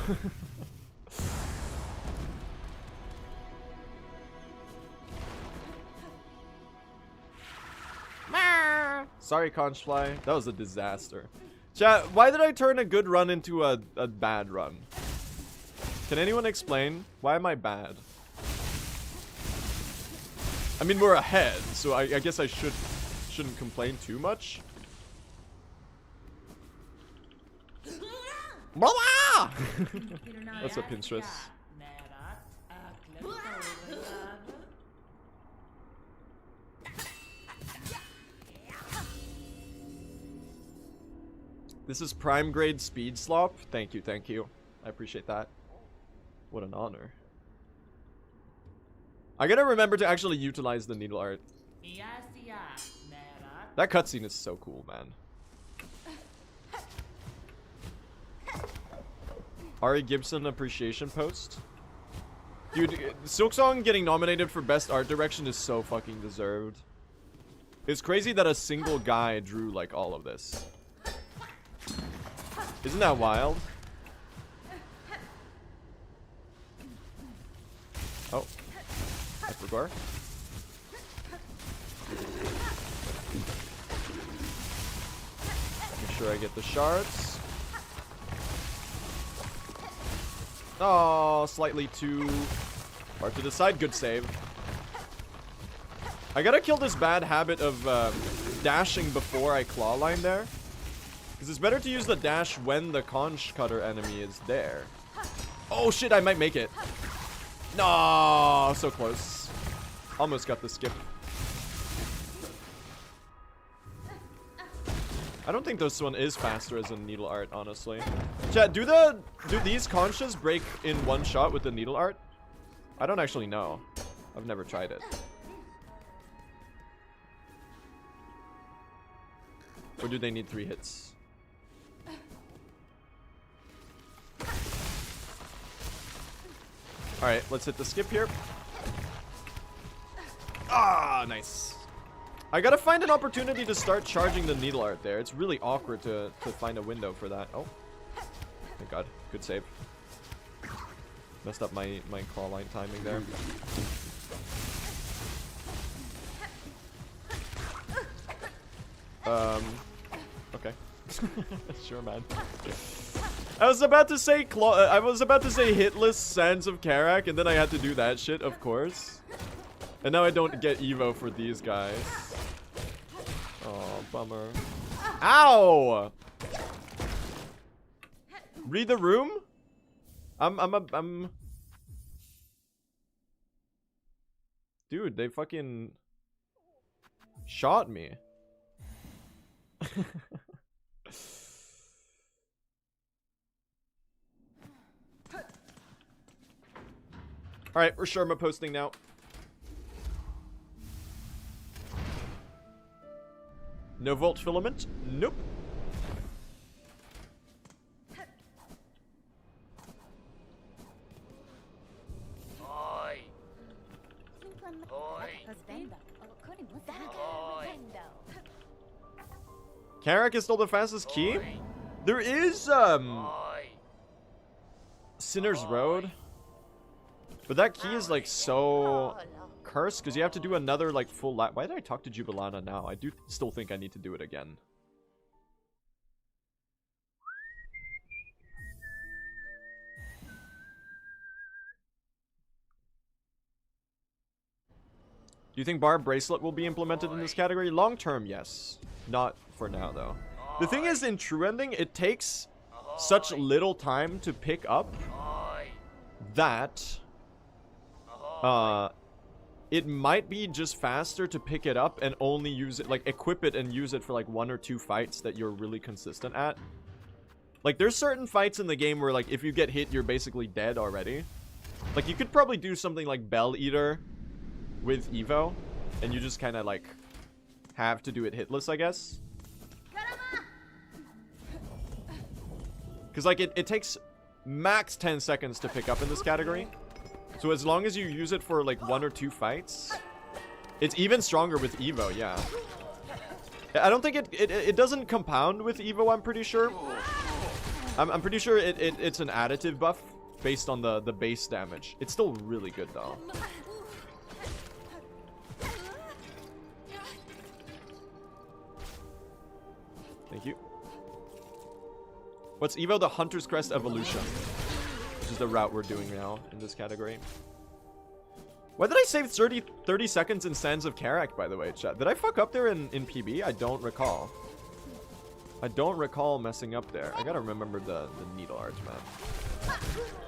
Sorry, Conchfly. That was a disaster. Chat, why did I turn a good run into a bad run? Can anyone explain? Why am I bad? I mean, we're ahead, so I guess I shouldn't complain too much. What's up, Pinterest? This is prime grade speed slop. Thank you, thank you. I appreciate that. What an honor. I gotta remember to actually utilize the needle art. That cutscene is so cool, man. Ari Gibson appreciation post. Dude, Silksong getting nominated for best art direction is so fucking deserved. It's crazy that a single guy drew like all of this. Isn't that wild? Oh. I forgot. Make sure I get the shards. Oh, slightly too hard to decide. Good save. I gotta kill this bad habit of dashing before I claw line there. Because it's better to use the dash when the conch cutter enemy is there. Oh shit, I might make it. No, so close. Almost got the skip. I don't think this one is faster as a needle art, honestly. Chat, do these conches break in 1 shot with the needle art? I don't actually know. I've never tried it. Or do they need 3 hits? Alright, let's hit the skip here. Ah, nice. I gotta find an opportunity to start charging the needle art there. It's really awkward to find a window for that. Oh. Thank God. Good save. Messed up my claw line timing there. Okay. Sure, man. I was about to say hitless Sands of Carak, and then I had to do that shit, of course. And now I don't get Evo for these guys. Oh, bummer. Ow! Read the room? I'm... Dude, they fucking... shot me. Alright, we're Sharma posting now. No volt filament? Nope. Carak is still the fastest key? There is, Sinner's Road. But that key is, like, so cursed, because you have to do another, like, full lap. Why did I talk to Jubilana now? I do still think I need to do it again. Do you think Barb Bracelet will be implemented in this category? Long term, yes. Not for now, though. The thing is, in True Ending, it takes such little time to pick up that it might be just faster to pick it up and only use it, like, equip it and use it for, like, 1 or 2 fights that you're really consistent at. Like, there's certain fights in the game where, like, if you get hit, you're basically dead already. Like, you could probably do something like Bell Eater with Evo, and you just kind of, like, have to do it hitless, I guess. Because, like, it takes max 10 seconds to pick up in this category. So as long as you use it for, like, 1 or 2 fights, it's even stronger with Evo, yeah. I don't think it doesn't compound with Evo, I'm pretty sure. I'm pretty sure it's an additive buff based on the base damage. It's still really good, though. Thank you. What's Evo? The Hunter's Crest Evolution, which is the route we're doing now in this category. Why did I save 30 seconds in Sands of Carak, by the way, chat? Did I fuck up there in PB? I don't recall. I don't recall messing up there. I gotta remember the needle arch, man.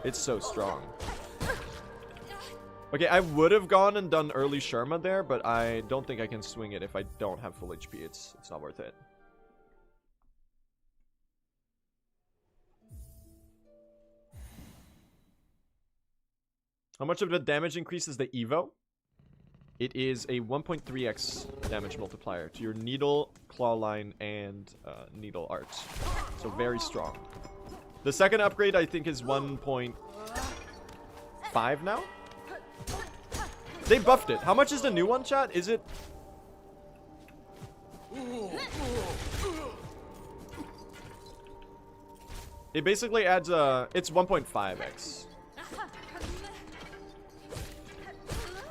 It's so strong. Okay, I would have gone and done early Sherma there, but I don't think I can swing it if I don't have full HP. It's not worth it. How much of the damage increase is the Evo? It is a 1.3x damage multiplier to your needle, claw line, and needle art. So very strong. The second upgrade, I think, is 1.5 now? They buffed it. How much is the new one, chat? Is it... It basically adds a... It's 1.5x.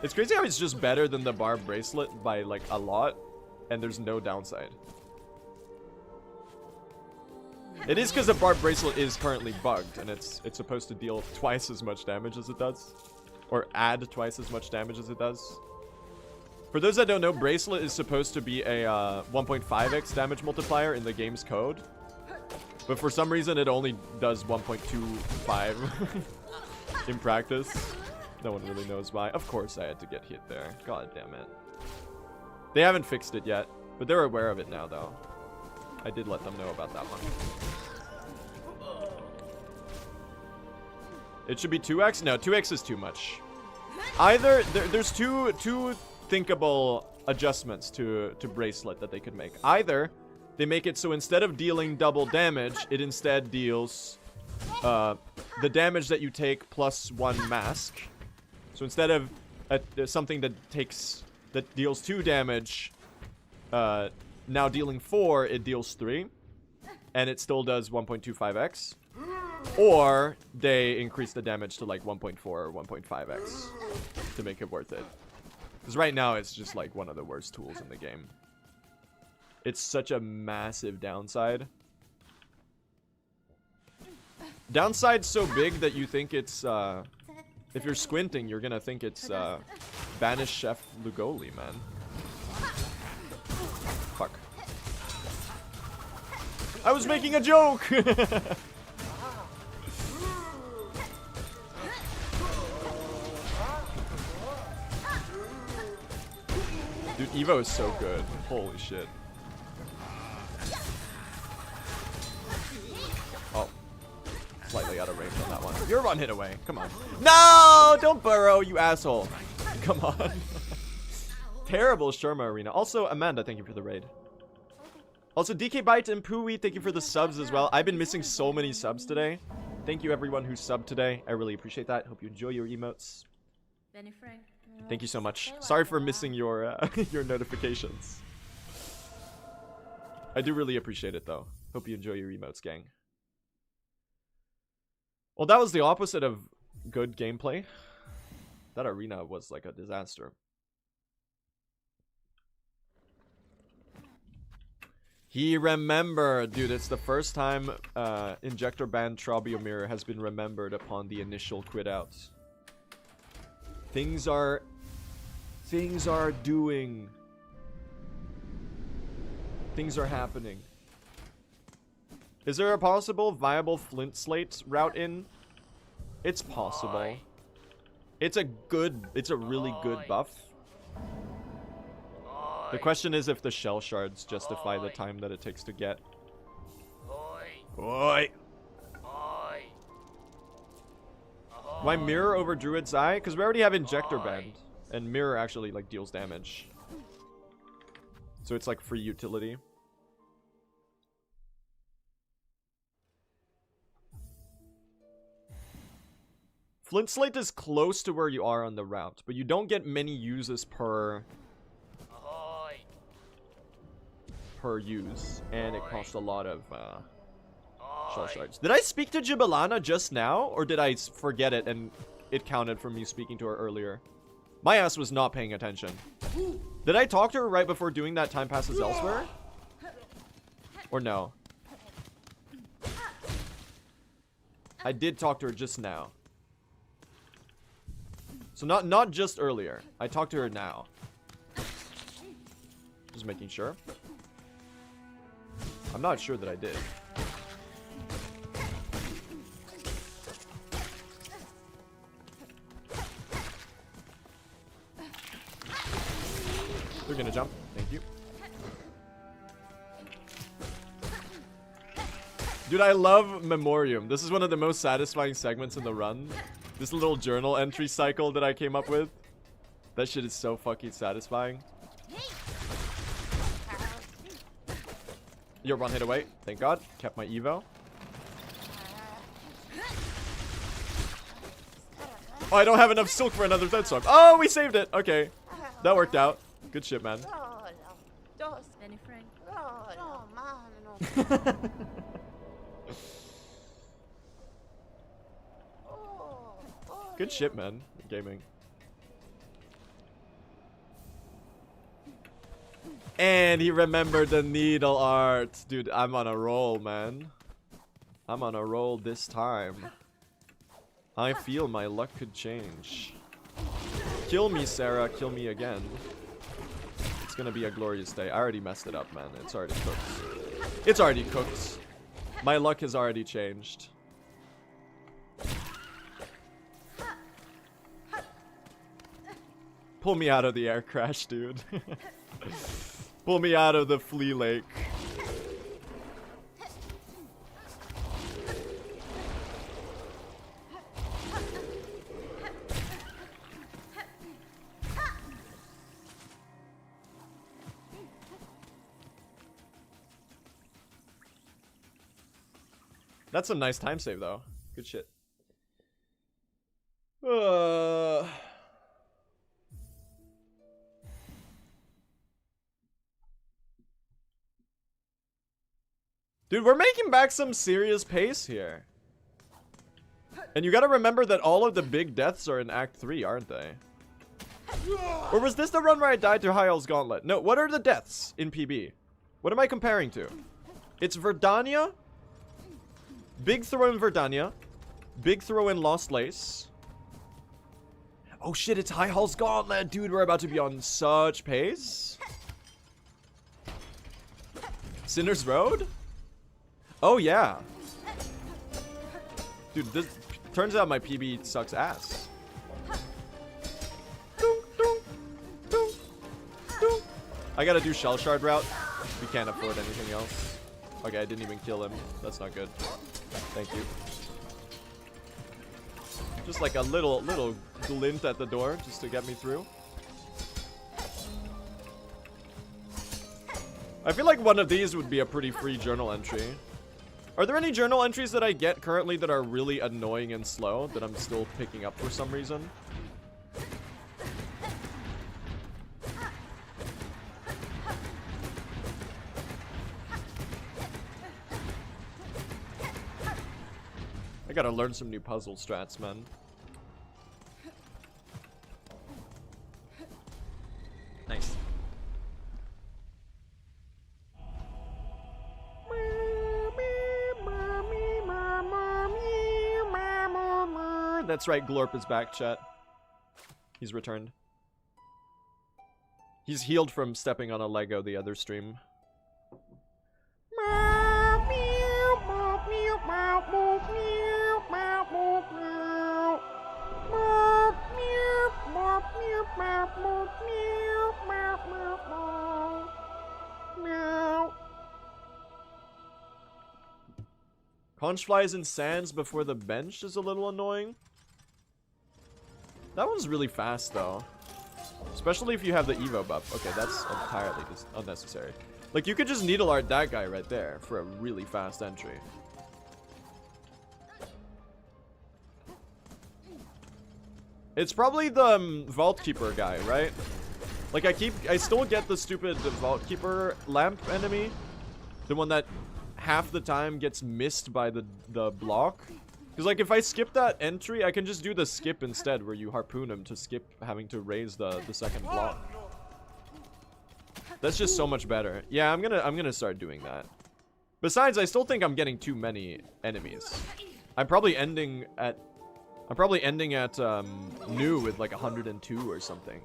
It's crazy how it's just better than the Barb Bracelet by, like, a lot, and there's no downside. It is because the Barb Bracelet is currently bugged, and it's supposed to deal twice as much damage as it does. Or add twice as much damage as it does. For those that don't know, Bracelet is supposed to be a 1.5x damage multiplier in the game's code. But for some reason, it only does 1.25 in practice. No one really knows why. Of course I had to get hit there. God damn it. They haven't fixed it yet, but they're aware of it now, though. I did let them know about that one. It should be 2x? No, 2x is too much. Either... There's two thinkable adjustments to Bracelet that they could make. Either they make it so instead of dealing double damage, it instead deals the damage that you take plus 1 mask. So instead of something that deals 2 damage, now dealing 4, it deals 3, and it still does 1.25x. Or they increase the damage to like 1.4 or 1.5x to make it worth it. Because right now it's just like one of the worst tools in the game. It's such a massive downside. Downside's so big that you think it's if you're squinting, you're gonna think it's banished Chef Lugoli, man. Fuck. I was making a joke! Dude, Evo is so good. Holy shit. Oh. Slightly out of range on that one. You're 1 hit away. Come on. No! Don't burrow, you asshole. Come on. Terrible Sherma Arena. Also, Amanda, thank you for the raid. Also, DK Byte and Pooey, thank you for the subs as well. I've been missing so many subs today. Thank you everyone who subbed today. I really appreciate that. Hope you enjoy your emotes. Thank you so much. Sorry for missing your your notifications. I do really appreciate it though. Hope you enjoy your emotes, gang. Well, that was the opposite of good gameplay. That arena was like a disaster. He remembered, dude. It's the first time Injector Band Trobio Mirror has been remembered upon the initial quit outs. Things are happening. Is there a possible viable flint slate route in? It's possible. It's a really good buff. The question is if the shell shards justify the time that it takes to get. Oi. Why mirror over Druid's Eye? Because we already have Injector Band. And mirror actually like deals damage. So it's like free utility. Flint Slate is close to where you are on the route, but you don't get many uses per use, and it costs a lot of shell shards. Did I speak to Jibalana just now, or did I forget it and it counted for me speaking to her earlier? My ass was not paying attention. Did I talk to her right before doing that Time Passes Elsewhere? Or no? I did talk to her just now. So not just earlier. I talked to her now. Just making sure. I'm not sure that I did. They're gonna jump. Thank you. Dude, I love Memoriam. This is one of the most satisfying segments in the run. This little journal entry cycle that I came up with. That shit is so fucking satisfying. You're 1 hit away. Thank God. Kept my evo. Oh, I don't have enough silk for another dead storm. Oh, we saved it. Okay. That worked out. Good shit, man. Good shit, man. Gaming. And he remembered the needle art. Dude, I'm on a roll, man. I'm on a roll this time. I feel my luck could change. Kill me, Sarah. Kill me again. It's gonna be a glorious day. I already messed it up, man. It's already cooked. It's already cooked. My luck has already changed. Pull me out of the air crash, dude. Pull me out of the flea lake. That's a nice time save, though. Good shit. Dude, we're making back some serious pace here. And you gotta remember that all of the big deaths are in Act 3, aren't they? Or was this the run where I died to High Elf's Gauntlet? No, what are the deaths in PB? What am I comparing to? It's Verdania. Big throw in Verdania. Big throw in Lost Lace. Oh shit, it's High Hall's Gauntlet. Dude, we're about to be on such pace. Sinner's Road? Oh yeah. Dude, this turns out my PB sucks ass. I gotta do Shell Shard route. We can't afford anything else. Okay, I didn't even kill him. That's not good. Thank you. Just like a little glint at the door just to get me through. I feel like one of these would be a pretty free journal entry. Are there any journal entries that I get currently that are really annoying and slow that I'm still picking up for some reason? I gotta learn some new puzzle strats, man. Nice. That's right, Glorp is back, chat. He's returned. He's healed from stepping on a Lego the other stream. Conch flies in sands before the bench is a little annoying. That one's really fast though. Especially if you have the Evo buff. Okay, that's entirely just unnecessary. Like, you could just needle art that guy right there for a really fast entry. It's probably the Vault Keeper guy, right? Like, I still get the stupid Vault Keeper lamp enemy. The one that half the time gets missed by the block. Because, like, if I skip that entry, I can just do the skip instead, where you harpoon him to skip having to raise the second block. That's just so much better. Yeah, I'm gonna start doing that. Besides, I still think I'm getting too many enemies. I'm probably ending at new with like 102 or something.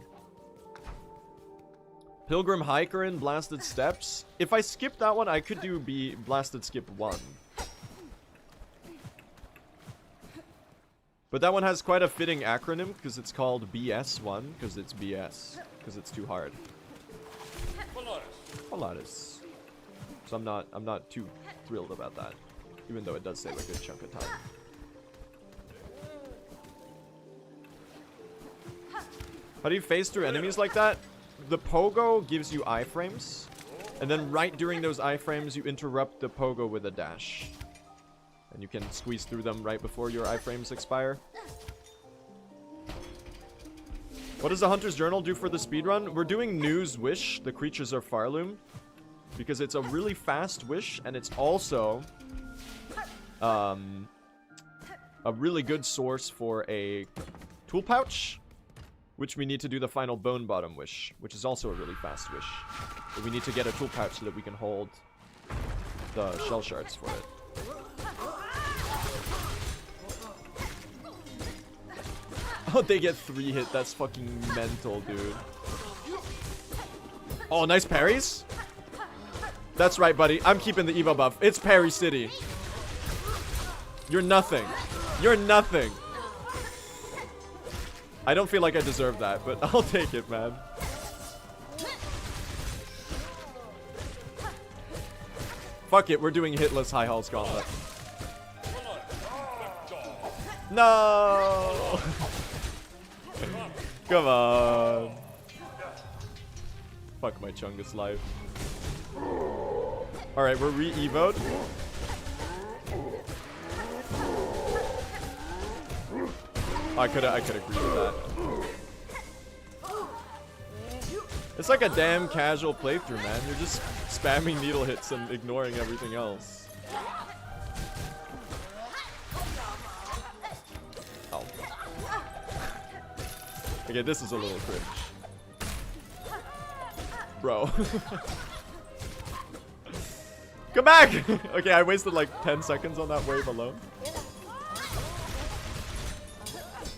Pilgrim Hiker in Blasted Steps. If I skip that one, I could do Blasted Skip 1. But that one has quite a fitting acronym because it's called BS1 because it's BS because it's too hard. Polaris. So I'm not too thrilled about that, even though it does save a good chunk of time. How do you phase through enemies like that? The pogo gives you iframes, and then right during those iframes you interrupt the pogo with a dash. And you can squeeze through them right before your iframes expire. What does the Hunter's Journal do for the speedrun? We're doing News Wish, the Creatures of Farloom. Because it's a really fast wish, and it's also a really good source for a tool pouch, which we need to do the final Bone Bottom wish, which is also a really fast wish. But we need to get a tool pouch so that we can hold the shell shards for it. Oh, they get 3 hit. That's fucking mental, dude. Oh, nice parries. That's right, buddy. I'm keeping the Evo buff. It's Parry City. You're nothing. You're nothing. I don't feel like I deserve that, but I'll take it, man. Fuck it. We're doing hitless High Halls Gauntlet. No! Come on. Fuck my Chungus life. Alright, we're re-evoed. I could agree with that. It's like a damn casual playthrough, man. You're just spamming needle hits and ignoring everything else. Oh. Okay, this is a little cringe. Bro. Come back! Okay, I wasted like 10 seconds on that wave alone.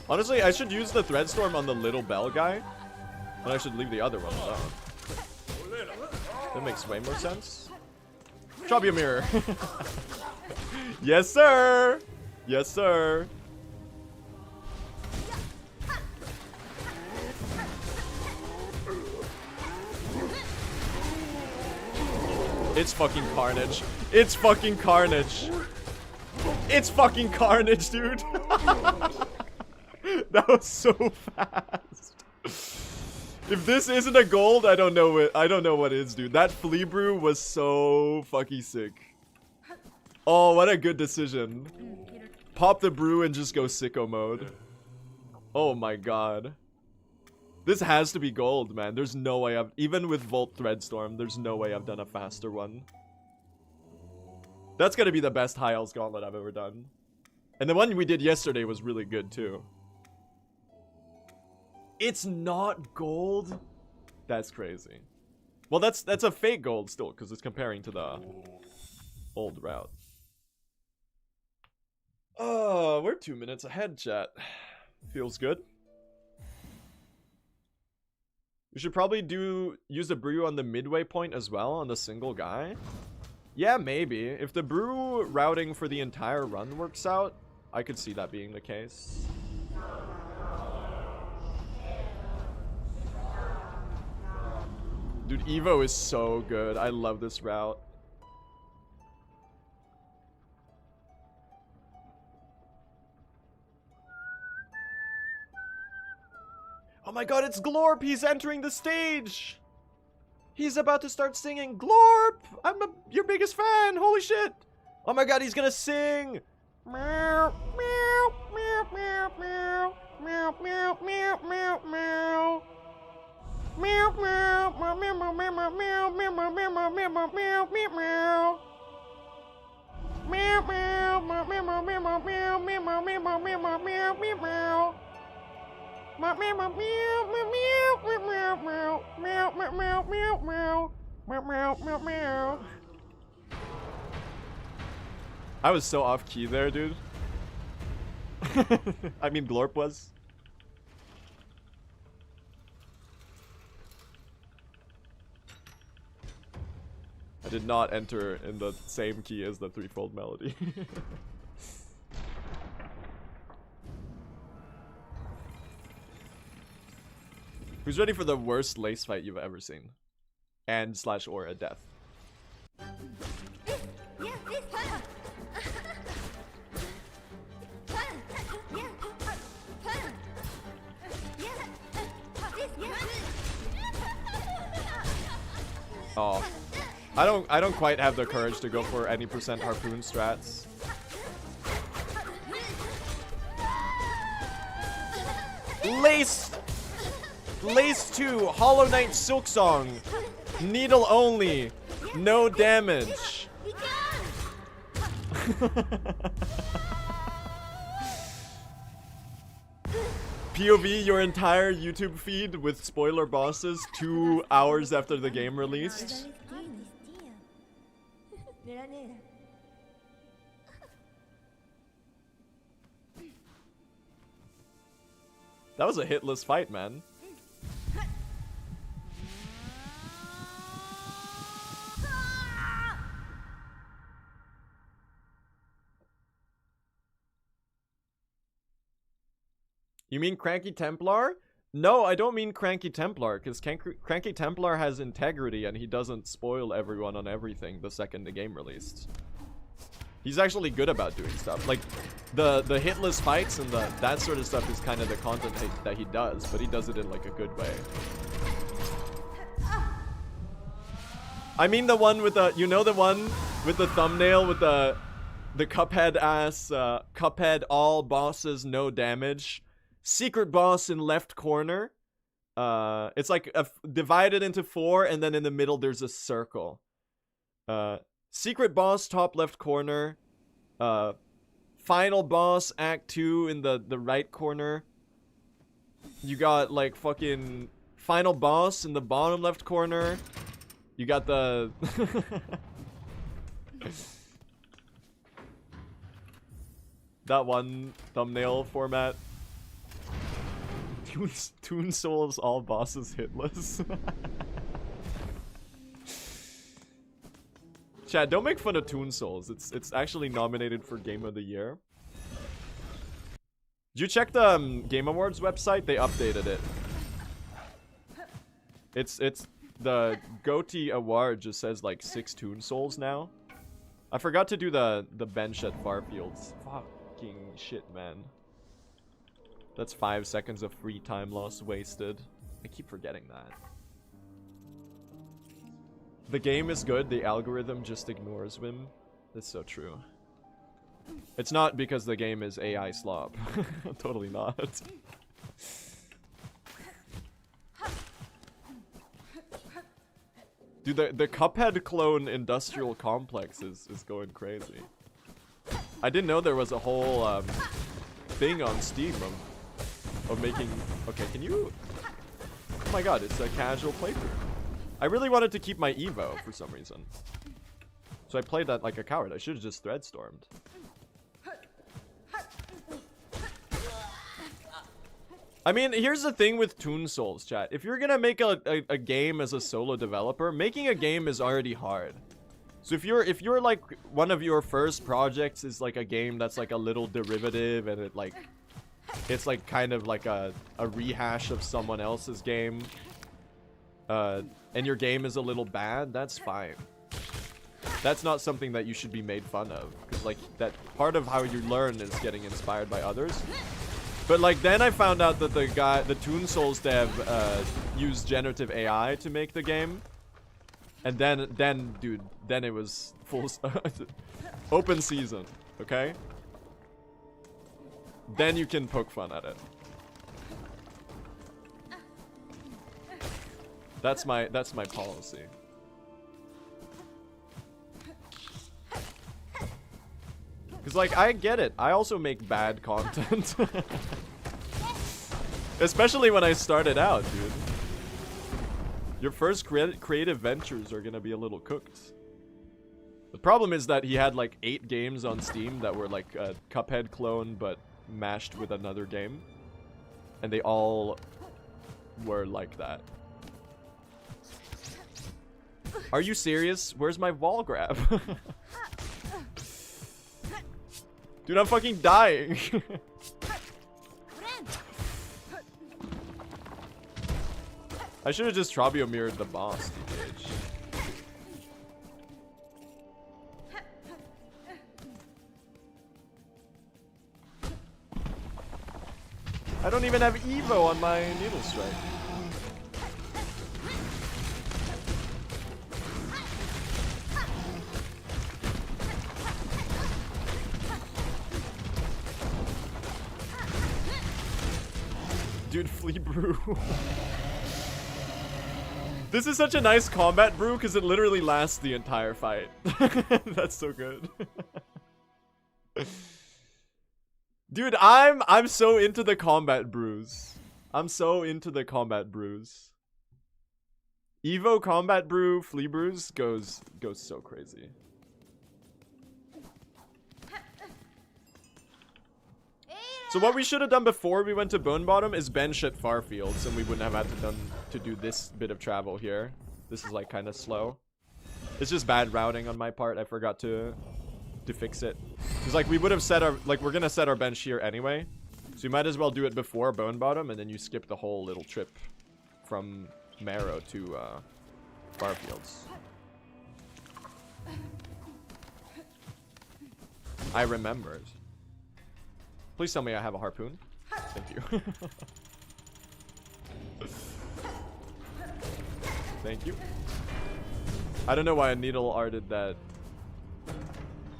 Honestly, I should use the Threadstorm on the little bell guy. And I should leave the other one alone. That makes way more sense. Trobio mirror. Yes, sir! Yes, sir! It's fucking carnage. It's fucking carnage. It's fucking carnage, dude. That was so fast. If this isn't a gold, I don't know what is, dude. That flea brew was so fucking sick. Oh, what a good decision. Pop the brew and just go sicko mode. Oh my god. This has to be gold, man. There's no way even with Volt Threadstorm, there's no way I've done a faster one. That's gonna be the best High Elves Gauntlet I've ever done. And the one we did yesterday was really good too. It's not gold? That's crazy. Well, that's a fake gold still, because it's comparing to the old route. Oh, we're 2 minutes ahead, chat. Feels good. We should probably use the brew on the midway point as well, on the single guy. Yeah, maybe. If the brew routing for the entire run works out, I could see that being the case. Dude, Evo is so good. I love this route. Oh my god, it's Glorp! He's entering the stage! He's about to start singing. Glorp! I'm your biggest fan! Holy shit! Oh my god, he's gonna sing! Meow, meow, meow, meow, meow, meow, meow, meow, meow, meow. Meow, meow, meow, meow, meow, meow, meow, meow, meow, meow, meow, meow, meow. Meow, meow, meow, meow, meow, meow, meow, meow, meow, meow, meow, meow, meow, meow. Meow, meow, meow, meow, meow, meow, meow, meow, meow, meow, meow, meow, meow, meow, meow. I was so off key there, dude. I mean, Glorp was. I did not enter in the same key as the threefold melody. Who's ready for the worst lace fight you've ever seen? And / or a death. Oh. I don't quite have the courage to go for any percent harpoon strats. Lace 2, Hollow Knight Silksong. Needle only. No damage. POV your entire YouTube feed with spoiler bosses 2 hours after the game released. That was a hitless fight, man. You mean Cranky Templar? No, I don't mean Cranky Templar, because Cranky Templar has integrity and he doesn't spoil everyone on everything the second the game released. He's actually good about doing stuff. Like, the hitless fights and that sort of stuff is kind of the content that he does, but he does it in, like, a good way. I mean the one with the, you know the one with the thumbnail with the Cuphead ass, Cuphead all bosses no damage. Secret boss in left corner. It's like divided into 4, and then in the middle there's a circle. Secret boss top left corner. Final boss act 2 in the right corner. You got like fucking final boss in the bottom left corner. You got the that one thumbnail format. Toon Souls all bosses hitless. Chat, don't make fun of Toon Souls. It's actually nominated for Game of the Year. Did you check the Game Awards website? They updated it. It's the GOTY award just says like 6 Toon Souls now. I forgot to do the bench at Farfields. Fucking shit, man. That's 5 seconds of free time loss wasted. I keep forgetting that. The game is good, the algorithm just ignores him. That's so true. It's not because the game is AI slop. Totally not. Dude, the Cuphead clone industrial complex is going crazy. I didn't know there was a whole thing on Steam of making... Okay, can you... Oh my god, it's a casual playthrough. I really wanted to keep my Evo for some reason. So I played that like a coward. I should have just threadstormed. I mean, here's the thing with Toon Souls, chat. If you're gonna make a game as a solo developer, making a game is already hard. So if you're like one of your first projects is like a game that's like a little derivative and it's like kind of like a rehash of someone else's game, and your game is a little bad, that's fine. That's not something that you should be made fun of, because like that part of how you learn is getting inspired by others. But like then I found out that the Toon Souls dev used generative AI to make the game, and then dude, then it was full open season, okay? Then you can poke fun at it. That's my policy. Cause like I get it. I also make bad content. Especially when I started out, dude. Your first creative ventures are gonna be a little cooked. The problem is that he had like 8 games on Steam that were like a Cuphead clone but mashed with another game. And they all were like that. Are you serious? Where's my wall grab? Dude, I'm fucking dying. I should have just Trobio mirrored the boss, DPH. I don't even have Evo on my needle strike. Dude, flea brew. This is such a nice combat brew because it literally lasts the entire fight. That's so good. Dude, I'm so into the combat brews. I'm so into the combat brews. Evo combat brew flea brews goes so crazy. So what we should have done before we went to Bone Bottom is bench at Farfields, and we wouldn't have had to do this bit of travel here. This is like kind of slow. It's just bad routing on my part. I forgot to fix it. Because like we would have set our, like we're gonna set our bench here anyway. So you might as well do it before Bone Bottom, and then you skip the whole little trip from Marrow to Farfields. I remembered. Please tell me I have a harpoon. Thank you. Thank you. I don't know why a needle arted that.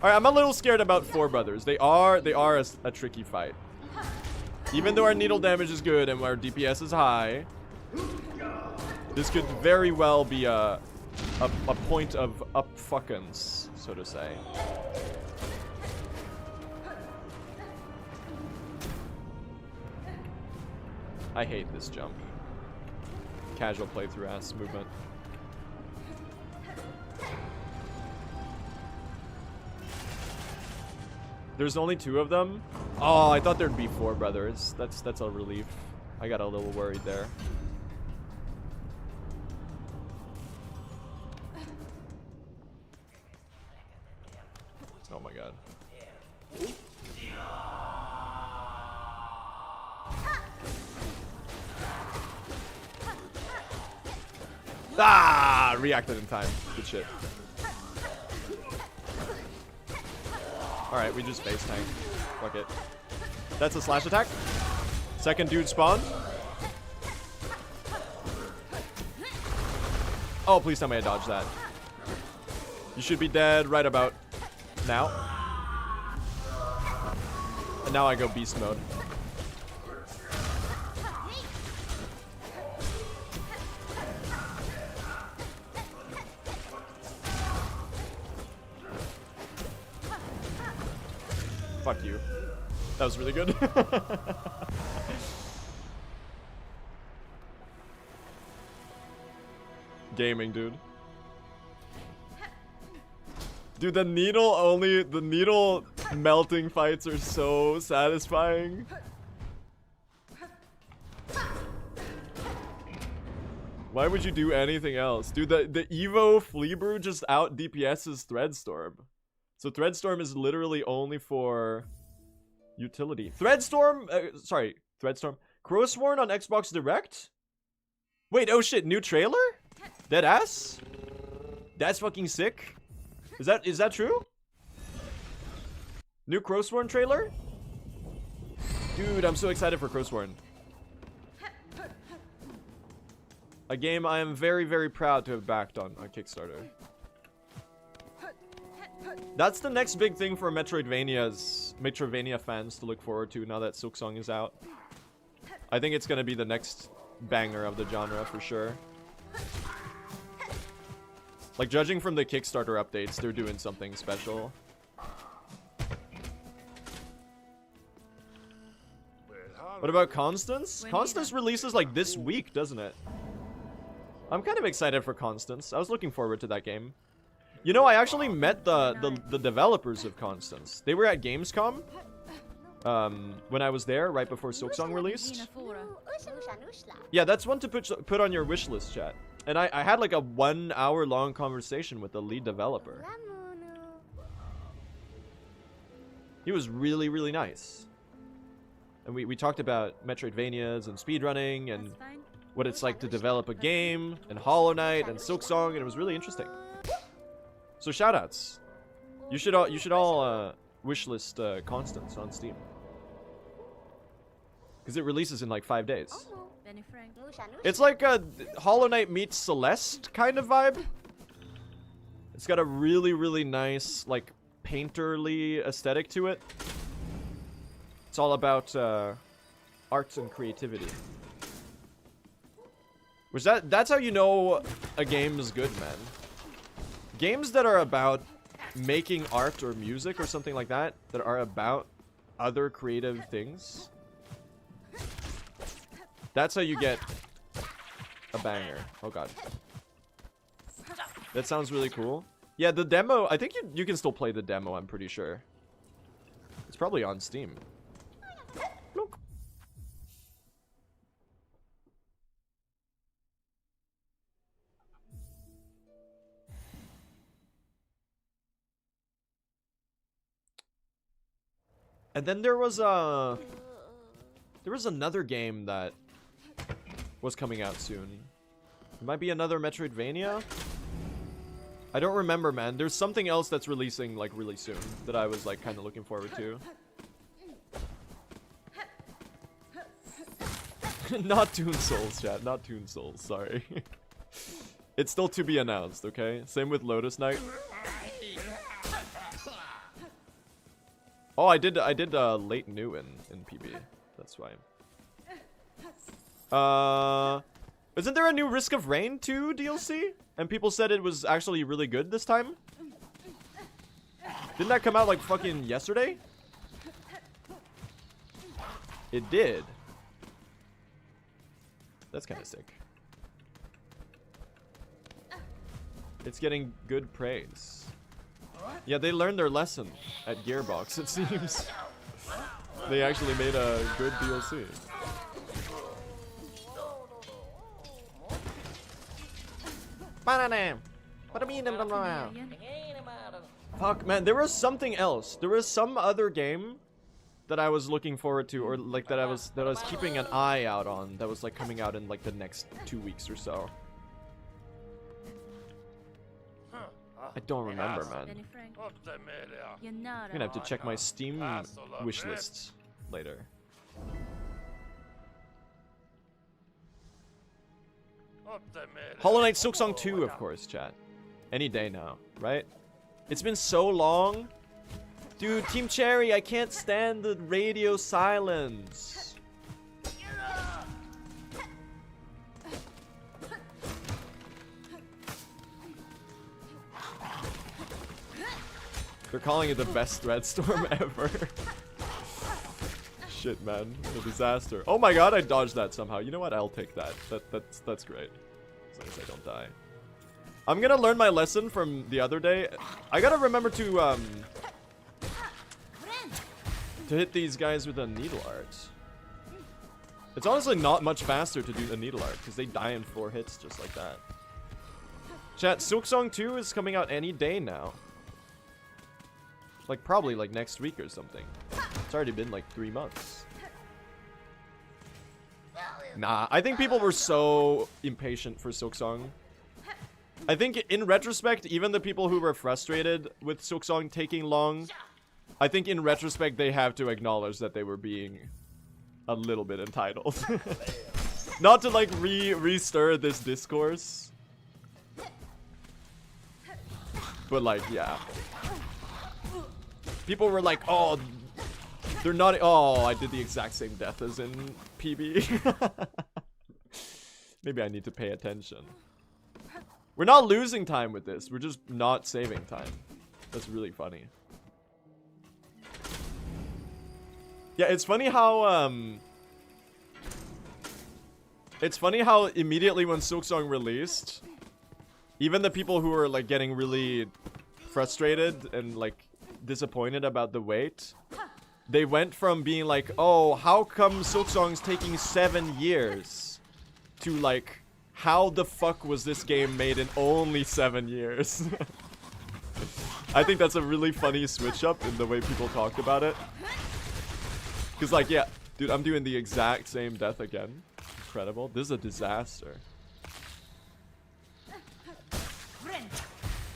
Alright, I'm a little scared about Four Brothers. They are a tricky fight. Even though our needle damage is good and our DPS is high, this could very well be a point of up-fuckins, so to say. I hate this jump. Casual playthrough ass movement. There's only 2 of them? Oh, I thought there'd be 4 brothers. That's a relief. I got a little worried there. Oh my god. Ah! Reacted in time. Good shit. Alright, we just face tank. Fuck it. That's a slash attack. Second dude spawn. Oh, please tell me I dodged that. You should be dead right about now. And now I go beast mode. Fuck you. That was really good. Gaming, dude. Dude, the needle melting fights are so satisfying. Why would you do anything else? Dude, the Evo Flea Brew just out DPS's Threadstorm. So Threadstorm is literally only for utility. Threadstorm? Threadstorm. Crowsworn on Xbox Direct? Wait, oh shit, new trailer? Deadass? That's fucking sick. Is that true? New Crowsworn trailer? Dude, I'm so excited for Crowsworn. A game I am very, very proud to have backed on Kickstarter. That's the next big thing for Metroidvania fans to look forward to now that Silksong is out. I think it's gonna be the next banger of the genre for sure. Like, judging from the Kickstarter updates, they're doing something special. What about Constance? Constance releases like this week, doesn't it? I'm kind of excited for Constance. I was looking forward to that game. You know, I actually met the developers of Constance. They were at Gamescom when I was there, right before Silksong released. Yeah, that's one to put on your wish list, chat. And I had like a 1 hour long conversation with the lead developer. He was really, really nice. And we talked about Metroidvanias and speedrunning and what it's like to develop a game, and Hollow Knight and Silksong, and it was really interesting. So shoutouts. You should all wishlist Constance on Steam. Because it releases in like 5 days. It's like a Hollow Knight meets Celeste kind of vibe. It's got a really, really nice, like, painterly aesthetic to it. It's all about art and creativity. Which that's how you know a game is good, man. Games that are about making art or music or something like that, that are about other creative things. That's how you get a banger. Oh god. That sounds really cool. Yeah, the demo, I think you can still play the demo, I'm pretty sure. It's probably on Steam. Look. And then there was another game that was coming out soon. It might be another Metroidvania. I don't remember, man. There's something else that's releasing like really soon that I was like kind of looking forward to. Not Toon Souls, chat. Not Toon Souls. Sorry. It's still to be announced. Okay. Same with Lotus Knight. Oh, I did late new in PB. That's why. Isn't there a new Risk of Rain 2 DLC? And people said it was actually really good this time? Didn't that come out like fucking yesterday? It did. That's kind of sick. It's getting good praise. Yeah, they learned their lesson at Gearbox, it seems. They actually made a good DLC. Fuck, man, there was something else. There was some other game that I was looking forward to, or like that I was keeping an eye out on, that was like coming out in like the next 2 weeks or so. I don't remember, man. I'm gonna have to check my Steam wish lists later. Hollow Knight Silksong 2, of course, chat. Any day now, right? It's been so long. Dude, Team Cherry, I can't stand the radio silence. They're calling it the best Threadstorm ever. Shit, man. A disaster. Oh my god, I dodged that somehow. You know what? I'll take that. That's great. As long as I don't die. I'm gonna learn my lesson from the other day. I gotta remember to hit these guys with a needle art. It's honestly not much faster to do a needle art because they die in 4 hits just like that. Chat, Silksong 2 is coming out any day now. Like probably like next week or something. It's already been like 3 months. Nah, I think people were so impatient for Silksong. I think in retrospect, even the people who were frustrated with Silksong taking long, I think in retrospect they have to acknowledge that they were being a little bit entitled. Not to like re-stir this discourse. But like, yeah. People were like, oh, they're not, oh, I did the exact same death as in PB. Maybe I need to pay attention. We're not losing time with this. We're just not saving time. That's really funny. Yeah, it's funny how, immediately when Silksong released, even the people who were like getting really frustrated and like disappointed about the wait, they went from being like, oh, how come Silksong's taking 7 years, to like, how the fuck was this game made in only 7 years? I think that's a really funny switch up in the way people talked about it. Because like, yeah, dude, I'm doing the exact same death again. Incredible. This is a disaster.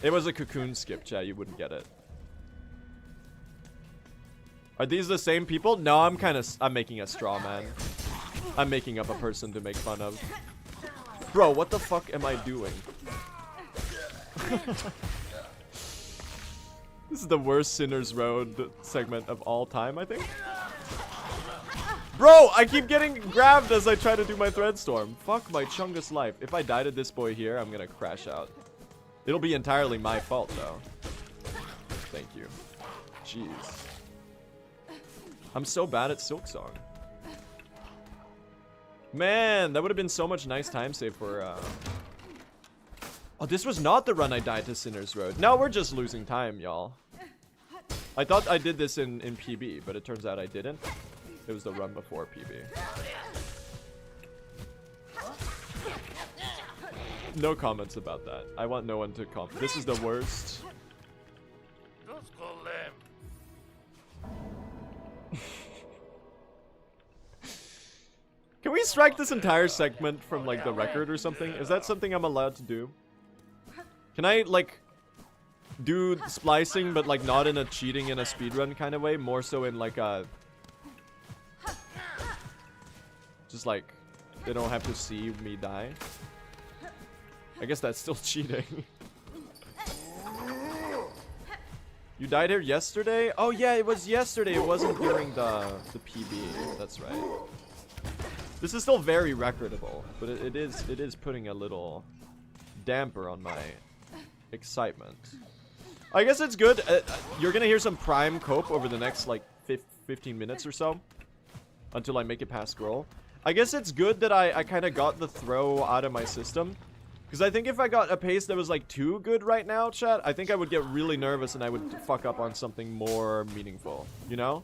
It was a cocoon skip, chat. You wouldn't get it. Are these the same people? No, I'm making a straw man. I'm making up a person to make fun of. Bro, what the fuck am I doing? This is the worst Sinner's Road segment of all time, I think. Bro, I keep getting grabbed as I try to do my Threadstorm. Fuck my chungus life. If I die to this boy here, I'm gonna crash out. It'll be entirely my fault, though. Thank you. Jeez. I'm so bad at Silksong. Man, that would have been so much nice time save for, Oh, this was not the run I died to Sinner's Road. No, we're just losing time, y'all. I thought I did this in PB, but it turns out I didn't. It was the run before PB. No comments about that. I want no one to comment. This is the worst. Can we strike this entire segment from like the record or something? Is that something I'm allowed to do? Can I like do splicing but like not in a cheating in a speedrun kind of way? More so in like a... Just like, they don't have to see me die. I guess that's still cheating. You died here yesterday? Oh yeah, it was yesterday. It wasn't during the PB. That's right. This is still very recordable, but it is putting a little damper on my excitement. I guess it's good. You're gonna hear some prime cope over the next like 15 minutes or so until I make it past scroll. I guess it's good that I kind of got the throw out of my system. Because I think if I got a pace that was like too good right now, chat, I think I would get really nervous and I would fuck up on something more meaningful, you know?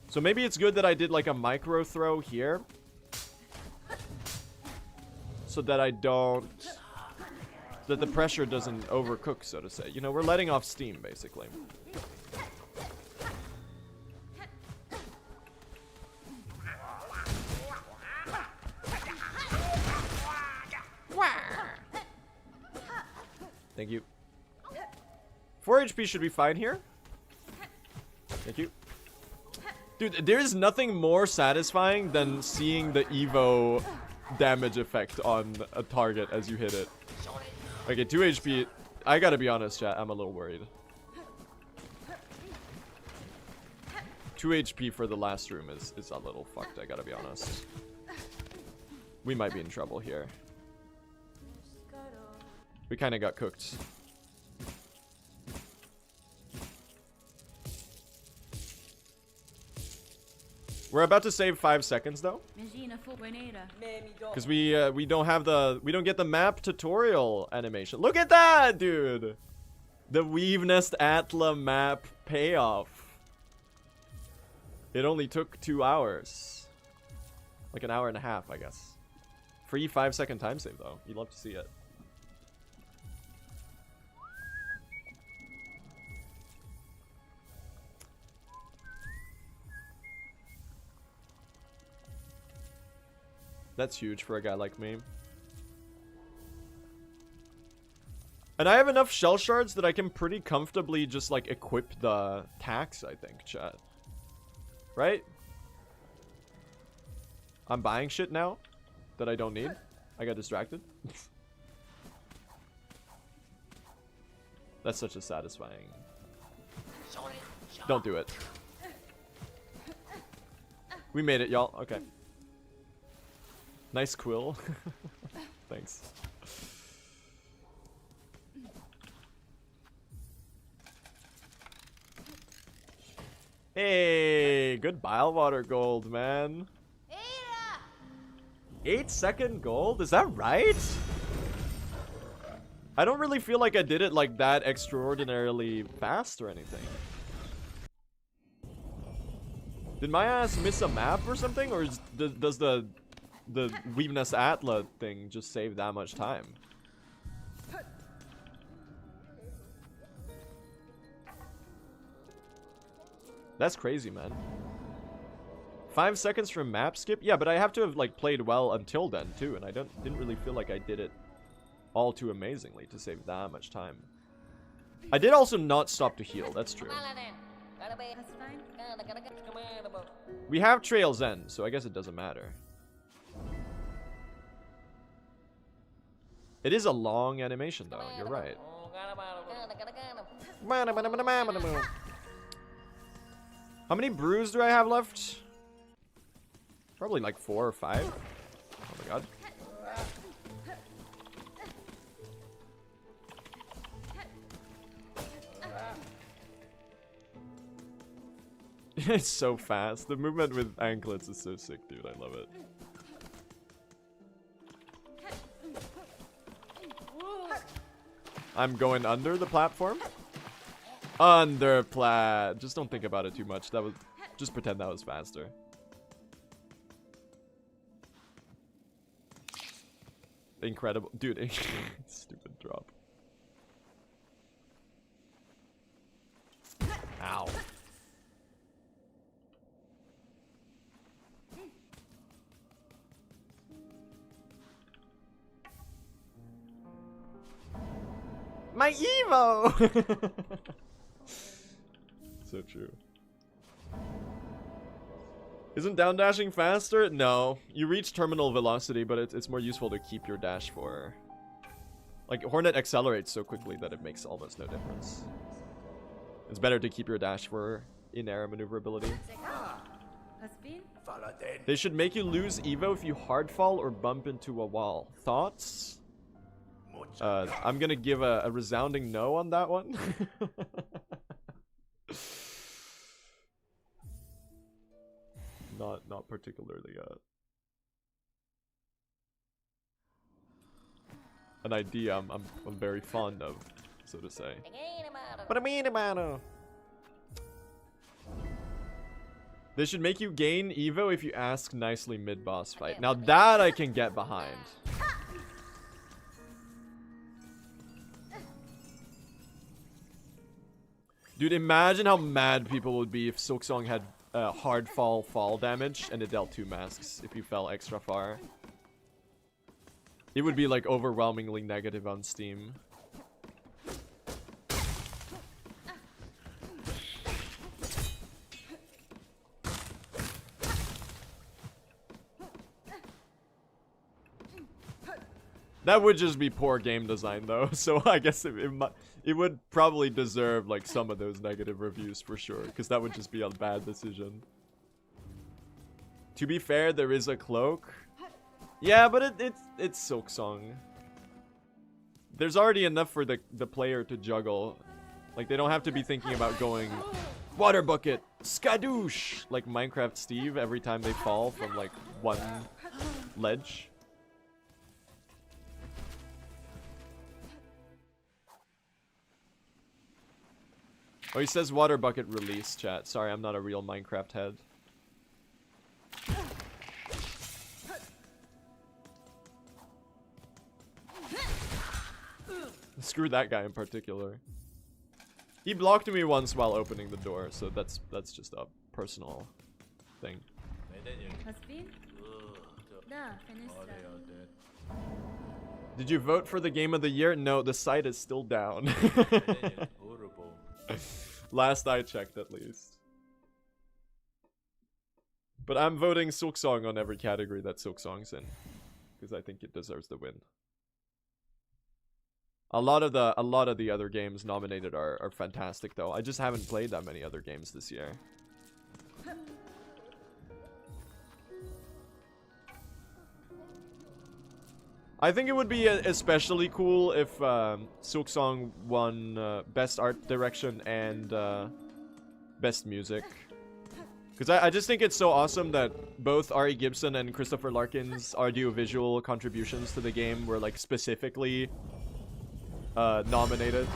So maybe it's good that I did like a micro throw here. So that I don't... that the pressure doesn't overcook, so to say. You know, we're letting off steam, basically. Thank you. 4 HP should be fine here. Thank you. Dude, there is nothing more satisfying than seeing the Evo damage effect on a target as you hit it. Okay, 2 HP. I gotta be honest, chat. I'm a little worried. 2 HP for the last room is a little fucked, I gotta be honest. We might be in trouble here. We kind of got cooked. We're about to save 5 seconds though, because we don't get the map tutorial animation. Look at that, dude! The Weave Nest Atla map payoff. It only took 2 hours, like an hour and a half, I guess. Free 5-second time save though. You'd love to see it. That's huge for a guy like me. And I have enough shell shards that I can pretty comfortably just like equip the tax, I think, chat. Right? I'm buying shit now that I don't need. I got distracted. That's such a satisfying. Don't do it. We made it, y'all. Okay. Nice quill. Thanks. Hey, good bile water gold, man. 8-second gold? Is that right? I don't really feel like I did it like that extraordinarily fast or anything. Did my ass miss a map or something? Or does the Weave Nest Atla thing just save that much time? That's crazy, man. 5 seconds from map skip? Yeah, but I have to have like played well until then too, and I didn't really feel like I did it all too amazingly to save that much time. I did also not stop to heal, that's true. We have Trail's End, so I guess it doesn't matter. It is a long animation though, you're right. How many brews do I have left? Probably like 4 or 5. Oh my god. It's so fast. The movement with anklets is so sick, dude. I love it. I'm going under the platform. Under plat. Just don't think about it too much. That was just pretend that was faster. Incredible, dude. Stupid drop. Ow. My Evo! So true. Isn't down dashing faster? No. You reach terminal velocity, but it's more useful to keep your dash for... Like, Hornet accelerates so quickly that it makes almost no difference. It's better to keep your dash for in-air maneuverability. They should make you lose Evo if you hard fall or bump into a wall. Thoughts? I'm gonna give a resounding no on that one. Not particularly an idea I'm very fond of, so to say. They should make you gain Evo if you ask nicely mid-boss fight. Now that I can get behind. Dude, imagine how mad people would be if Silksong had hard fall damage and it dealt 2 masks if you fell extra far. It would be like overwhelmingly negative on Steam. That would just be poor game design though, so I guess it would probably deserve like some of those negative reviews for sure, because that would just be a bad decision. To be fair, there is a cloak. Yeah, but it's Silksong. There's already enough for the player to juggle. Like, they don't have to be thinking about going Water bucket. Skadoosh. Like Minecraft Steve every time they fall from like one ledge. Oh, he says water bucket release, chat. Sorry, I'm not a real Minecraft head. Screw that guy in particular. He blocked me once while opening the door, so that's just a personal thing. Did you vote for the game of the year? No, the site is still down. Last I checked, at least. But I'm voting Silksong on every category that Silksong's in, because I think it deserves the win. A lot of the other games nominated are fantastic, though. I just haven't played that many other games this year. I think it would be especially cool if Silksong won Best Art Direction and Best Music. Because I just think it's so awesome that both Ari Gibson and Christopher Larkin's audiovisual contributions to the game were like specifically nominated.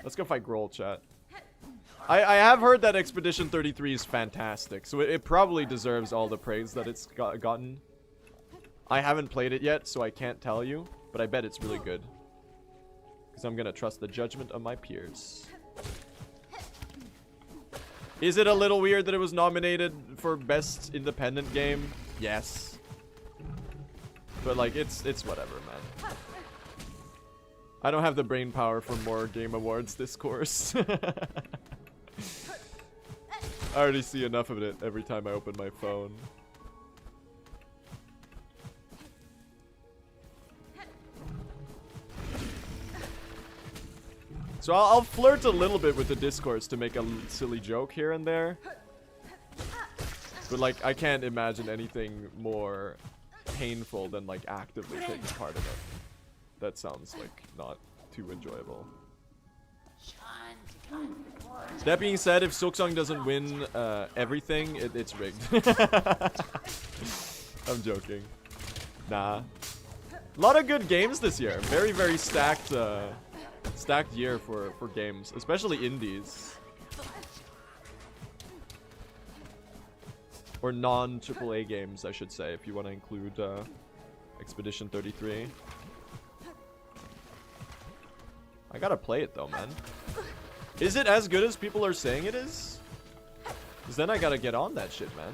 Let's go fight Grohl, chat. I have heard that Expedition 33 is fantastic, so it probably deserves all the praise that it's gotten. I haven't played it yet, so I can't tell you, but I bet it's really good. Because I'm gonna trust the judgment of my peers. Is it a little weird that it was nominated for Best Independent Game? Yes. But like, it's whatever, man. I don't have the brain power for more Game Awards discourse. I already see enough of it every time I open my phone. So I'll flirt a little bit with the discourse to make a silly joke here and there. But like, I can't imagine anything more painful than like actively taking part in it. That sounds like not too enjoyable. That being said, if Silksong doesn't win everything, it's rigged. I'm joking. Nah. A lot of good games this year. Very, very stacked stacked year for games, especially indies. Or non-AAA games, I should say, if you want to include Expedition 33. I gotta play it though, man. Is it as good as people are saying it is? Because then I gotta get on that shit, man.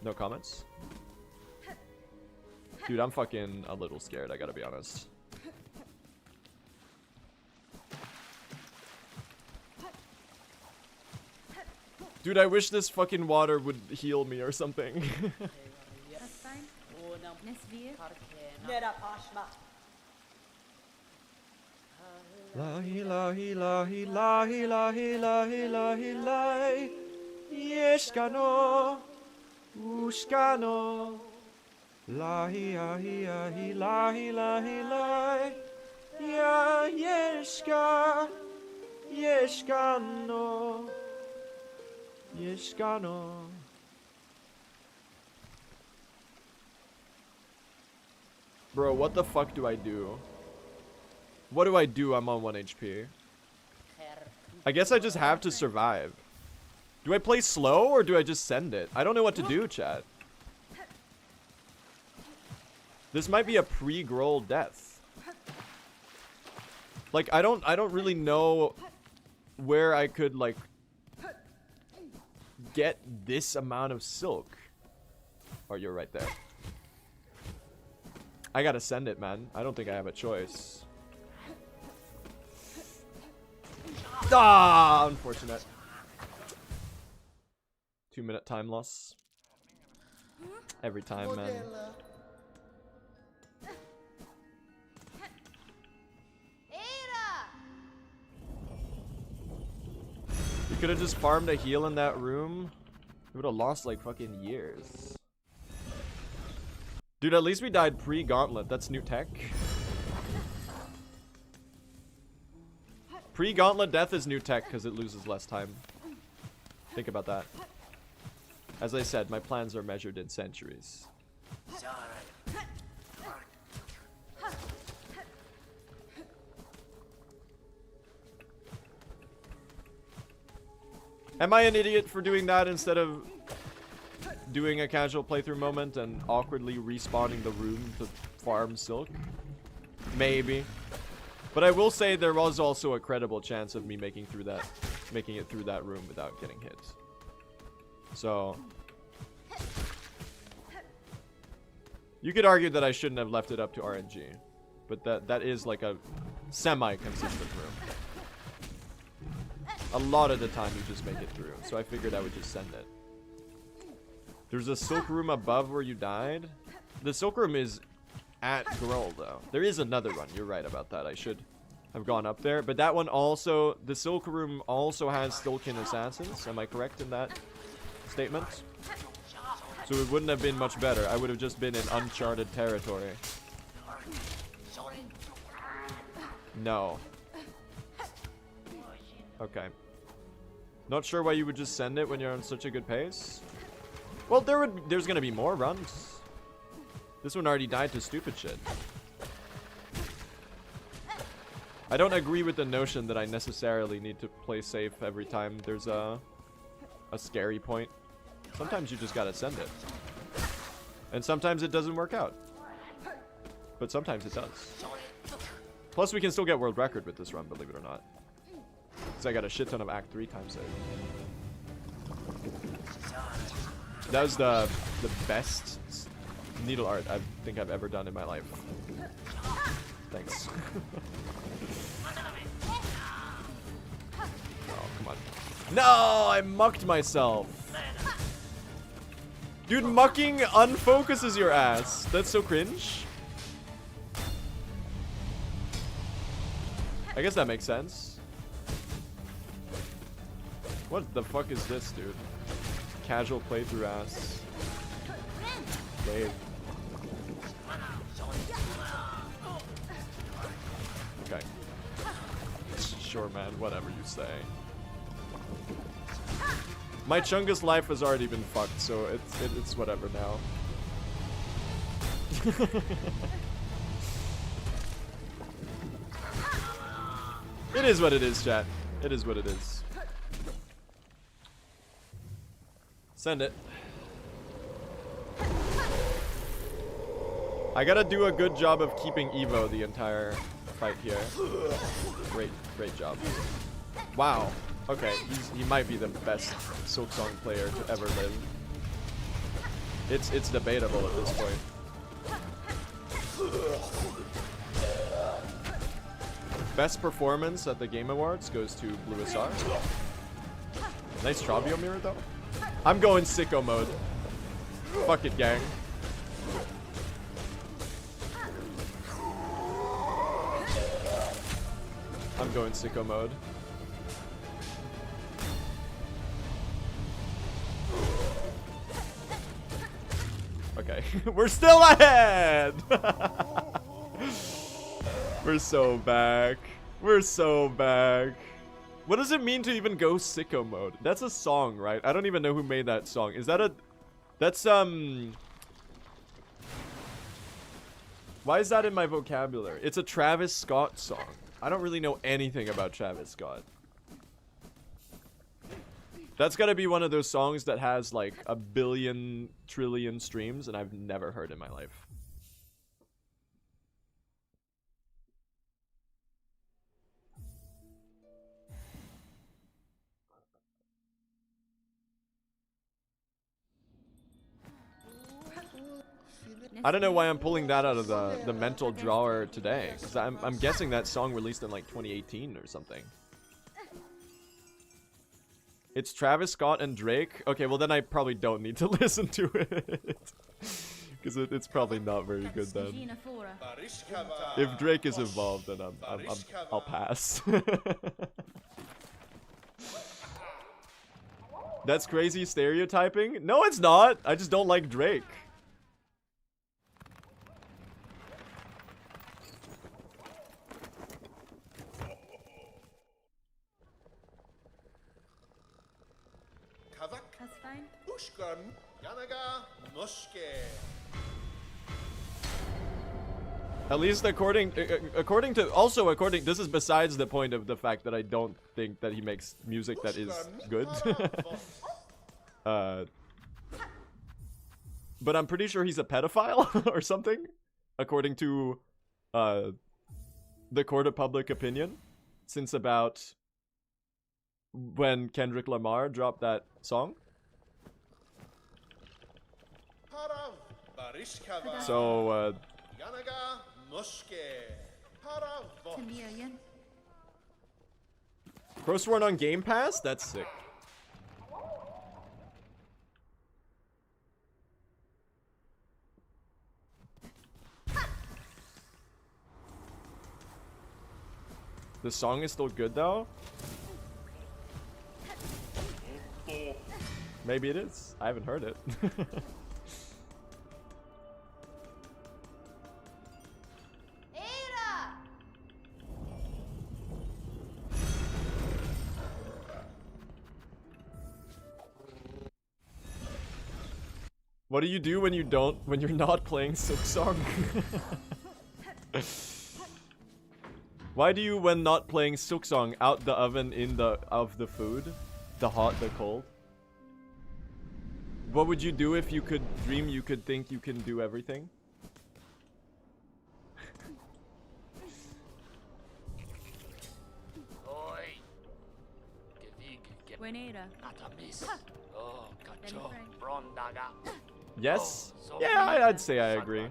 No comments? Dude, I'm fucking a little scared, I gotta be honest. Dude, I wish this fucking water would heal me or something. Lahi lahi lahi lahi lahi lahi lahi lahi Yeshkano Ushkano Lahi ahi ahi lahi lahi lahi Ya Yeshka Yeshkano Yeshkano. Bro, what the fuck do I do? What do I do? I'm on 1 HP. I guess I just have to survive. Do I play slow or do I just send it? I don't know what to do, chat. This might be a pre-Grohl death. Like, I don't really know where I could, like, get this amount of silk. Oh, you're right there. I gotta send it, man. I don't think I have a choice. Ah, unfortunate. 2-minute time loss. Every time, man. You could have just farmed a heal in that room. We would have lost like fucking years. Dude, at least we died pre-gauntlet. That's new tech. Pre-gauntlet death is new tech because it loses less time. Think about that. As I said, my plans are measured in centuries. Am I an idiot for doing that instead of doing a casual playthrough moment and awkwardly respawning the room to farm silk? Maybe. But I will say there was also a credible chance of me making it through that room without getting hit. So you could argue that I shouldn't have left it up to RNG, but that is like a semi-consistent room. A lot of the time you just make it through, so I figured I would just send it. There's a silk room above where you died. The silk room is at Groll though. There is another one, you're right about that. I should have gone up there, but that one also, the silk room also has Silken assassins. Am I correct in that statement? So it wouldn't have been much better. I would have just been in uncharted territory. No. Okay. Not sure why you would just send it when you're on such a good pace. Well, there's gonna be more runs. This one already died to stupid shit. I don't agree with the notion that I necessarily need to play safe every time there's a scary point. Sometimes you just gotta send it. And sometimes it doesn't work out. But sometimes it does. Plus we can still get world record with this run, believe it or not. Because I got a shit ton of Act 3 time save. That was the best needle art I think I've ever done in my life. Thanks. Oh, come on. No, I mucked myself. Dude, mucking unfocuses your ass. That's so cringe. I guess that makes sense. What the fuck is this, dude? Casual playthrough ass. Dave. Okay. Sure, man. Whatever you say. My Chungus life has already been fucked, so it's whatever now. It is what it is, chat. It is what it is. Send it. I gotta do a good job of keeping Evo the entire fight here. Great job. Wow. Okay, he might be the best Silksong player to ever live. It's debatable at this point. Best performance at the Game Awards goes to Blue SR. Nice Trobio mirror though. I'm going sicko mode. Fuck it, gang. I'm going sicko mode. Okay, we're still ahead! We're so back. We're so back. What does it mean to even go sicko mode? That's a song, right? I don't even know who made that song. Is that a... That's, Why is that in my vocabulary? It's a Travis Scott song. I don't really know anything about Travis Scott. That's gotta be one of those songs that has like 1 billion trillion streams and I've never heard in my life. I don't know why I'm pulling that out of the mental drawer today, because I'm guessing that song released in like 2018 or something. It's Travis Scott and Drake. Okay, well then I probably don't need to listen to it. Because it's probably not very good then. If Drake is involved, then I'll pass. That's crazy stereotyping? No, it's not. I just don't like Drake. That's fine. At least according to this is besides the point of the fact that I don't think that he makes music that is good. But I'm pretty sure he's a pedophile or something, according to the court of public opinion, since about when Kendrick Lamar dropped that song. So first one on Game Pass? That's sick. The song is still good though? Maybe it is. I haven't heard it. What do you do when you're not playing Silksong? Why do you, when not playing Silksong, out the oven of the food? The hot, the cold? What would you do if you could dream you could think you can do everything? Yes? Yeah, I'd say I agree.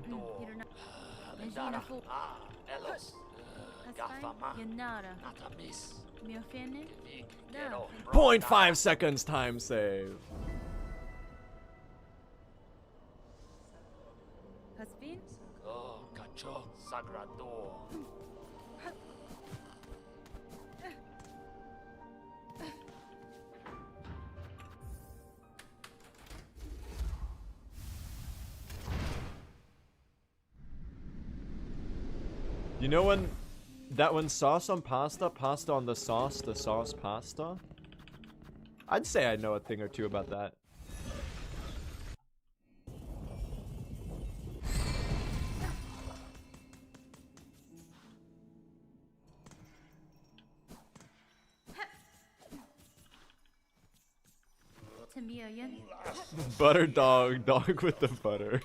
0.5 seconds time save. You know when that one sauce on pasta, pasta on the sauce pasta? I'd say I know a thing or two about that. Butter dog, dog with the butter.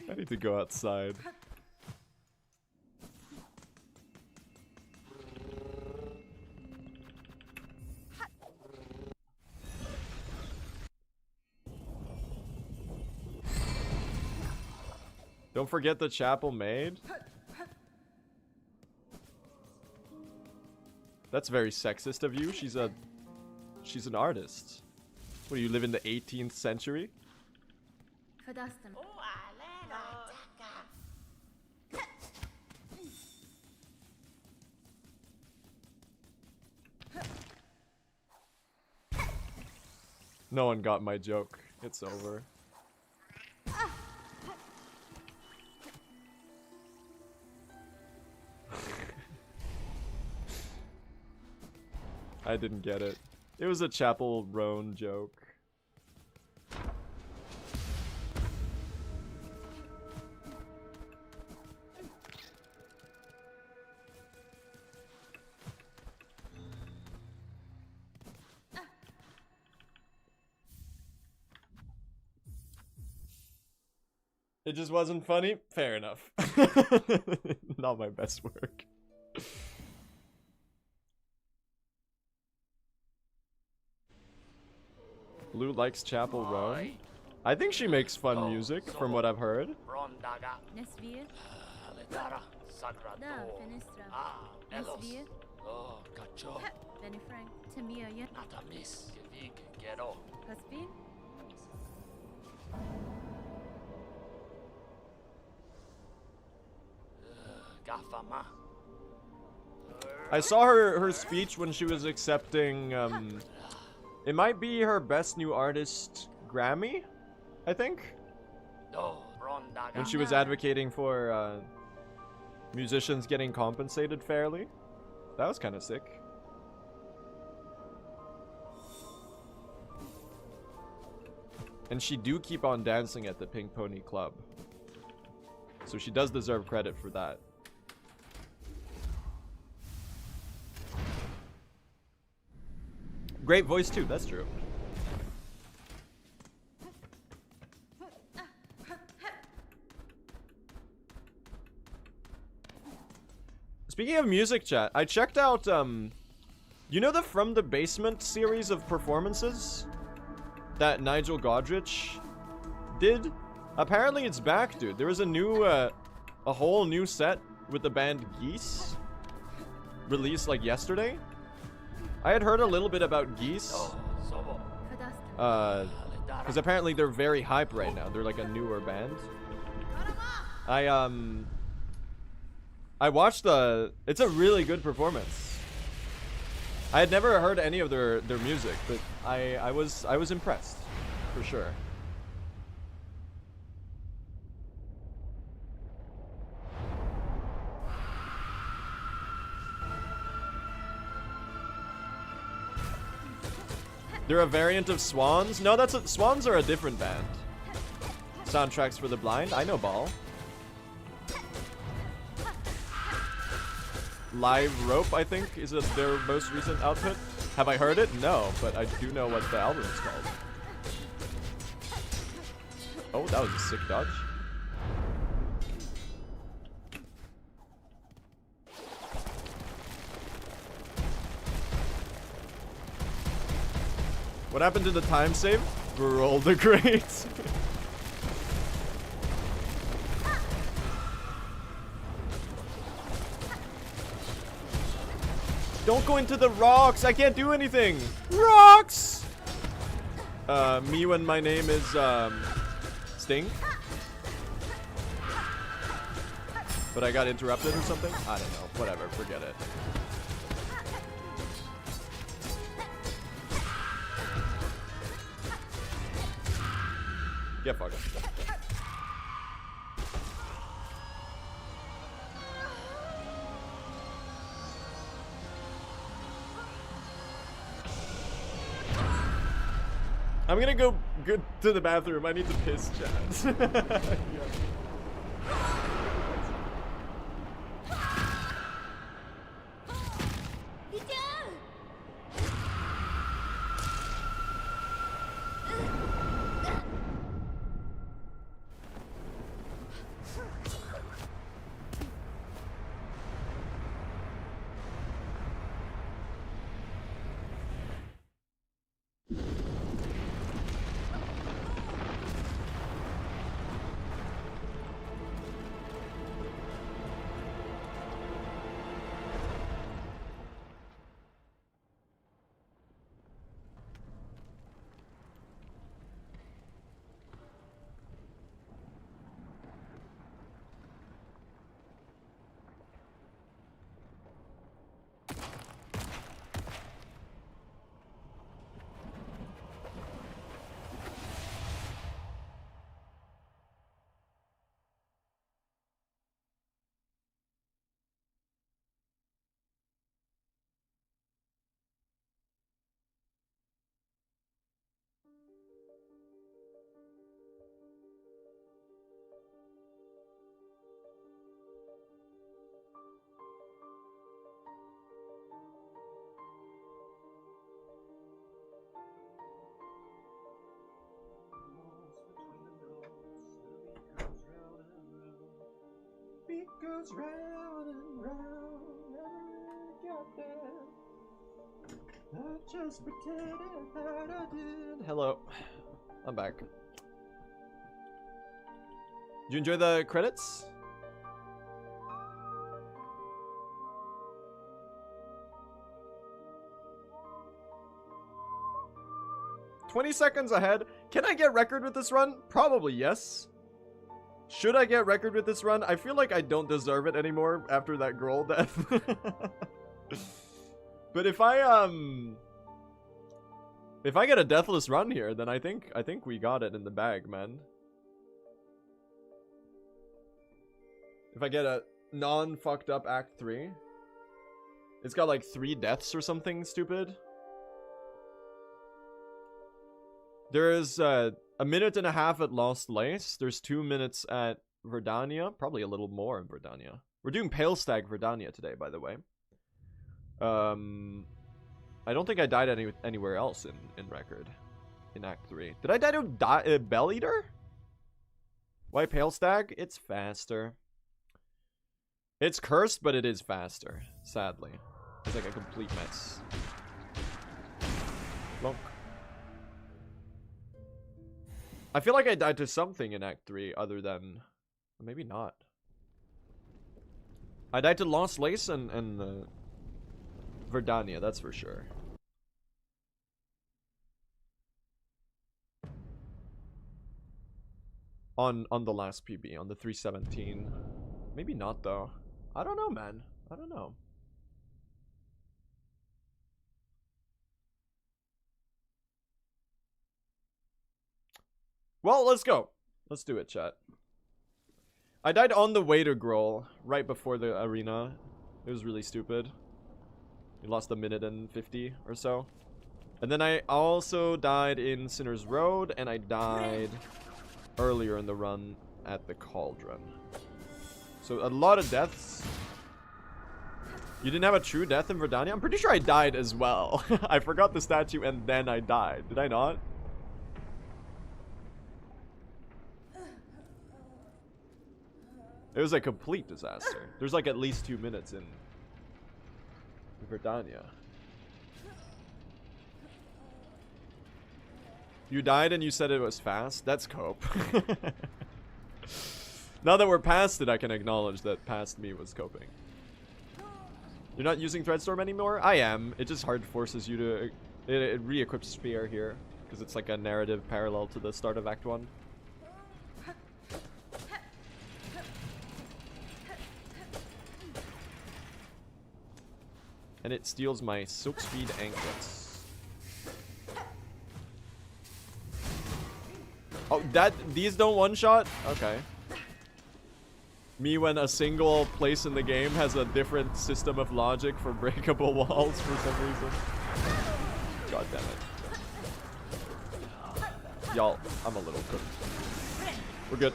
I need to go outside. Don't forget the chapel maid. That's very sexist of you. She's an artist. What do you live in the 18th century? No one got my joke. It's over. I didn't get it. It was a Chapel Roan joke. It just wasn't funny? Fair enough. Not my best work. Lou likes Chapel Roan. I think she makes fun music, from what I've heard. Gafama. I saw her speech when she was accepting, it might be her Best New Artist Grammy, I think? When she was advocating for, musicians getting compensated fairly. That was kind of sick. And she do keep on dancing at the Pink Pony Club. So she does deserve credit for that. Great voice too, that's true. Speaking of music, chat, I checked out, you know the From the Basement series of performances that Nigel Godrich did? Apparently it's back, dude. There was a new, a whole new set with the band Geese released like yesterday. I had heard a little bit about Geese, because apparently they're very hype right now. They're like a newer band. I watched it's a really good performance. I had never heard any of their music, but I was impressed, for sure. They're a variant of Swans? No, Swans are a different band. Soundtracks for the Blind? I know Ball. Live Rope, I think, is their most recent output. Have I heard it? No, but I do know what the album is called. Oh, that was a sick dodge. What happened to the time save? Roll the crates. Don't go into the rocks. I can't do anything. Rocks. Me when my name is Sting. But I got interrupted or something? I don't know. Whatever. Forget it. Get fucked. I'm gonna go to the bathroom. I need to piss, chat. Yeah. Beat goes round and round, never got there. I just pretended that I did. Hello, I'm back. Did you enjoy the credits? "20 seconds ahead. Can I get record with this run? Probably yes. Should I get record with this run? I feel like I don't deserve it anymore after that girl death. But if I get a deathless run here, then I think we got it in the bag, man. If I get a non-fucked up Act 3. It's got like 3 deaths or something stupid. There is a minute and a half at Lost Lace. There's 2 minutes at Verdania. Probably a little more in Verdania. We're doing Pale Stag Verdania today, by the way. I don't think I died anywhere else in record. In Act 3. Did I die to Bell Eater? Why Pale Stag? It's faster. It's cursed, but it is faster. Sadly. It's like a complete mess. Cloak. I feel like I died to something in Act 3 other than... Maybe not. I died to Lost Lace and Verdania, that's for sure. On the last PB, on the 317. Maybe not, though. I don't know, man. I don't know. Well, let's go. Let's do it, chat. I died on the way to Grohl, right before the arena. It was really stupid. We lost a minute and 50 or so. And then I also died in Sinner's Road, and I died earlier in the run at the Cauldron. So a lot of deaths. You didn't have a true death in Verdania? I'm pretty sure I died as well. I forgot the statue and then I died. Did I not? It was a complete disaster. There's like at least 2 minutes in Verdania. You died and you said it was fast? That's cope. Now that we're past it, I can acknowledge that past me was coping. You're not using Threadstorm anymore? I am. It just hard forces you to... It re-equips Spear here. Because it's like a narrative parallel to the start of Act 1. And it steals my Silk Speed anklets. Oh, these don't one-shot? Okay. Me when a single place in the game has a different system of logic for breakable walls for some reason. God damn it. Y'all, I'm a little cooked. We're good.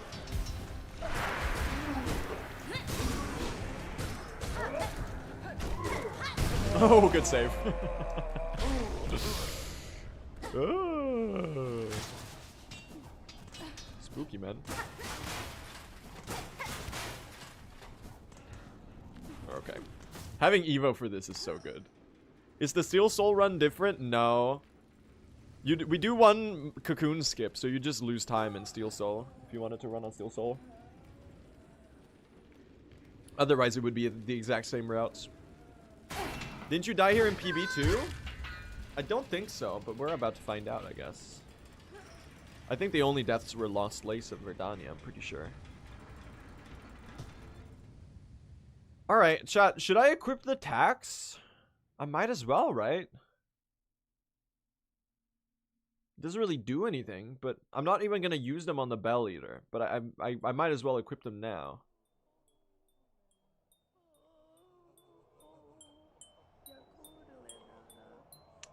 Oh, good save. Oh. Spooky, man. Okay. Having Evo for this is so good. Is the Steel Soul run different? No. We do one Cocoon skip, so you just lose time in Steel Soul if you wanted to run on Steel Soul. Otherwise, it would be the exact same routes. Didn't you die here in PB too? I don't think so, but we're about to find out, I guess. I think the only deaths were Lost Lace and Verdania, I'm pretty sure. Alright, chat, should I equip the tax? I might as well, right? It doesn't really do anything, but I'm not even going to use them on the Bell Eater. But I might as well equip them now.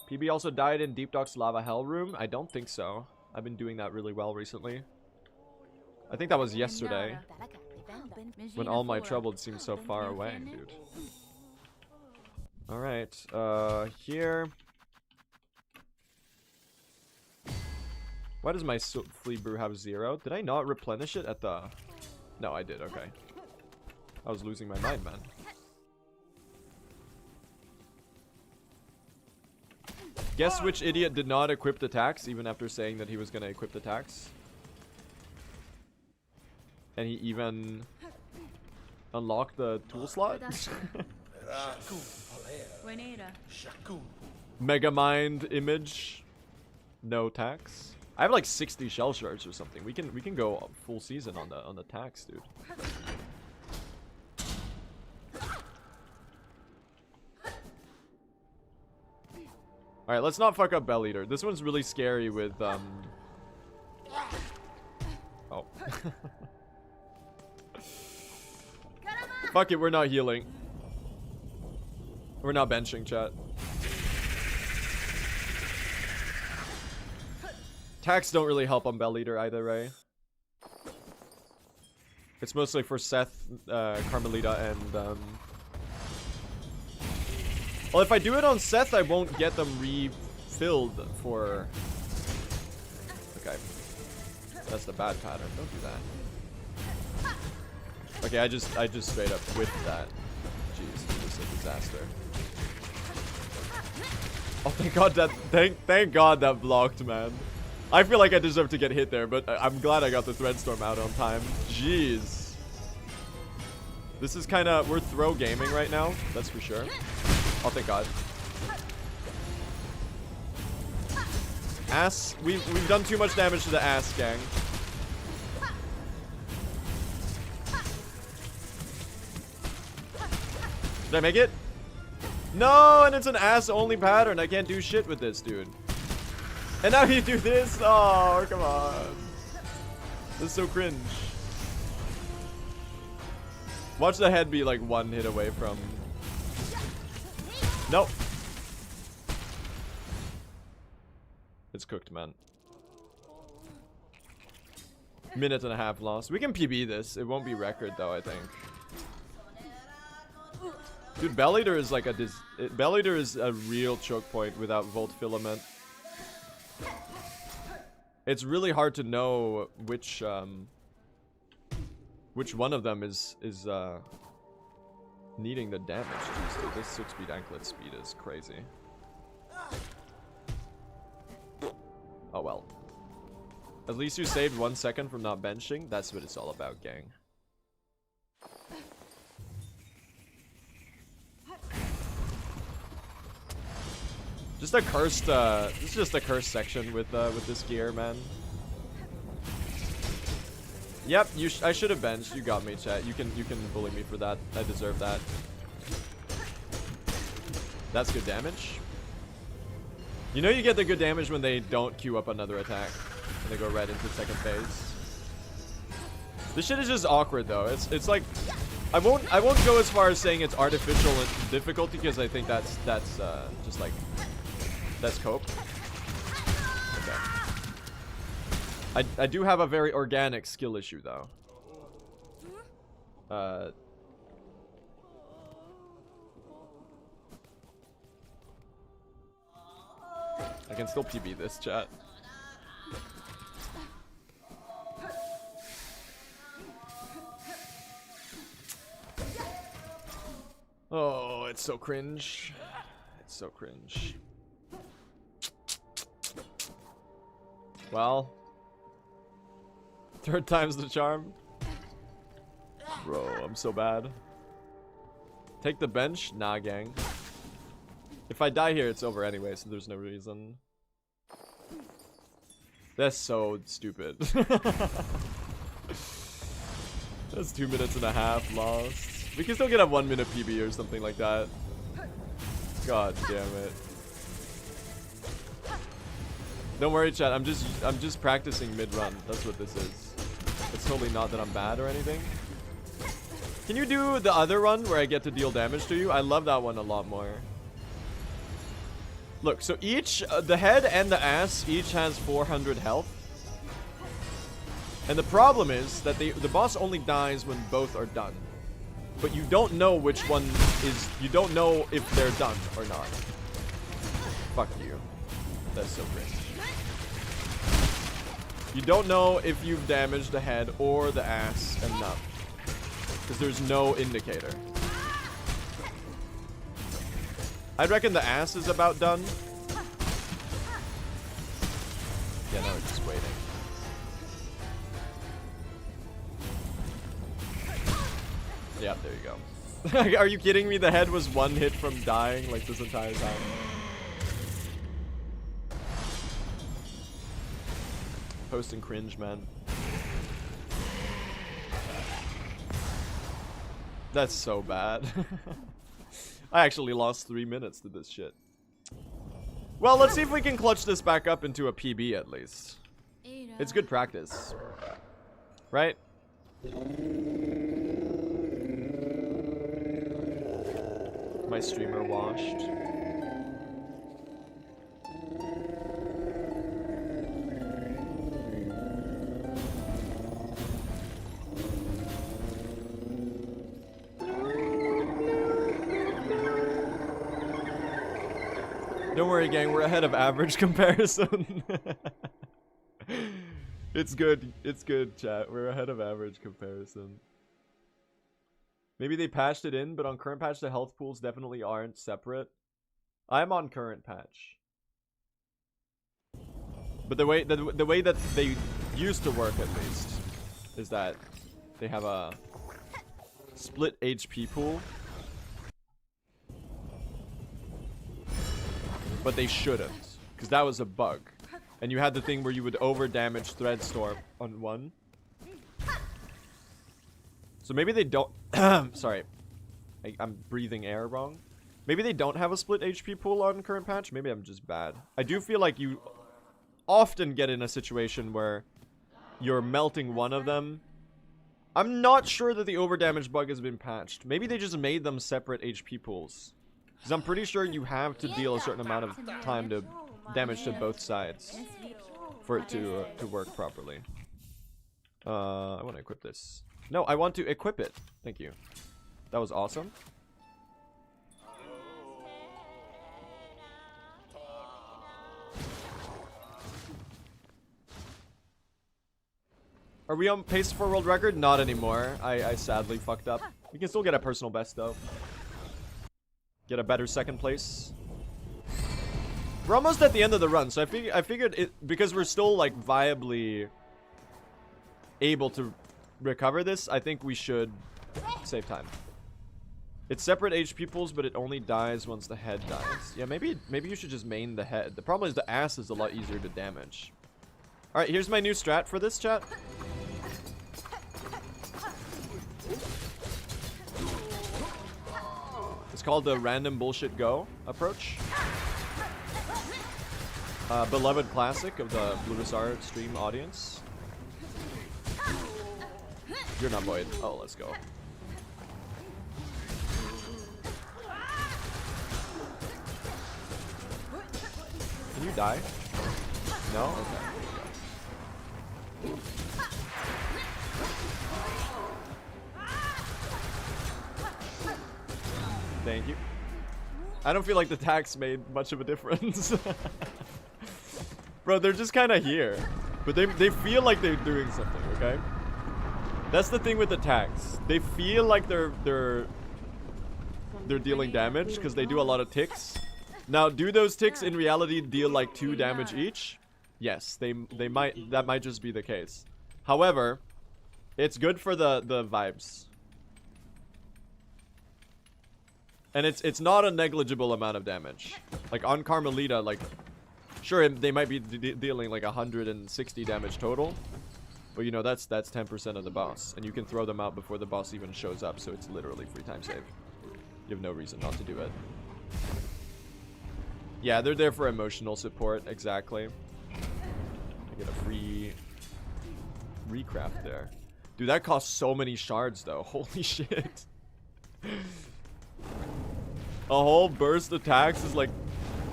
PB also died in Deep Dock's Lava Hell Room? I don't think so. I've been doing that really well recently. I think that was yesterday. When all my troubles seem so far away, dude. Alright, here. Why does my Flea Brew have 0? Did I not replenish it at the... No, I did, okay. I was losing my mind, man. Guess which idiot did not equip the tax, even after saying that he was gonna equip the tax? And he even unlocked the tool slot? Megamind image. No tax. I have like 60 shell shards or something. We can go full season on the tax, dude. All right, let's not fuck up Bell Eater. This one's really scary with Oh. Fuck it, we're not healing. We're not benching, chat. Tax don't really help on Bell Eater either, right? It's mostly for Seth, Carmelita, and well, if I do it on Seth, I won't get them refilled for... Okay. That's the bad pattern. Don't do that. Okay, I just straight up whiffed that. Jeez, this is a disaster. Oh, thank God that... Thank God that blocked, man. I feel like I deserve to get hit there, but I'm glad I got the Threadstorm out on time. Jeez. This is kind of... We're throw gaming right now. That's for sure. Oh, thank God. Ass. We've done too much damage to the ass, gang. Did I make it? No, and it's an ass-only pattern. I can't do shit with this, dude. And now you do this? Oh, come on. This is so cringe. Watch the head be like one hit away from... Nope. It's cooked, man. Minute and a half lost. We can PB this. It won't be record, though, I think. Dude, Bell Eater is like a... Bell Eater is a real choke point without Volt Filament. It's really hard to know which one of them is needing the damage. Jeez, dude, this 6-speed anklet speed is crazy. Oh well. At least you saved 1 second from not benching. That's what it's all about, gang. Just a cursed, this is just a cursed section with this gear, man. Yep, I should have benched. You got me, chat. You can bully me for that. I deserve that. That's good damage. You know you get the good damage when they don't queue up another attack and they go right into second phase. This shit is just awkward though. It's like I won't go as far as saying it's artificial in difficulty because I think that's just like that's cope. Okay. I do have a very organic skill issue though. I can still PB this, chat. Oh, it's so cringe. It's so cringe. Well, third time's the charm. Bro, I'm so bad. Take the bench? Nah, gang. If I die here, it's over anyway, so there's no reason. That's so stupid. That's 2 minutes and a half lost. We can still get a 1 minute PB or something like that. God damn it. Don't worry, chat. I'm just practicing mid-run. That's what this is. It's totally not that I'm bad or anything. Can you do the other run where I get to deal damage to you? I love that one a lot more. Look, so each, the head and the ass each has 400 health. And the problem is that the boss only dies when both are done. But you don't know which one is, you don't know if they're done or not. Fuck you. That's so cringe. You don't know if you've damaged the head or the ass enough. Because there's no indicator. I'd reckon the ass is about done. Yeah, no, we're just waiting. Yeah, there you go. Are you kidding me? The head was 1 hit from dying like this entire time. posting cringe, man. That's so bad. I actually lost 3 minutes to this shit. Well, let's see if we can clutch this back up into a PB at least. It's good practice. Right? My streamer washed. Don't worry, gang. We're ahead of average comparison. It's good. It's good, chat. We're ahead of average comparison. Maybe they patched it in, but on current patch, the health pools definitely aren't separate. I'm on current patch. But the way that they used to work, at least, is that they have a split HP pool. But they shouldn't, because that was a bug. And you had the thing where you would over damage Threadstorm on one. So maybe they don't. Sorry, I'm breathing air wrong. Maybe they don't have a split HP pool on current patch. Maybe I'm just bad. I do feel like you often get in a situation where you're melting one of them. I'm not sure that the over damage bug has been patched. Maybe they just made them separate HP pools. Because I'm pretty sure you have to deal a certain amount of time to damage to both sides for it to work properly. I want to equip this. No, I want to equip it. Thank you. That was awesome. Are we on pace for world record? Not anymore. I sadly fucked up. We can still get a personal best though. Get a better second place. We're almost at the end of the run, so I figured it, because we're still like viably able to recover this, I think we should save time. It's separate HP pools, but it only dies once the head dies. Yeah, maybe you should just main the head. The problem is the ass is a lot easier to damage. Alright, here's my new strat for this, chat. It's called the random bullshit go approach. Beloved classic of the Blutasar stream audience. You're not void. Oh, let's go. Can you die? No? Okay. Thank you. I don't feel like the tags made much of a difference. Bro, they're just kind of here. But they feel like they're doing something, okay? That's the thing with the tags. They feel like they're dealing damage because they do a lot of ticks. Now, do those ticks in reality deal like 2 damage each? Yes, they might. That might just be the case. However, it's good for the vibes. And it's not a negligible amount of damage. Like on Carmelita, like sure they might be dealing like 160 damage total, but you know that's 10% of the boss, and you can throw them out before the boss even shows up, so it's literally free time save. You have no reason not to do it. Yeah, they're there for emotional support, exactly. I get a free recraft there. Dude, that costs so many shards though. Holy shit. A whole burst of attacks is like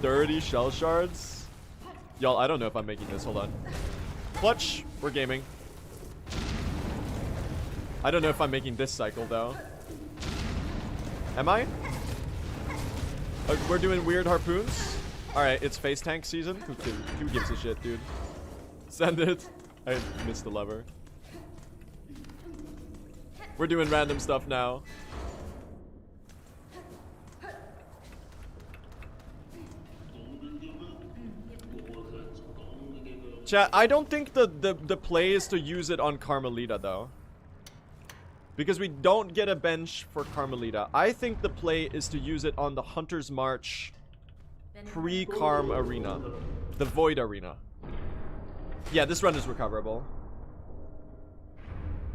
30 shell shards. Y'all, I don't know if I'm making this. Hold on. Clutch. We're gaming. I don't know if I'm making this cycle though. Am I? We're doing weird harpoons. Alright, it's face tank season. Who gives a shit, dude? Send it. I missed the lever. We're doing random stuff now. Chat, I don't think the play is to use it on Carmelita though. Because we don't get a bench for Carmelita. I think the play is to use it on the Hunter's March pre-Carm arena. The Void arena. Yeah, this run is recoverable.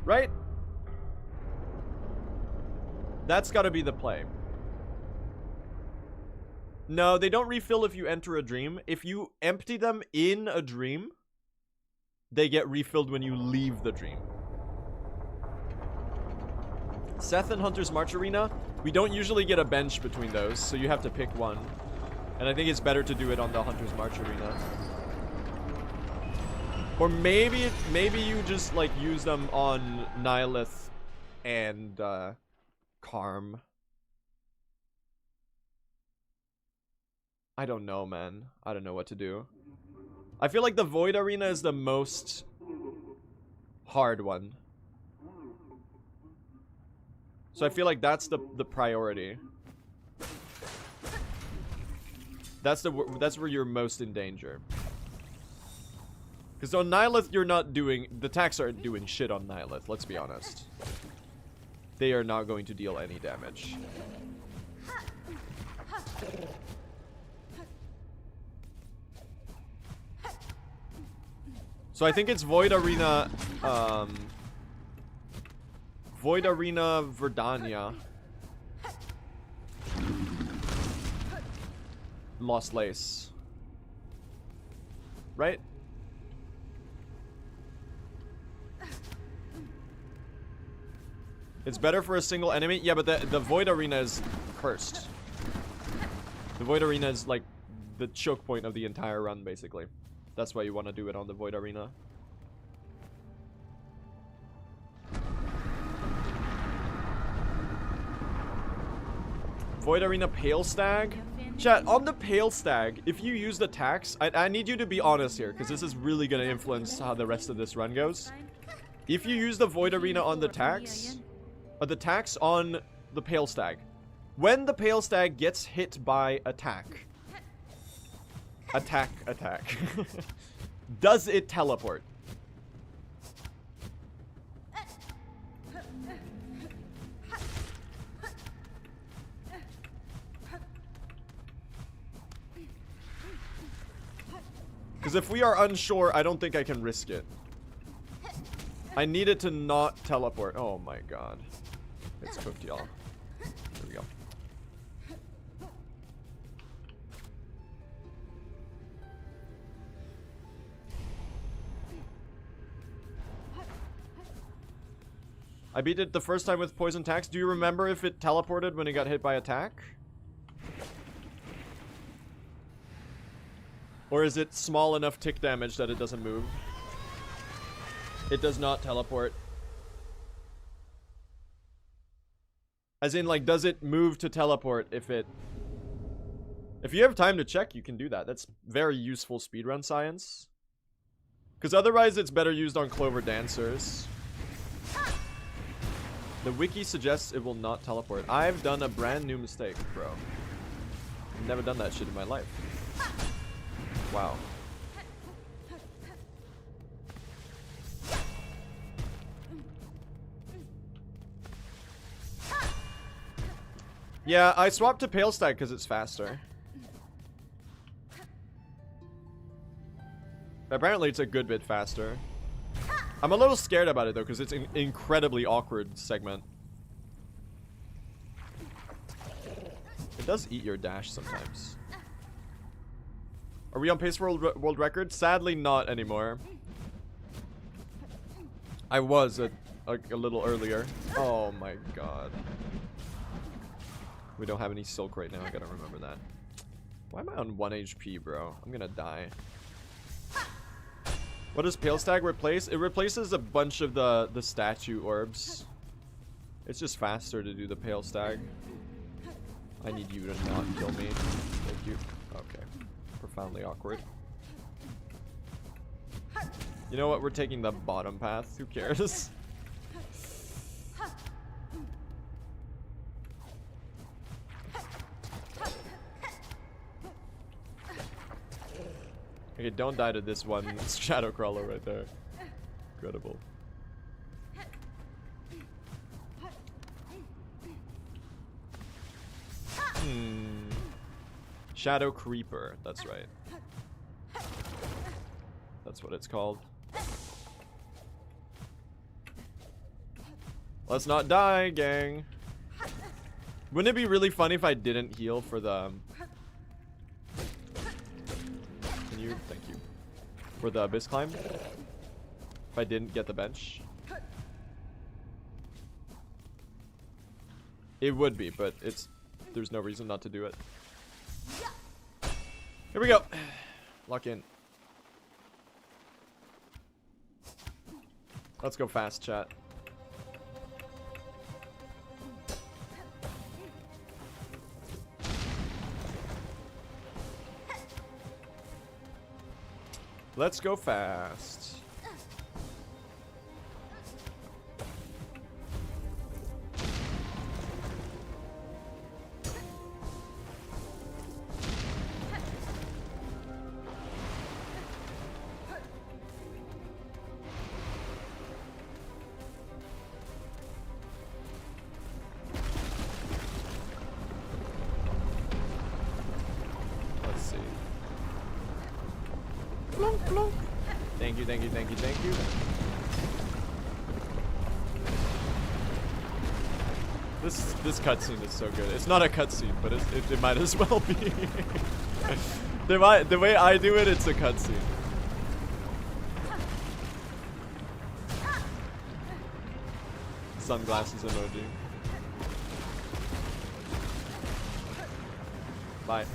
Right? That's gotta be the play. No, they don't refill if you enter a dream. If you empty them in a dream, they get refilled when you leave the dream. Seth and Hunter's March Arena, we don't usually get a bench between those, so you have to pick one. And I think it's better to do it on the Hunter's March Arena. Or maybe you just like use them on Nihilith and Carm. I don't know, man. I don't know what to do. I feel like the Void Arena is the most hard one. So I feel like that's the priority. That's where you're most in danger. Because on Nihilith, you're not doing... The attacks aren't doing shit on Nihilith, let's be honest. They are not going to deal any damage. So I think it's Void Arena... Void Arena Verdania. Lost Lace. Right? It's better for a single enemy. Yeah, but the Void Arena is cursed. The Void Arena is like the choke point of the entire run, basically. That's why you want to do it on the Void Arena. Void Arena Pale Stag? Chat, on the Pale Stag, if you use the tax, I need you to be honest here, because this is really going to influence how the rest of this run goes. If you use the Void Arena on the tax on the Pale Stag, when the Pale Stag gets hit by attack, does it teleport? Because if we are unsure, I don't think I can risk it. I need it to not teleport. Oh my god. It's cooked, y'all. Here we go. I beat it the first time with poison tax. Do you remember if it teleported when it got hit by attack? Or is it small enough tick damage that it doesn't move? It does not teleport. As in, like, does it move to teleport if it... If you have time to check, you can do that. That's very useful speedrun science. Because otherwise, it's better used on Clover Dancers. The wiki suggests it will not teleport. I've done a brand new mistake, bro. I've never done that shit in my life. Wow. Yeah, I swapped to Pale Stag because it's faster. Apparently it's a good bit faster. I'm a little scared about it though because it's an incredibly awkward segment. It does eat your dash sometimes. Are we on pace for world record? Sadly not anymore. I was a little earlier. Oh my god. We don't have any silk right now, I gotta remember that. Why am I on 1 HP, bro? I'm gonna die. What does Pale Stag replace? It replaces a bunch of the statue orbs. It's just faster to do the Pale Stag. I need you to not kill me. Thank you. Okay. Profoundly awkward. You know what? We're taking the bottom path. Who cares? Okay, don't die to this one shadow crawler right there. Incredible. Shadow Creeper, that's right. That's what it's called. Let's not die, gang. Wouldn't it be really funny if I didn't heal for the... Can you? Thank you. For the abyss climb? If I didn't get the bench? It would be, but there's no reason not to do it. Here we go. Lock in. Let's go fast, chat. Let's go fast. Let's see. Plunk, plunk. Thank you, thank you, thank you, thank you. This cutscene is so good. It's not a cutscene, but it might as well be. The way I do it, it's a cutscene. Sunglasses emoji. Bye.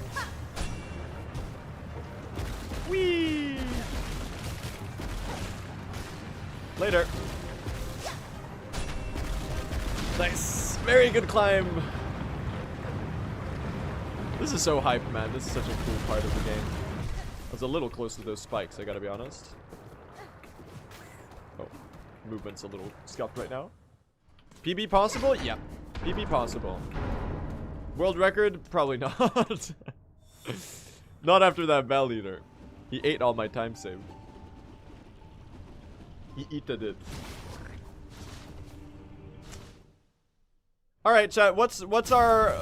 Whee! Later. Nice. Very good climb. This is so hype, man. This is such a cool part of the game. I was a little close to those spikes, I gotta be honest. Oh, movement's a little scuffed right now. PB possible? Yeah. PB possible. World record? Probably not. Not after that Bell Eater. He ate all my time saved. He eated it. All right, chat. What's our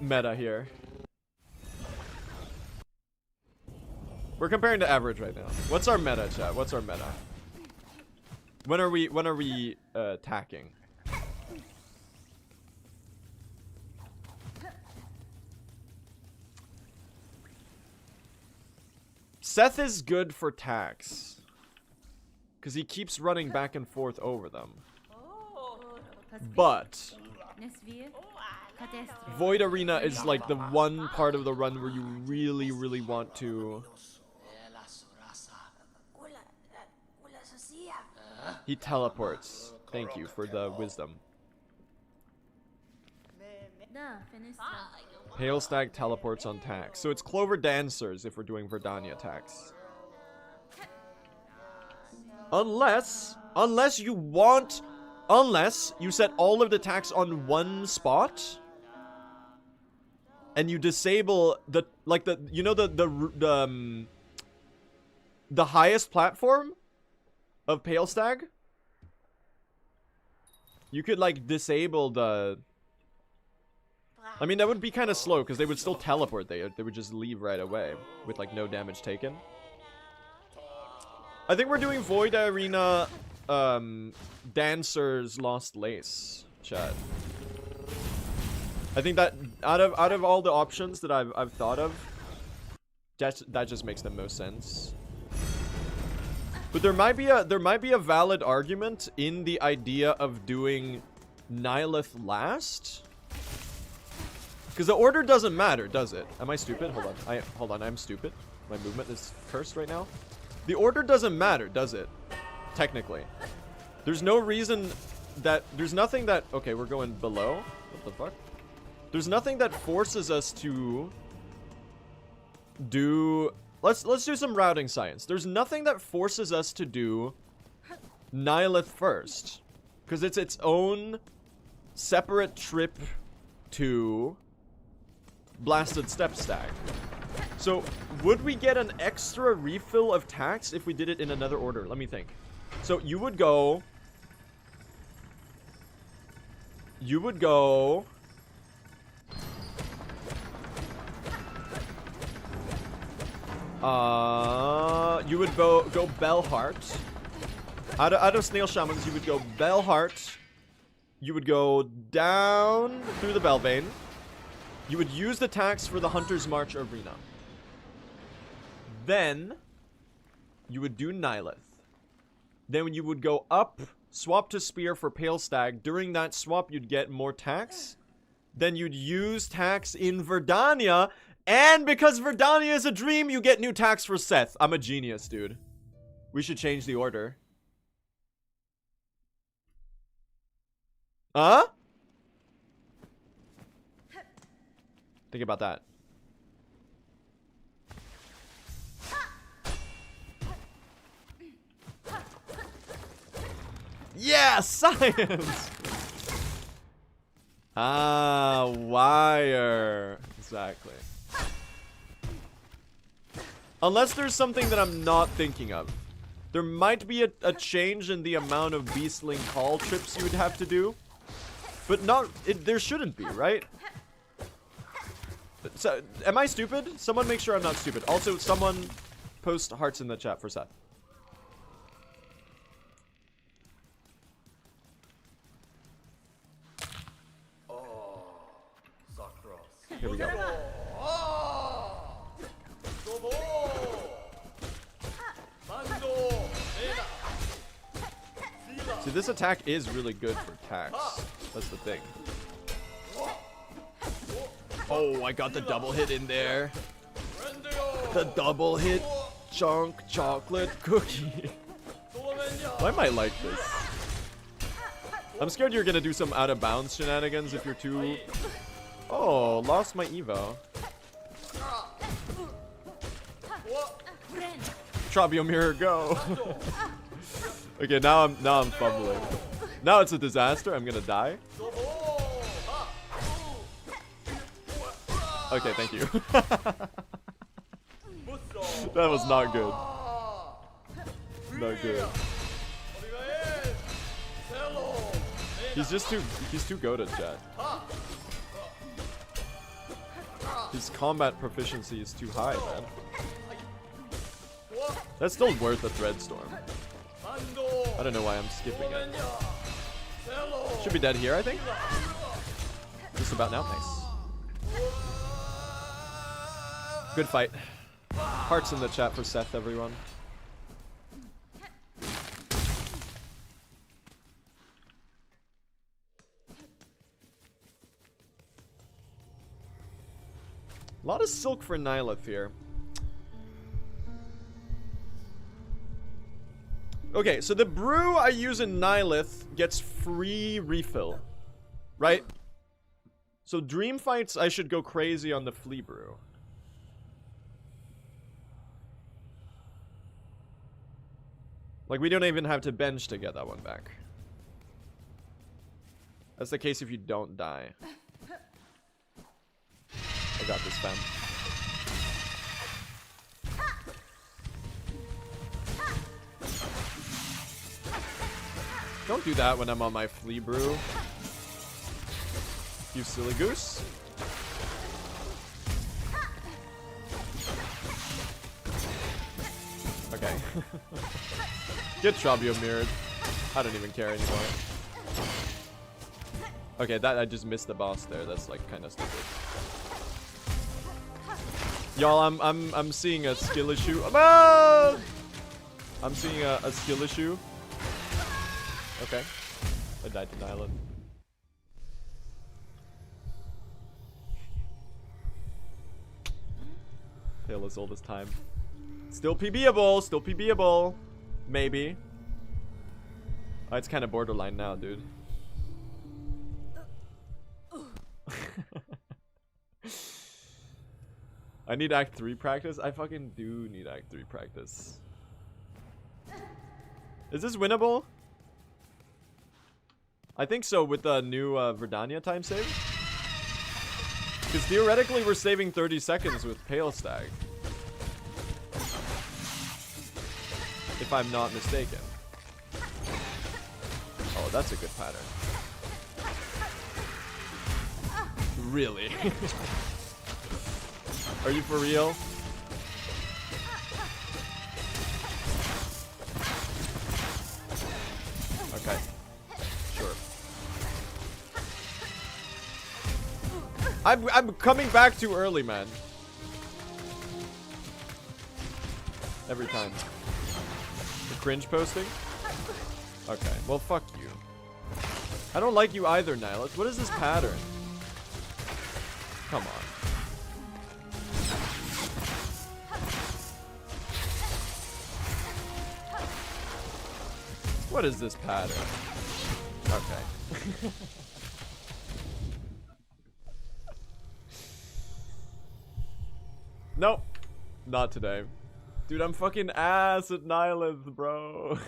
meta here? We're comparing to average right now. What's our meta, chat? What's our meta? When are we attacking? Seth is good for tax. Because he keeps running back and forth over them. But Void Arena is like the one part of the run where you really, really want to... He teleports. Thank you for the wisdom. Pale Stag teleports on tax. So it's Clover Dancers if we're doing Verdania tax. Unless you set all of the tax on one spot and you disable the highest platform of Pale Stag. You could like disable the... I mean, that would be kind of slow because they would still teleport. They would just leave right away with like no damage taken. I think we're doing Void Arena Dancers Lost Lace, chat. I think that out of all the options that I've thought of, that just makes the most sense. But there might be a valid argument in the idea of doing Nihilith last. Because the order doesn't matter, does it? Am I stupid? Hold on, I'm stupid. My movement is cursed right now. The order doesn't matter, does it? Technically. There's no reason that... There's nothing that... Okay, we're going below. What the fuck? There's nothing that forces us to do... Let's do some routing science. There's nothing that forces us to do Nihilith first. Because it's its own separate trip to Blasted Step Stag. So, would we get an extra refill of tax if we did it in another order? Let me think. So, you would go... You would go Bell Heart. Out of Snail Shamans, you would go Bell Heart. You would go down through the Bell Vein. You would use the tax for the Hunter's March Arena. Then, you would do Nihilith. Then you would go up, swap to Spear for Pale Stag. During that swap, you'd get more tax. Then you'd use tax in Verdania. And because Verdania is a dream, you get new tax for Seth. I'm a genius, dude. We should change the order. Huh? Think about that. Yeah, science! Ah, wire. Exactly. Unless there's something that I'm not thinking of. There might be a change in the amount of Beastling Call trips you would have to do. But not, there shouldn't be, right? So, am I stupid? Someone make sure I'm not stupid. Also, someone post hearts in the chat for Seth. Here we go. See, this attack is really good for tax. That's the thing. Oh, I got the double hit in there. The double hit chunk chocolate cookie. I might like this. I'm scared you're gonna do some out of bounds shenanigans if you're too... Oh, lost my Evo. Trobio mirror, go. Okay, now I'm fumbling. Now it's a disaster. I'm gonna die. Okay, thank you. That was not good. Not good. He's too goated, chat. His combat proficiency is too high, man. That's still worth a Threadstorm. I don't know why I'm skipping it. Should be dead here, I think. Just about now, nice. Good fight. Hearts in the chat for Seth, everyone. A lot of silk for Nihilith here. Okay, so the brew I use in Nihilith gets free refill. Right? So dream fights, I should go crazy on the flea brew. Like, we don't even have to bench to get that one back. That's the case if you don't die. I got this, fam. Don't do that when I'm on my flea brew. You silly goose. Okay. Get Trobio mirrored. I don't even care anymore. Okay, that I just missed the boss there. That's like kind of stupid. Y'all, I'm seeing a skill issue. Ah! I'm seeing a skill issue. Okay. I died to Nyla. Tale as old as time. Still PBable, still PBable. Maybe. Oh, it's kind of borderline now, dude. I need Act 3 practice. I fucking do need Act 3 practice. Is this winnable? I think so with the new Verdania time save. Because theoretically we're saving 30 seconds with Pale Stag. If I'm not mistaken. Oh, that's a good pattern. Really? Are you for real? I'm coming back too early, man. Every time. The cringe posting? Okay, well, fuck you. I don't like you either, Nihilus. What is this pattern? Come on. What is this pattern? Okay. Nope. Not today. Dude, I'm fucking ass at Nihilith, bro.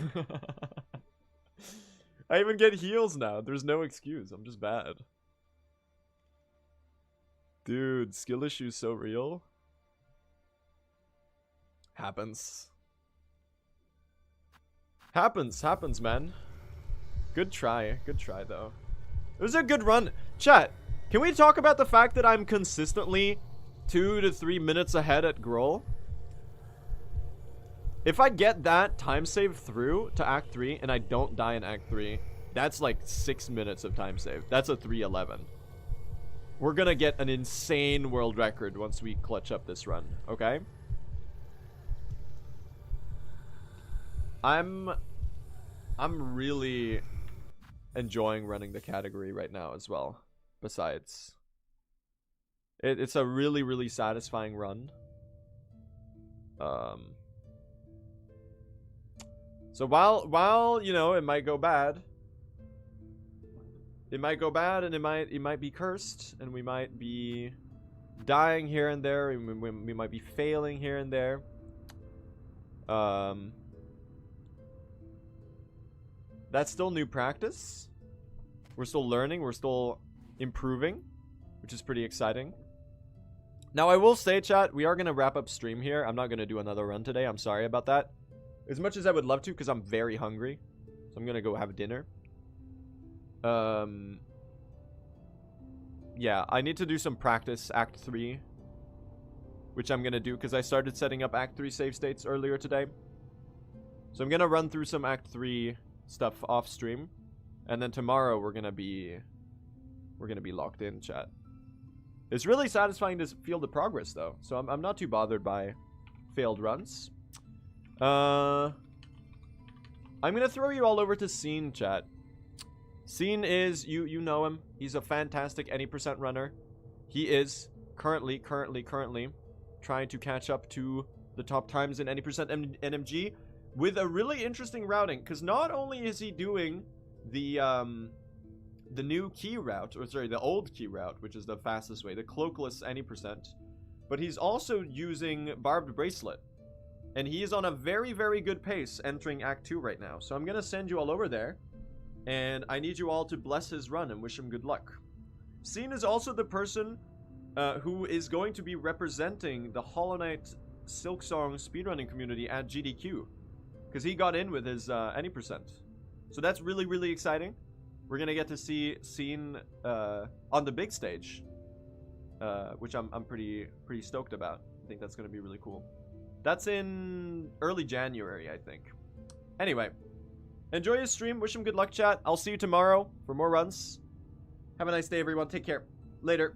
I even get heals now. There's no excuse. I'm just bad. Dude, skill issues so real. Happens. Happens, man. Good try though. It was a good run. Chat, can we talk about the fact that I'm consistently 2 to 3 minutes ahead at Groll? If I get that time save through to Act 3 and I don't die in Act 3, that's like 6 minutes of time save. That's a 3:11. We're gonna get an insane world record once we clutch up this run, okay? I'm really enjoying running the category right now as well. Besides, it's a really, really satisfying run. So while you know it might go bad, and it might be cursed, and we might be dying here and there, and we might be failing here and there. That's still new practice. We're still learning. We're still improving, which is pretty exciting. Now, I will say, chat, we are going to wrap up stream here. I'm not going to do another run today. I'm sorry about that. As much as I would love to, because I'm very hungry. So I'm going to go have dinner. Yeah, I need to do some practice Act 3. Which I'm going to do, because I started setting up Act 3 save states earlier today. So I'm going to run through some Act 3 stuff off stream. And then tomorrow we're going to be locked in, chat. It's really satisfying to feel the progress, though. So I'm not too bothered by failed runs. I'm going to throw you all over to Scene, chat. Scene is, you know him. He's a fantastic any percent runner. He is currently trying to catch up to the top times in any percent NMG with a really interesting routing. Because not only is he doing the new key route, or sorry, the old key route, which is the fastest way, the cloakless any percent, but he's also using barbed bracelet. And he is on a very, very good pace entering Act 2 right now. So I'm going to send you all over there. And I need you all to bless his run and wish him good luck. Scene is also the person who is going to be representing the Hollow Knight Silksong speedrunning community at GDQ. Because he got in with his any percent. So that's really, really exciting. We're going to get to see Scene on the big stage. Which I'm pretty stoked about. I think that's going to be really cool. That's in early January, I think. Anyway, enjoy his stream. Wish him good luck, chat. I'll see you tomorrow for more runs. Have a nice day, everyone. Take care. Later.